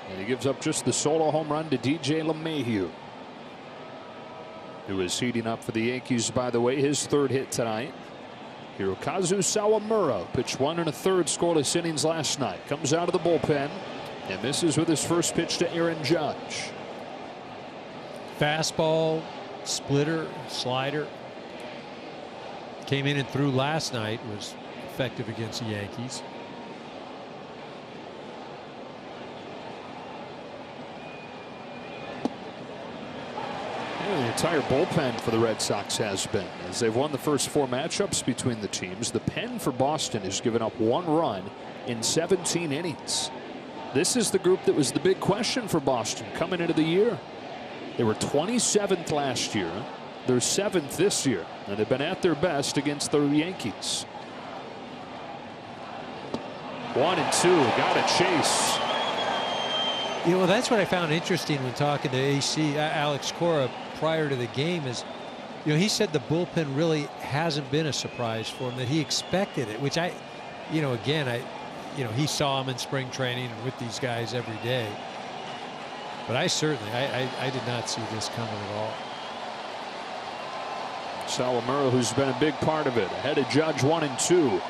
And he gives up just the solo home run to DJ LeMahieu, who is heating up for the Yankees, by the way, his third hit tonight. Hirokazu Sawamura pitched 1 1/3 scoreless innings last night. Comes out of the bullpen and misses with his first pitch to Aaron Judge. Fastball, splitter, slider. Came in and threw last night, was effective against the Yankees. The entire bullpen for the Red Sox has been, as they've won the first 4 matchups between the teams. The pen for Boston has given up 1 run in 17 innings. This is the group that was the big question for Boston coming into the year. They were 27th last year. They're 7th this year, and they've been at their best against the Yankees. 1-2, got a chase. Yeah, well, that's what I found interesting when talking to Alex Cora prior to the game is, he said the bullpen really hasn't been a surprise for him, that he expected it, which he saw him in spring training and with these guys every day. But I did not see this coming at all. Sawamura, who's been a big part of it, ahead of Judge, 1-2.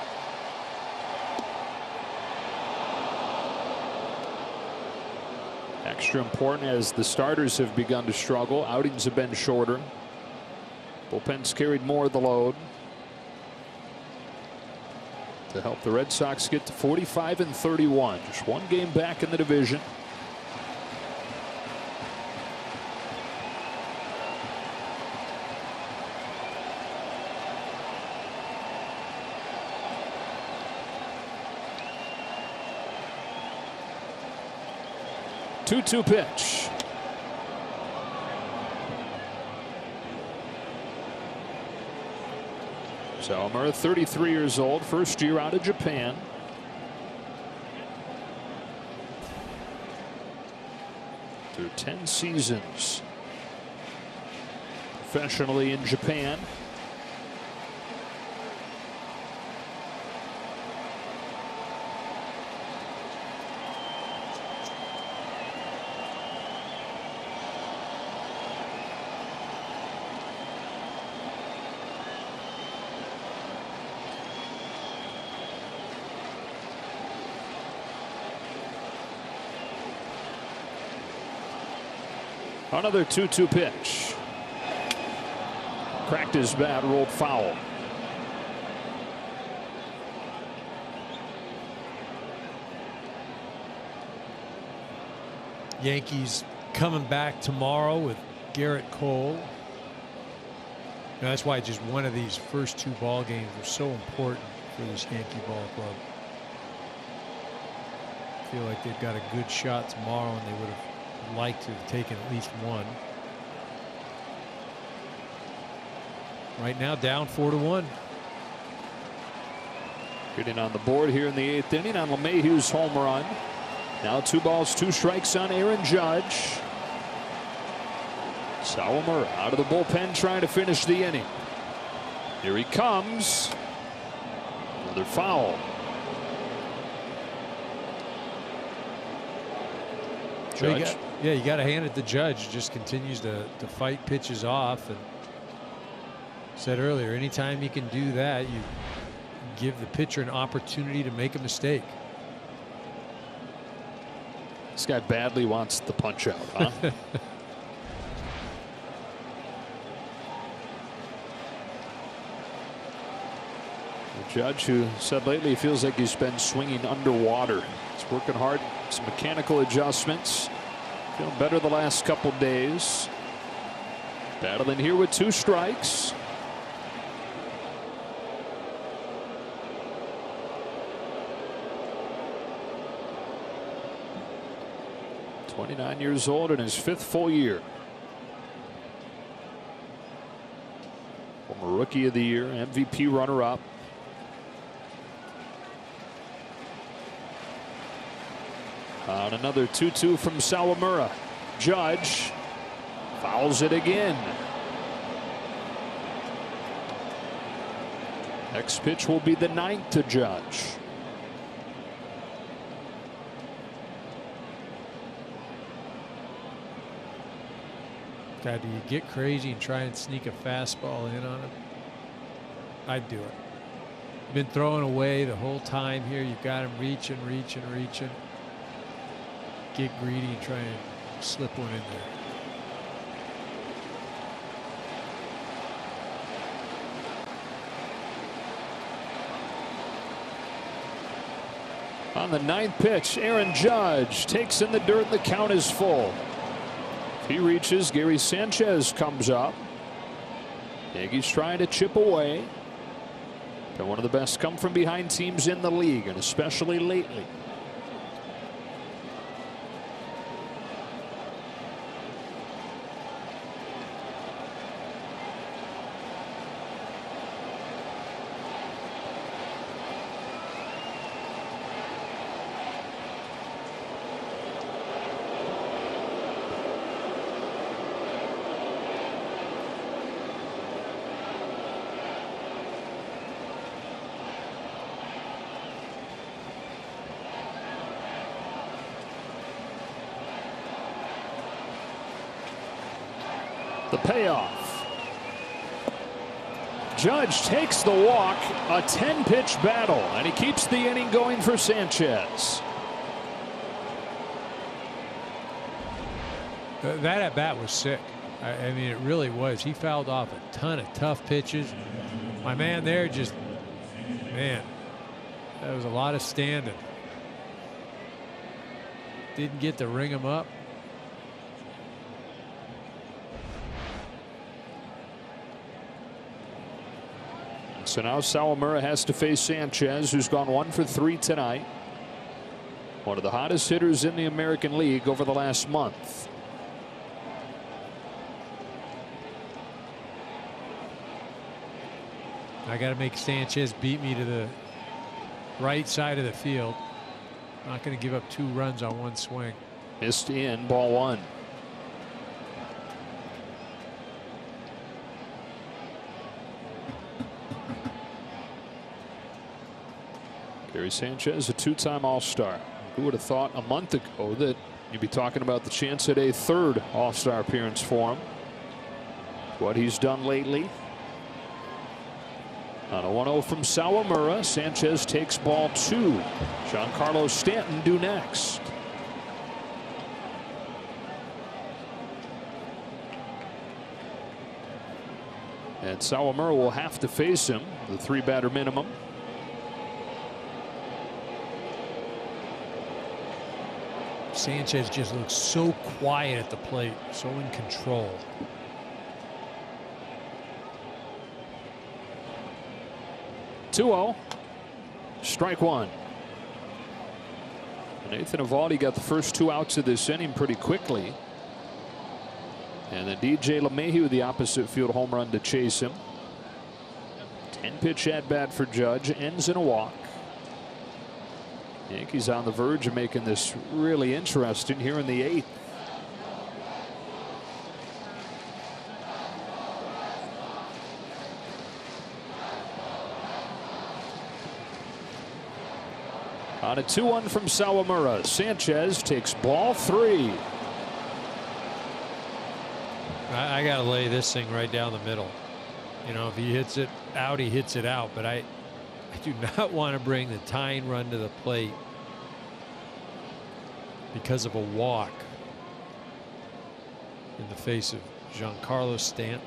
Extra important as the starters have begun to struggle. Outings have been shorter. Bullpen's carried more of the load to help the Red Sox get to 45-31. Just 1 game back in the division. Two-two pitch. Sawamura, 33 years old, first year out of Japan. Through 10 seasons professionally in Japan. Another 2-2 pitch. Cracked his bat, rolled foul. Yankees coming back tomorrow with Garrett Cole. That's why just one of these first 2 ball games was so important for this Yankee ball club. I feel like they've got a good shot tomorrow, and they would have liked to have taken at least one. Right now down 4-1. Getting on the board here in the 8th inning on LeMahieu's home run. Now 2 balls, 2 strikes on Aaron Judge. Sawamura out of the bullpen trying to finish the inning. Here he comes. Another foul. Judge. You got to hand it to Judge. Just continues to fight pitches off. And said earlier, anytime you can do that, you give the pitcher an opportunity to make a mistake. This guy badly wants the punch out, huh? Judge, who said lately he feels like he's been swinging underwater. He's working hard, some mechanical adjustments. Feeling better the last couple days. Battling here with 2 strikes. "29 years old in his 5th full year. Former Rookie of the Year, MVP runner-up. On another 2-2 from Sawamura. Judge fouls it again. Next pitch will be the 9th to Judge. God, do you get crazy and try and sneak a fastball in on him? I'd do it. You've been throwing away the whole time here. You've got him reaching. Get greedy and try and slip one in there. On the 9th pitch, Aaron Judge takes in the dirt. The count is full. If he reaches, Gary Sanchez comes up. Yankees trying to chip away. They're one of the best come from behind teams in the league, and especially lately. The payoff. Judge takes the walk, a 10-pitch battle, and he keeps the inning going for Sanchez. That at bat was sick. I mean, it really was. He fouled off a ton of tough pitches. My man there just, man, that was a lot of standing. Didn't get to ring him up. So now Sawamura has to face Sanchez, who's gone 1 for 3 tonight. One of the hottest hitters in the American League over the last month. I got to make Sanchez beat me to the right side of the field. Not going to give up 2 runs on one swing. Missed in, ball 1. Gary Sanchez, a 2-time All-Star. Who would have thought a month ago that you'd be talking about the chance at a 3rd All-Star appearance for him? What he's done lately. On a 1-0 from Sawamura, Sanchez takes ball 2. Giancarlo Stanton due next. And Sawamura will have to face him, the 3-batter minimum. Sanchez just looks so quiet at the plate, so in control. Strike 1. Nathan Eovaldi got the first 2 outs of this inning pretty quickly. And then DJ LeMahieu, the opposite field home run to chase him. 10-pitch at bat for Judge, ends in a walk. Yankees on the verge of making this really interesting here in the 8th. On a 2-1 from Sawamura, Sanchez takes ball 3. I got to lay this thing right down the middle. You know, if he hits it out, he hits it out. But I do not want to bring the tying run to the plate because of a walk in the face of Giancarlo Stanton.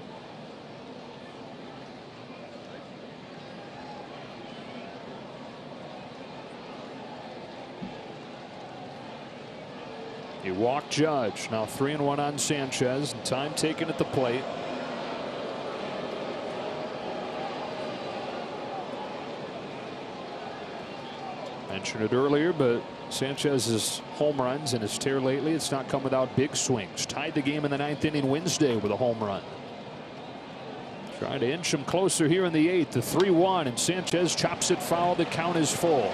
He walked Judge. Now 3-1 on Sanchez. And time taken at the plate. Mentioned it earlier, but Sanchez's home runs and his tear lately, it's not come without big swings. Tied the game in the 9th inning Wednesday with a home run. Trying to inch him closer here in the 8th. The 3-1, and Sanchez chops it foul. The count is full.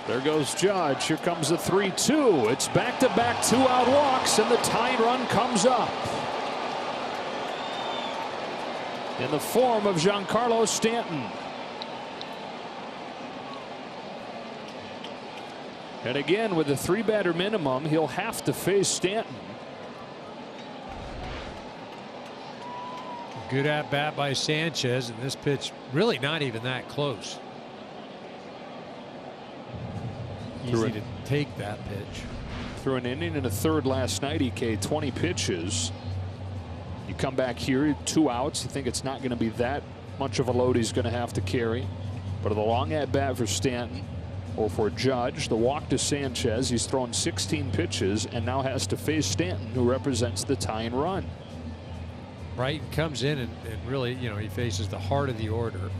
There goes Judge. Here comes the 3-2. It's back-to-back 2-out walks, and the tying run comes up in the form of Giancarlo Stanton. And again, with the 3-batter minimum, he'll have to face Stanton. Good at bat by Sanchez, and this pitch really not even that close. Easy to take that pitch. Through an inning and a third last night, EK, 20 pitches. You come back here, 2 outs. You think it's not going to be that much of a load he's going to have to carry. But the long at bat for Stanton, or for Judge, the walk to Sanchez. He's thrown 16 pitches and now has to face Stanton, who represents the tying run. Right, comes in and really, you know, he faces the heart of the order.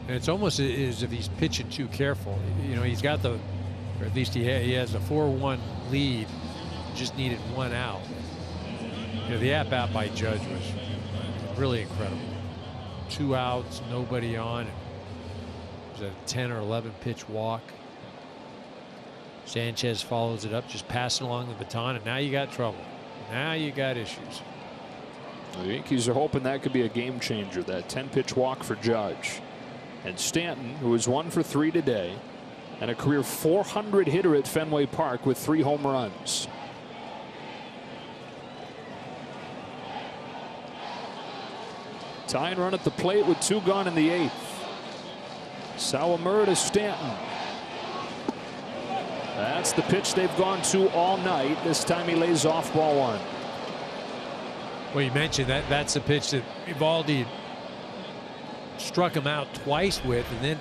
And it's almost as if he's pitching too careful. You know, he's got the, or at least he has a 4-1 lead. Just needed 1 out. You know, the at bat by Judge was really incredible. 2 outs, nobody on. It was a 10 or 11 pitch walk. Sanchez follows it up, just passing along the baton, and now you got trouble. Now you got issues. The Yankees are hoping that could be a game changer, that 10-pitch walk for Judge. And Stanton, who is 1 for 3 today, and a career 400 hitter at Fenway Park with 3 home runs. Tying run at the plate with 2 gone in the 8th. Sawamura to Stanton. That's the pitch they've gone to all night. This time he lays off ball 1. Well, you mentioned that's the pitch that Eovaldi struck him out twice with, and then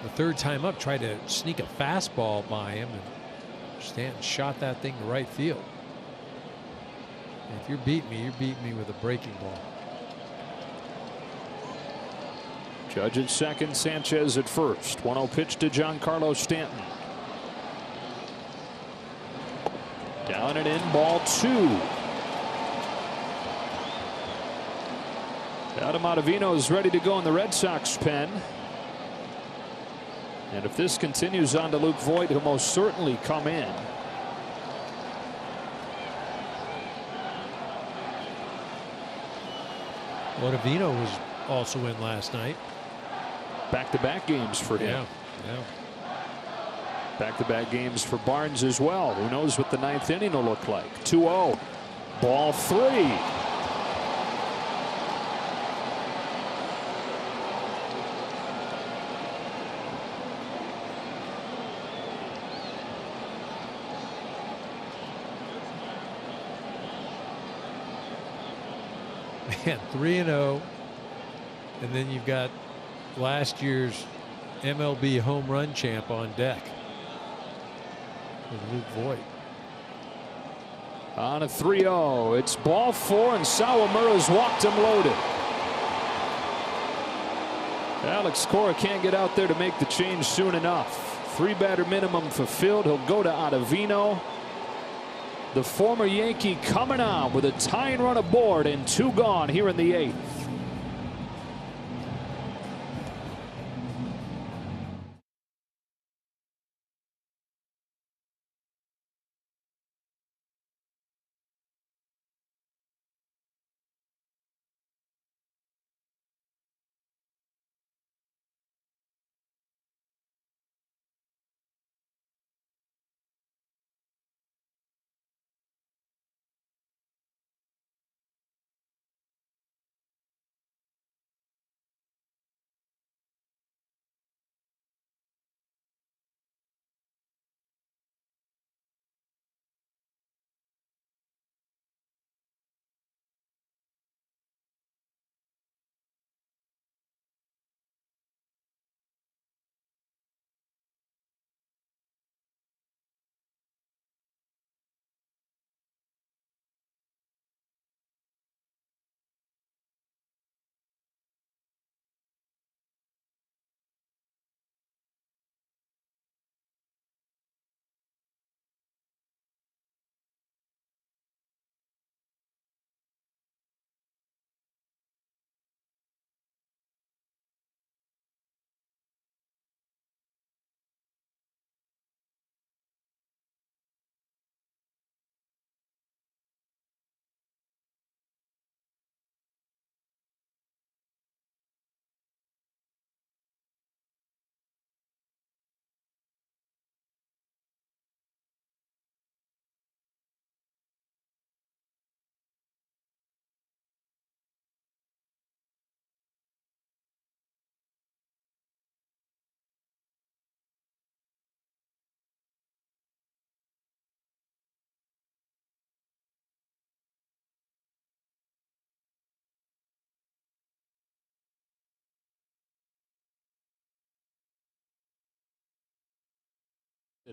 the 3rd time up tried to sneak a fastball by him, and Stanton shot that thing to right field. And if you're beating me, you're beating me with a breaking ball. Judge at second, Sanchez at first. 1-0 pitch to Giancarlo Stanton. Down and in, ball 2. Adam Ottavino is ready to go in the Red Sox pen. And if this continues on to Luke Voit, he'll most certainly come in. Ottavino was also in last night. Back-to-back games for him. Yeah. Back-to-back games for Barnes as well. Who knows what the 9th inning will look like. 2-0. Ball 3. Man, 3-0. And then you've got last year's MLB home run champ on deck with Luke Voit. On a 3-0, it's ball 4, and Sawamura's walked him loaded. Alex Cora can't get out there to make the change soon enough. 3-batter minimum fulfilled. He'll go to Ottavino. The former Yankee coming on with a tying run aboard and 2 gone here in the 8th.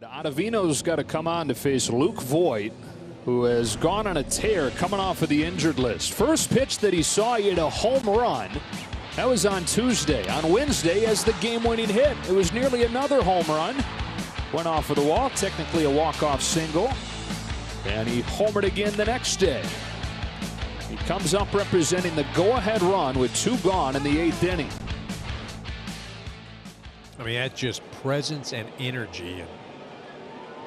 Ottavino's got to come on to face Luke Voit, who has gone on a tear coming off of the injured list. First pitch that he saw, he hit a home run. That was on Tuesday. On Wednesday, as the game-winning hit, it was nearly another home run. Went off of the wall, technically a walk-off single. And he homered again the next day. He comes up representing the go-ahead run with 2 gone in the 8th inning. I mean, that's just presence and energy. And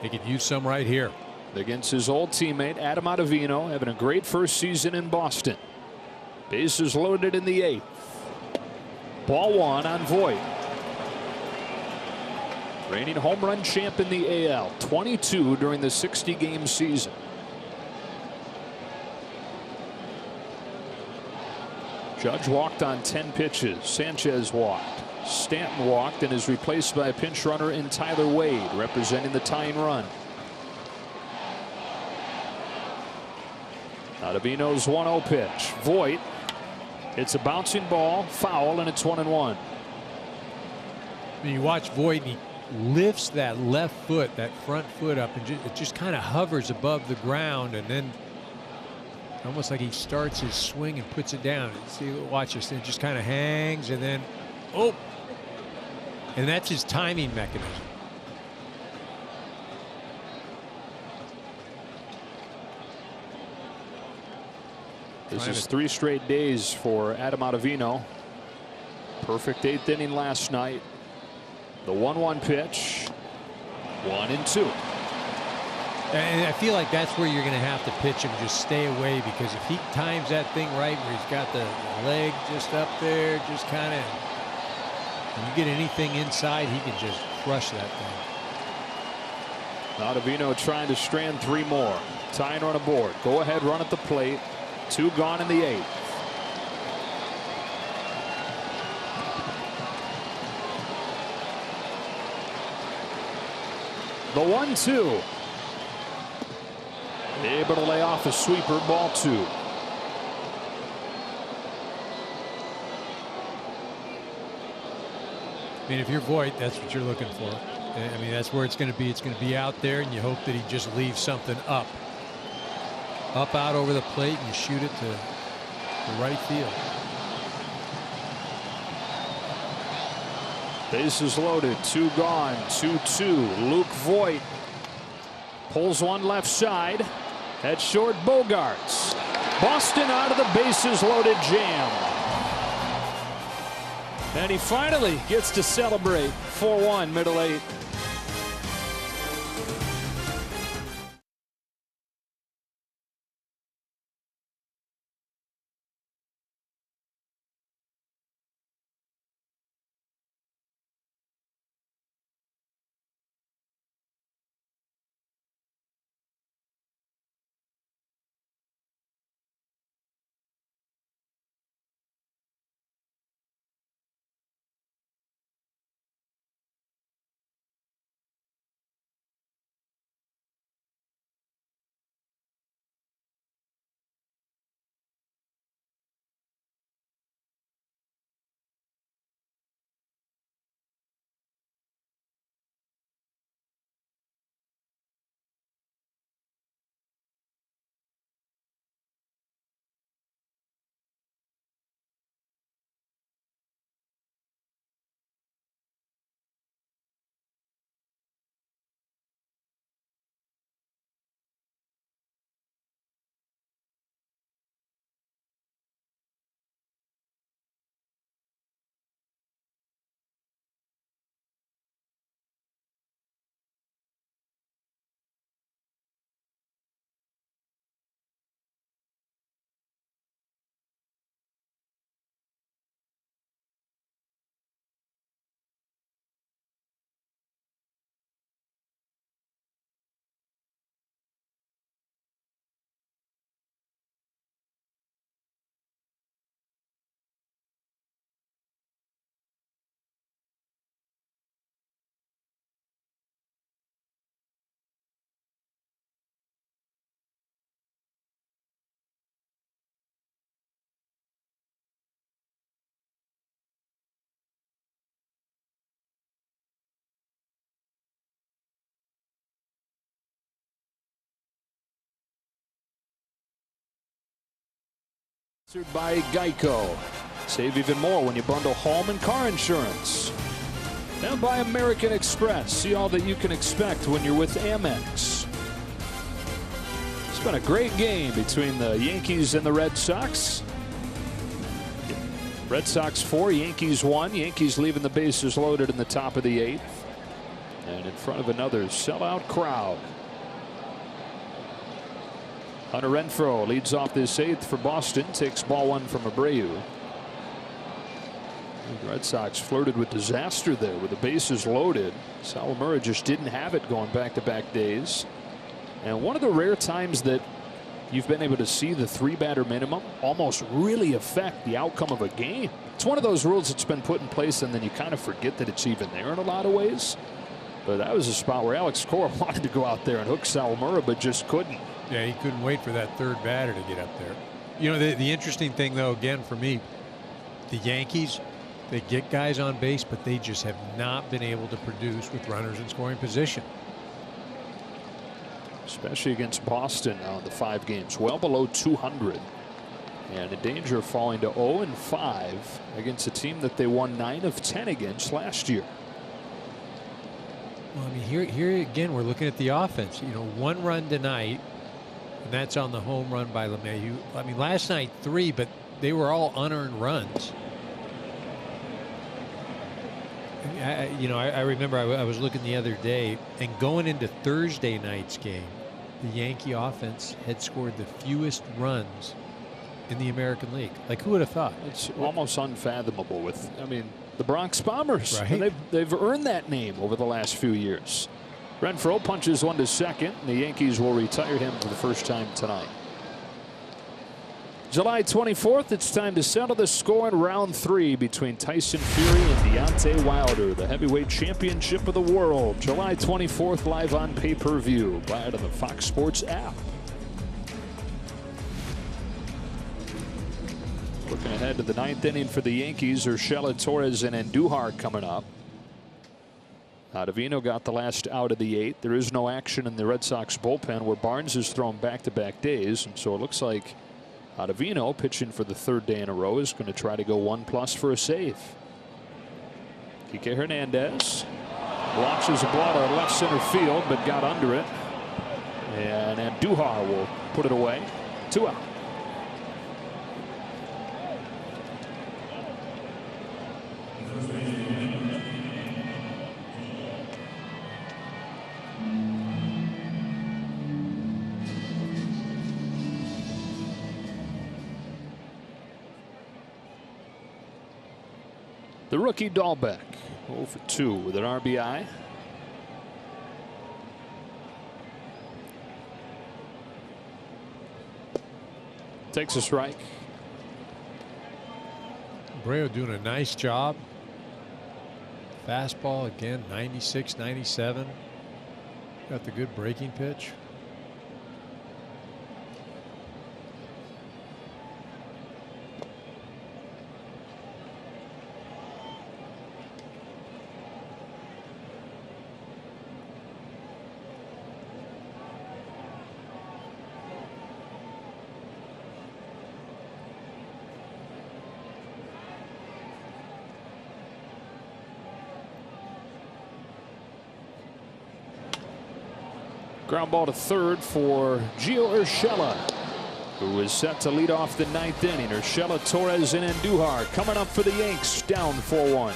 he could use some right here. Against his old teammate, Adam Ottavino, having a great first season in Boston. Bases loaded in the 8th. Ball 1 on Voit. Reigning home run champ in the AL, 22 during the 60-game season. Judge walked on 10 pitches. Sanchez walked. Stanton walked and is replaced by a pinch runner in Tyler Wade, representing the tying run. Ottavino's 1-0 pitch. Voit. It's a bouncing ball, foul, and it's 1-1. You watch Voit, and he lifts that left foot, that front foot up, and it just kind of hovers above the ground, and then almost like he starts his swing and puts it down. See, watch this. It just kind of hangs, and then, oh, and that's his timing mechanism. This is 3 straight days for Adam Ottavino. Perfect 8th inning last night. The 1-1 pitch. 1-2. And I feel like that's where you're going to have to pitch him. Just stay away, because if he times that thing right, where he's got the leg just up there, just kind of, when you get anything inside, he can just crush that thing. Ottavino trying to strand 3 more. Tying run aboard. Go ahead run at the plate. 2 gone in the 8th. The 1-2. Able to lay off a sweeper. Ball 2. I mean, if you're Voit, that's what you're looking for. I mean, that's where it's going to be. It's going to be out there, and you hope that he just leaves something up out over the plate, and you shoot it to the right field. Bases loaded. 2 gone. 2-2. Luke Voit pulls one left side. At short, Bogarts. Boston out of the bases loaded jam. And he finally gets to celebrate. 4-1 middle 8. Sponsored by Geico. Save even more when you bundle home and car insurance. And by American Express. See all that you can expect when you're with Amex. It's been a great game between the Yankees and the Red Sox. Red Sox 4, Yankees 1. Yankees leaving the bases loaded in the top of the 8th. And in front of another sellout crowd. Hunter Renfroe leads off this 8th for Boston. Takes ball 1 from Abreu. The Red Sox flirted with disaster there with the bases loaded. Sawamura just didn't have it going back-to-back days. And one of the rare times that you've been able to see the 3-batter minimum almost really affect the outcome of a game. It's one of those rules that's been put in place, and then you kind of forget that it's even there in a lot of ways. But that was a spot where Alex Cora wanted to go out there and hook Sawamura, but just couldn't. Yeah, he couldn't wait for that third batter to get up there. You know, the interesting thing, though, again, for me, the Yankees, they get guys on base, but they just have not been able to produce with runners in scoring position. Especially against Boston now in the 5 games, well below 200. And in danger of falling to 0-5 against a team that they won 9 of 10 against last year. Well, I mean, here again, we're looking at the offense. You know, 1 run tonight, and that's on the home run by LeMahieu. I mean, last night 3, but they were all unearned runs. I remember I was looking the other day, and going into Thursday night's game, the Yankee offense had scored the fewest runs in the American League. Like, who would have thought? It's almost unfathomable with, I mean, the Bronx Bombers. Right. And they've earned that name over the last few years. Renfroe punches one to second, and the Yankees will retire him for the first time tonight. July 24th, it's time to settle the score in round 3 between Tyson Fury and Deontay Wilder, the heavyweight championship of the world. July 24th, live on pay-per-view. Buy it on the Fox Sports app. Looking ahead to the 9th inning for the Yankees, Urshela, Torres, and Andujar coming up. Ottavino got the last out of the 8th. There is no action in the Red Sox bullpen where Barnes has thrown back-to-back days, and so it looks like Ottavino, pitching for the 3rd day in a row, is going to try to go 1+ for a save. Kike Hernandez launches a ball to left center field, but got under it. And Andujar will put it away. 2 out. The rookie Dahlbeck, 0 for 2 with an RBI. Takes a strike. Abreu doing a nice job. Fastball again, 96, 97. Got the good breaking pitch. Ground ball to 3rd for Gio Urshela, who is set to lead off the 9th inning. Urshela, Torres, and Andujar coming up for the Yanks, down 4-1.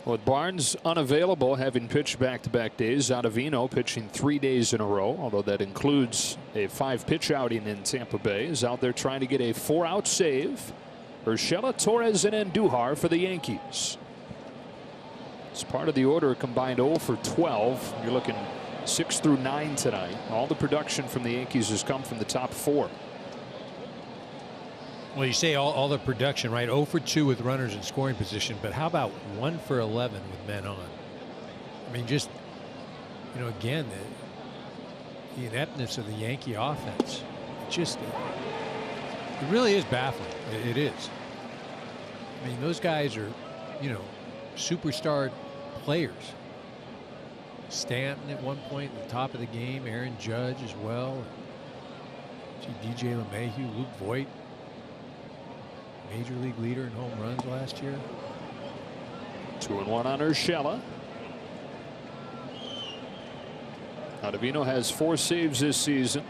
With Barnes unavailable, having pitched back-to-back days, Ottavino pitching 3 days in a row, although that includes a 5-pitch outing in Tampa Bay, is out there trying to get a 4-out save. Urshela, Torres, and Andujar for the Yankees. It's part of the order, combined 0 for 12. You're looking 6 through 9 tonight. All the production from the Yankees has come from the top 4. Well, you say all the production, right? 0 for 2 with runners in scoring position, but how about 1 for 11 with men on? I mean, just, you know, again, the ineptness of the Yankee offense. It really is baffling. It is. I mean, those guys are, you know, superstar players. Stanton at one point at the top of the game, Aaron Judge as well. DJ LeMahieu, Luke Voit, major league leader in home runs last year. 2-1 on Urshela. Ottavino has 4 saves this season.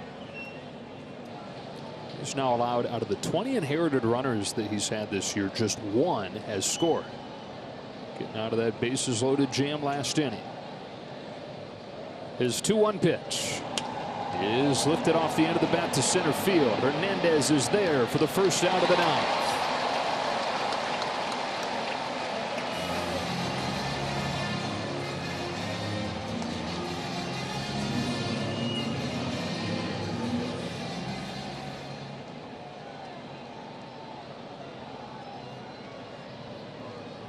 He's now allowed, out of the 20 inherited runners that he's had this year, just 1 has scored. Getting out of that bases loaded jam last inning. His 2-1 pitch is lifted off the end of the bat to center field. Hernandez is there for the first out of the 9th.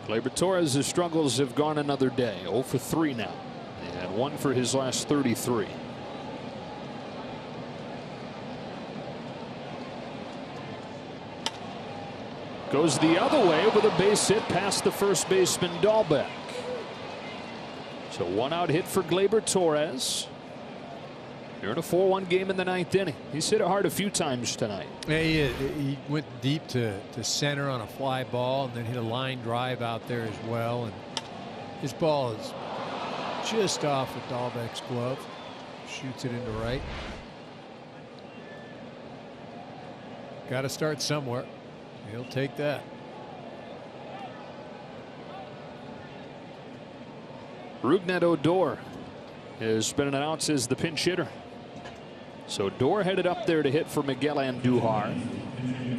Gleyber Torres' struggles have gone another day. 0 for 3 now, and 1 for his last 33. Goes the other way with a base hit past the first baseman Dahlbeck. So 1-out hit for Gleyber Torres. You're in a 4-1 game in the 9th inning. He's hit it hard a few times tonight. Yeah, he went deep to center on a fly ball and then hit a line drive out there as well. And his ball is just off of Dahlbeck's glove. Shoots it into right. Got to start somewhere. He'll take that. Rougned Odor has been announced as the pinch hitter. So Odor headed up there to hit for Miguel Andujar.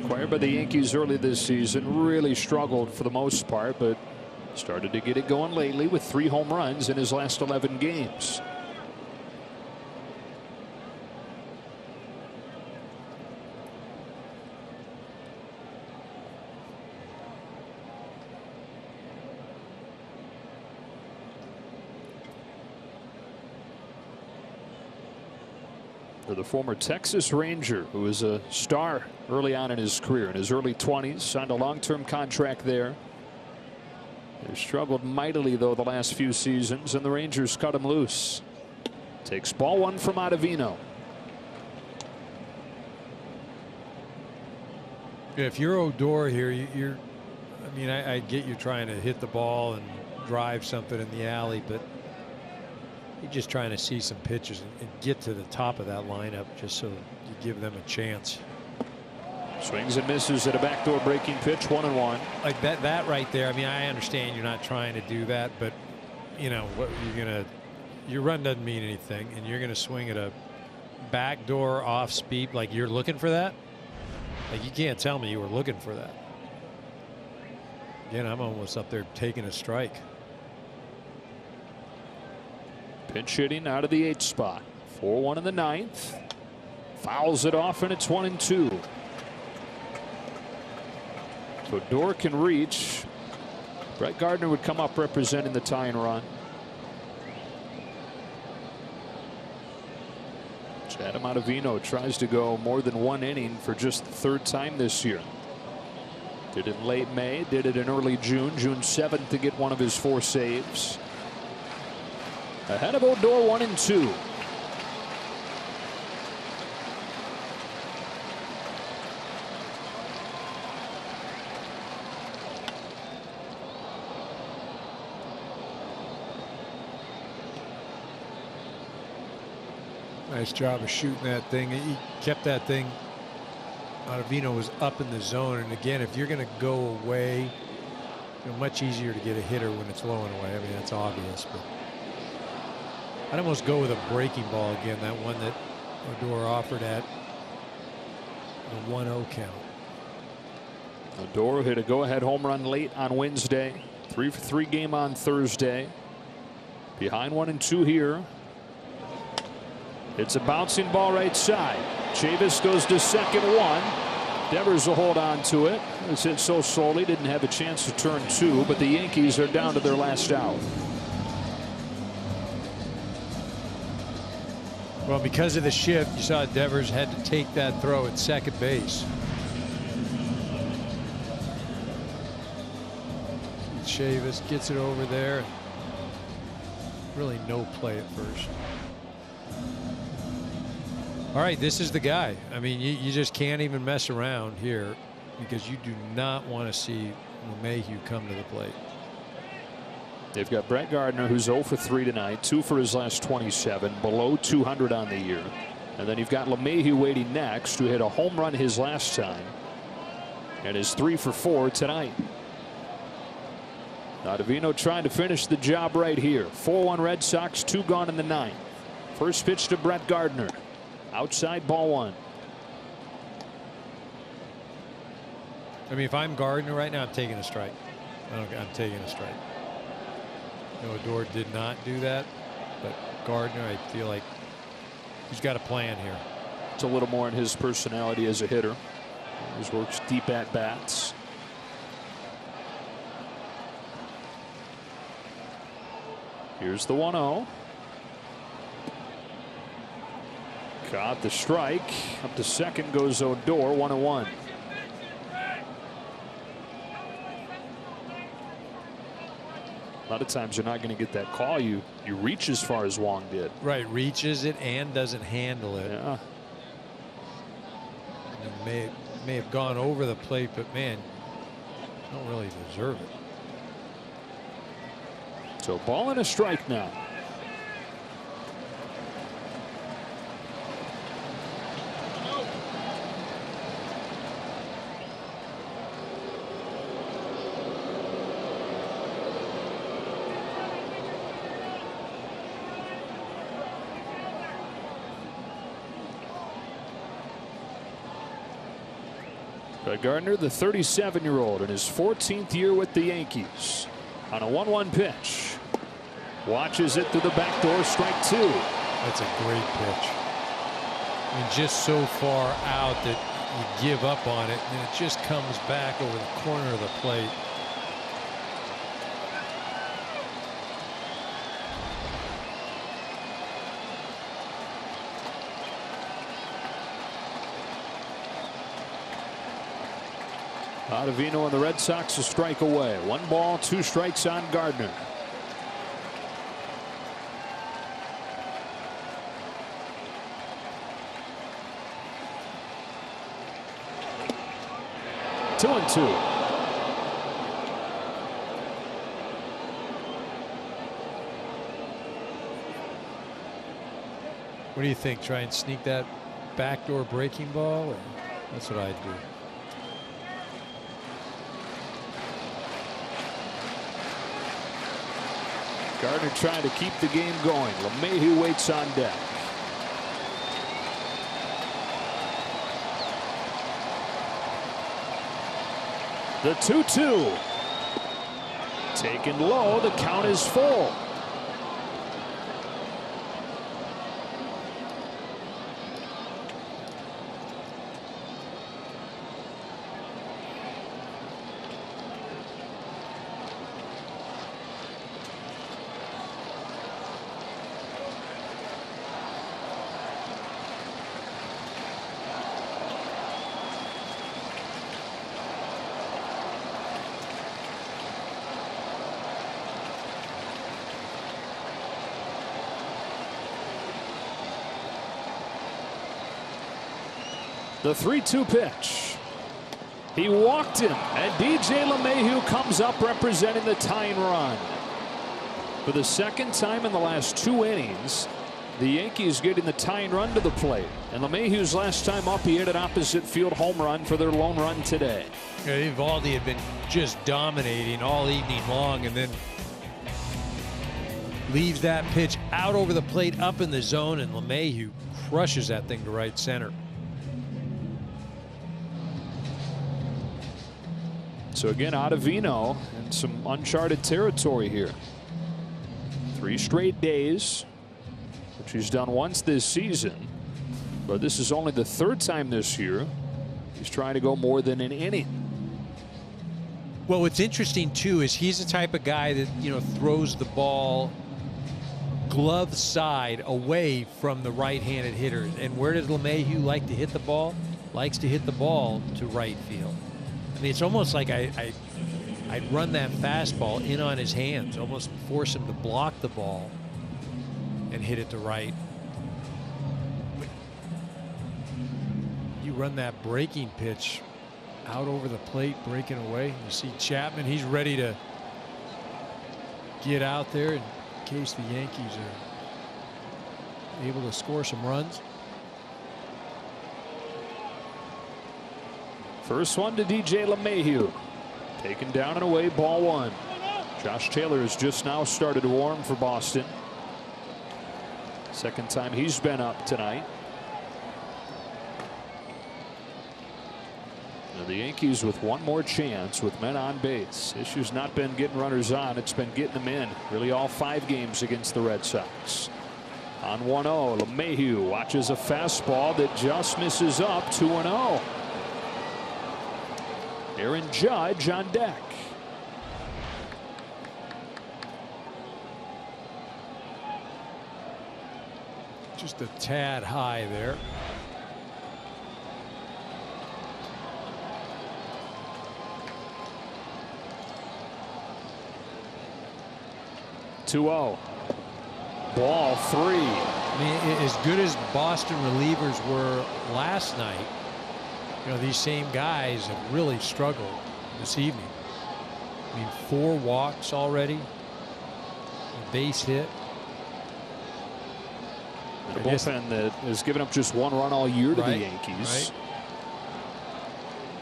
Acquired by the Yankees early this season. Really struggled for the most part, but started to get it going lately with 3 home runs in his last 11 games. The former Texas Ranger, who was a star early on in his career, in his early 20s, signed a long-term contract there. He struggled mightily, though, the last few seasons, and the Rangers cut him loose. Takes ball 1 from Ottavino. Yeah, if you're Odor here, you're. I mean, I get you trying to hit the ball and drive something in the alley, but you're just trying to see some pitches and get to the top of that lineup just so you give them a chance. Swings and misses at a backdoor breaking pitch, 1-1. Like that right there. I mean, I understand you're not trying to do that, but you know what your run doesn't mean anything, and you're gonna swing at a backdoor off speed like you're looking for that. Like, you can't tell me you were looking for that. Again, I'm almost up there taking a strike. Pinch hitting out of the 8th spot. 4-1 in the 9th. Fouls it off, and it's 1-2. So Odor can reach. Brett Gardner would come up representing the tying run. Adam Ottavino tries to go more than 1 inning for just the 3rd time this year. Did it in late May, did it in early June, June 7th to get one of his 4 saves. Ahead of Odor, 1-2. Nice job of shooting that thing. He kept that thing. Ottavino was up in the zone, and again, if you're going to go away much easier to get a hitter when it's low and away. I mean, that's obvious, but I'd almost go with a breaking ball again, that one that Odor offered at the 1-0 count. Odor hit a go-ahead home run late on Wednesday. 3-for-3 game on Thursday. Behind 1-2 here. It's a bouncing ball right side. Chavis goes to second one. Devers will hold on to it. It's hit so slowly, didn't have a chance to turn two, but the Yankees are down to their last out. Well, because of the shift, you saw Devers had to take that throw at second base. Chavis gets it over there. Really no play at first. All right, this is the guy. I mean, you just can't even mess around here because you do not want to see LeMahieu come to the plate. They've got Brett Gardner, who's 0 for 3 tonight, 2 for his last 27, below 200 on the year. And then you've got LeMahieu waiting next, who hit a home run his last time and is 3 for 4 tonight. Ottavino trying to finish the job right here. 4-1 Red Sox, 2 gone in the 9th. First pitch to Brett Gardner. Outside, ball 1. I mean, if I'm Gardner right now, I'm taking a strike. I'm taking a strike. Odor did not do that, but Gardner, I feel like he's got a plan here. It's a little more in his personality as a hitter. He works deep at bats. Here's the 1-0. Caught the strike. Up to second goes Odor. 1-1. A lot of times you're not going to get that call. You reach as far as Wong did. Right, reaches it and doesn't handle it. Yeah. And may have gone over the plate, but man, don't really deserve it. So ball and a strike now. Gardner, the 37-year-old, in his 14th year with the Yankees, on a 1-1 pitch. Watches it through the back door, strike 2. That's a great pitch. I mean, just so far out that you give up on it, and it just comes back over the corner of the plate. Ottavino and the Red Sox a strike away. 1 ball, 2 strikes on Gardner. Two and 2. What do you think? Try and sneak that backdoor breaking ball? Or that's what I'd do. Gardner trying to keep the game going. LeMahieu waits on deck. The 2-2. Taken low. The count is full. The 3-2 pitch. He walked him, and DJ LeMahieu comes up representing the tying run. For the second time in the last 2 innings, The Yankees getting the tying run to the plate. And LeMahieu's last time up, he hit an opposite field home run for their lone run today. Yeah, Eovaldi had been just dominating all evening long, and then leaves that pitch out over the plate up in the zone, and LeMahieu crushes that thing to right center. So again, Ottavino in some uncharted territory here. 3 straight days, which he's done once this season, but this is only the 3rd time this year he's trying to go more than an inning. Well, what's interesting too is he's the type of guy that, you know, throws the ball glove side away from the right-handed hitters. And where does LeMahieu like to hit the ball? Likes to hit the ball to right field. I mean, it's almost like I'd run that fastball in on his hands, almost force him to block the ball and hit it to right. But you run that breaking pitch out over the plate, breaking away. You see Chapman, he's ready to get out there in case the Yankees are able to score some runs. First one to DJ LeMahieu. Taken down and away, ball 1. Josh Taylor has just now started to warm for Boston. Second time he's been up tonight. Now the Yankees with one more chance with men on base. Issue's not been getting runners on, it's been getting them in. Really all 5 games against the Red Sox. On 1-0, LeMahieu watches a fastball that just misses up. 2-0. Aaron Judge on deck. Just a tad high there. Ball 3. I mean, as good as Boston relievers were last night, you know, these same guys have really struggled this evening. I mean, 4 walks already, a base hit. And a bullpen that has given up just 1 run all year to the Yankees.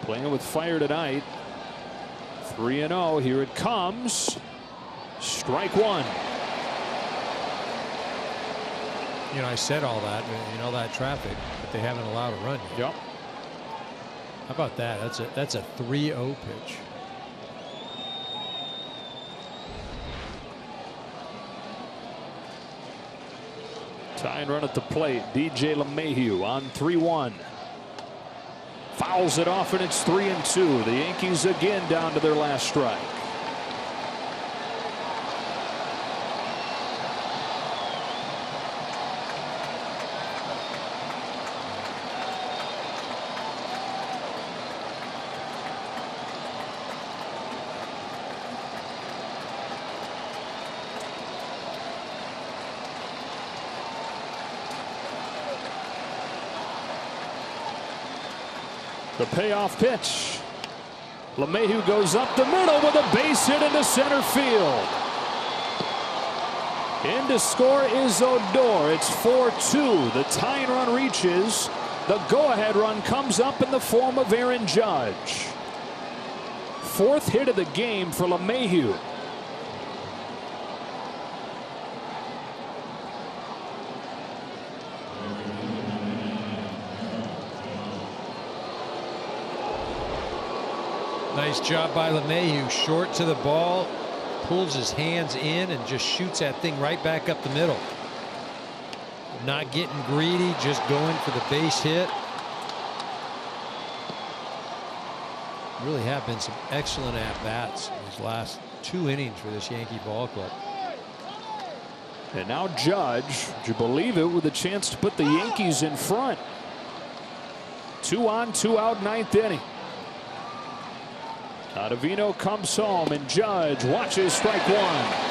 Playing with fire tonight. 3-0. Here it comes. Strike 1. You know, I said all that, you know, that traffic, but they haven't allowed a run yet. Yep. How about that? That's a 3-0 pitch. Tying run at the plate. DJ LeMahieu on 3-1. Fouls it off, and it's 3-2. The Yankees again down to their last strike. The payoff pitch. LeMahieu goes up the middle with a base hit into center field. In to score is Odor. It's 4-2. The tying run reaches. The go-ahead run comes up in the form of Aaron Judge. 4th hit of the game for LeMahieu. Nice job by LeMahieu. Short to the ball, pulls his hands in and just shoots that thing right back up the middle. Not getting greedy, just going for the base hit. Really have been some excellent at-bats in these last 2 innings for this Yankee ball club. And now Judge, would you believe it, with a chance to put the Yankees in front. 2 on, 2 out, 9th inning. Ottavino comes home, and Judge watches strike 1.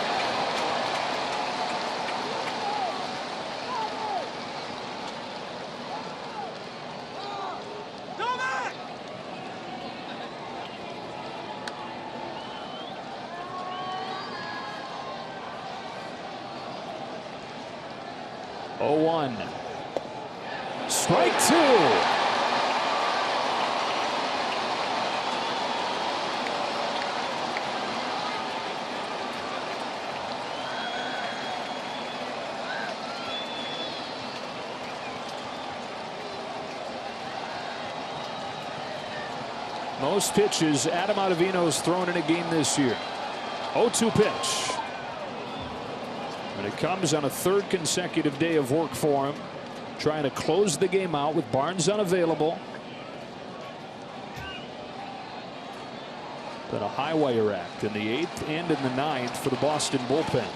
0-1. Strike two. Most pitches Adam Ottavino's thrown in a game this year. 0-2 pitch. And it comes on a third consecutive day of work for him. Trying to close the game out with Barnes unavailable. Then a high wire act in the 8th and in the 9th for the Boston bullpen.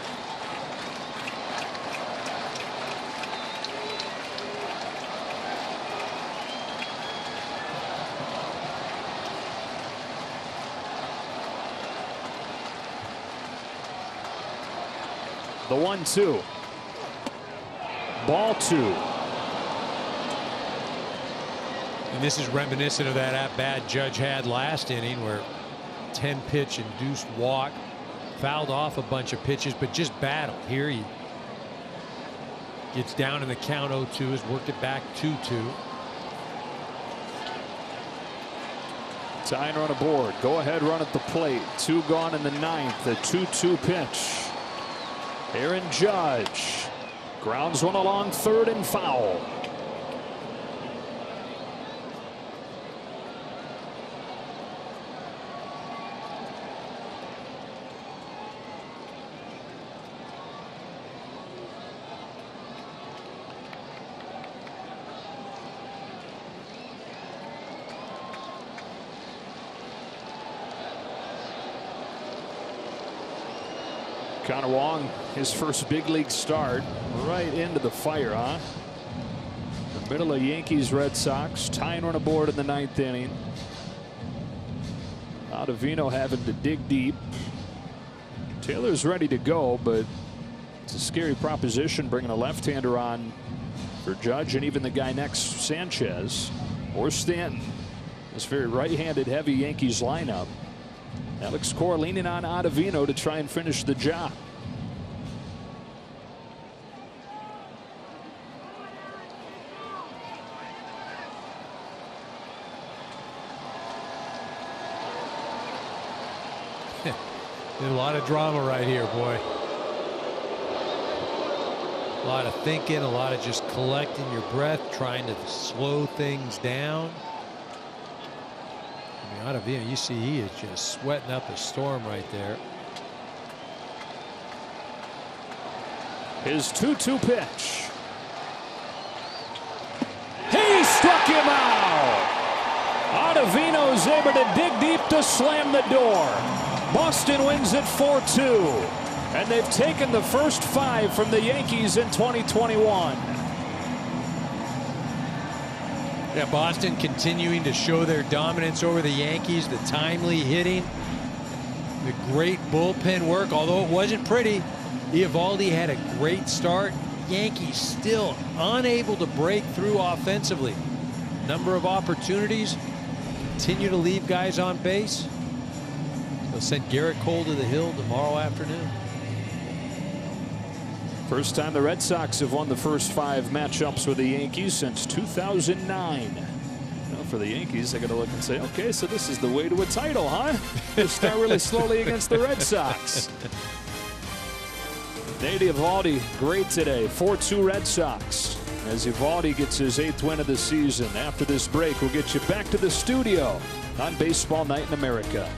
The 1-2. Ball 2. And this is reminiscent of that at-bat Judge had last inning where 10-pitch induced walk, fouled off a bunch of pitches, but just battled. Here he gets down in the count. 0-2, has worked it back 2-2. Tying run aboard. Go ahead run at the plate. 2 gone in the 9th. The 2-2 pitch. Aaron Judge grounds one along third and foul. Connor Wong, his first big league start, right into the fire, huh? The middle of Yankees Red Sox, tying run aboard in the 9th inning. Ottavino having to dig deep. Taylor's ready to go, but it's a scary proposition bringing a left-hander on for Judge and even the guy next, Sanchez or Stanton. This very right-handed heavy Yankees lineup. Alex Cora leaning on Ottavino to try and finish the job. A lot of drama right here, boy. A lot of thinking, a lot of just collecting your breath, trying to slow things down. Ottavino, you see he is just sweating up a storm right there. His 2-2 pitch. He struck him out. Ottavino's able to dig deep to slam the door. Boston wins it 4-2. And they've taken the first 5 from the Yankees in 2021. Yeah, Boston continuing to show their dominance over the Yankees, the timely hitting, the great bullpen work, although it wasn't pretty. Eovaldi had a great start. Yankees still unable to break through offensively. Number of opportunities, continue to leave guys on base. They'll send Garrett Cole to the hill tomorrow afternoon. First time the Red Sox have won the first 5 matchups with the Yankees since 2009. Well, for the Yankees, they got to look and say, okay, so this is the way to a title, huh? They start really slowly against the Red Sox. Nate Eovaldi, great today. 4-2 Red Sox. As Eovaldi gets his 8th win of the season. After this break, we'll get you back to the studio on Baseball Night in America.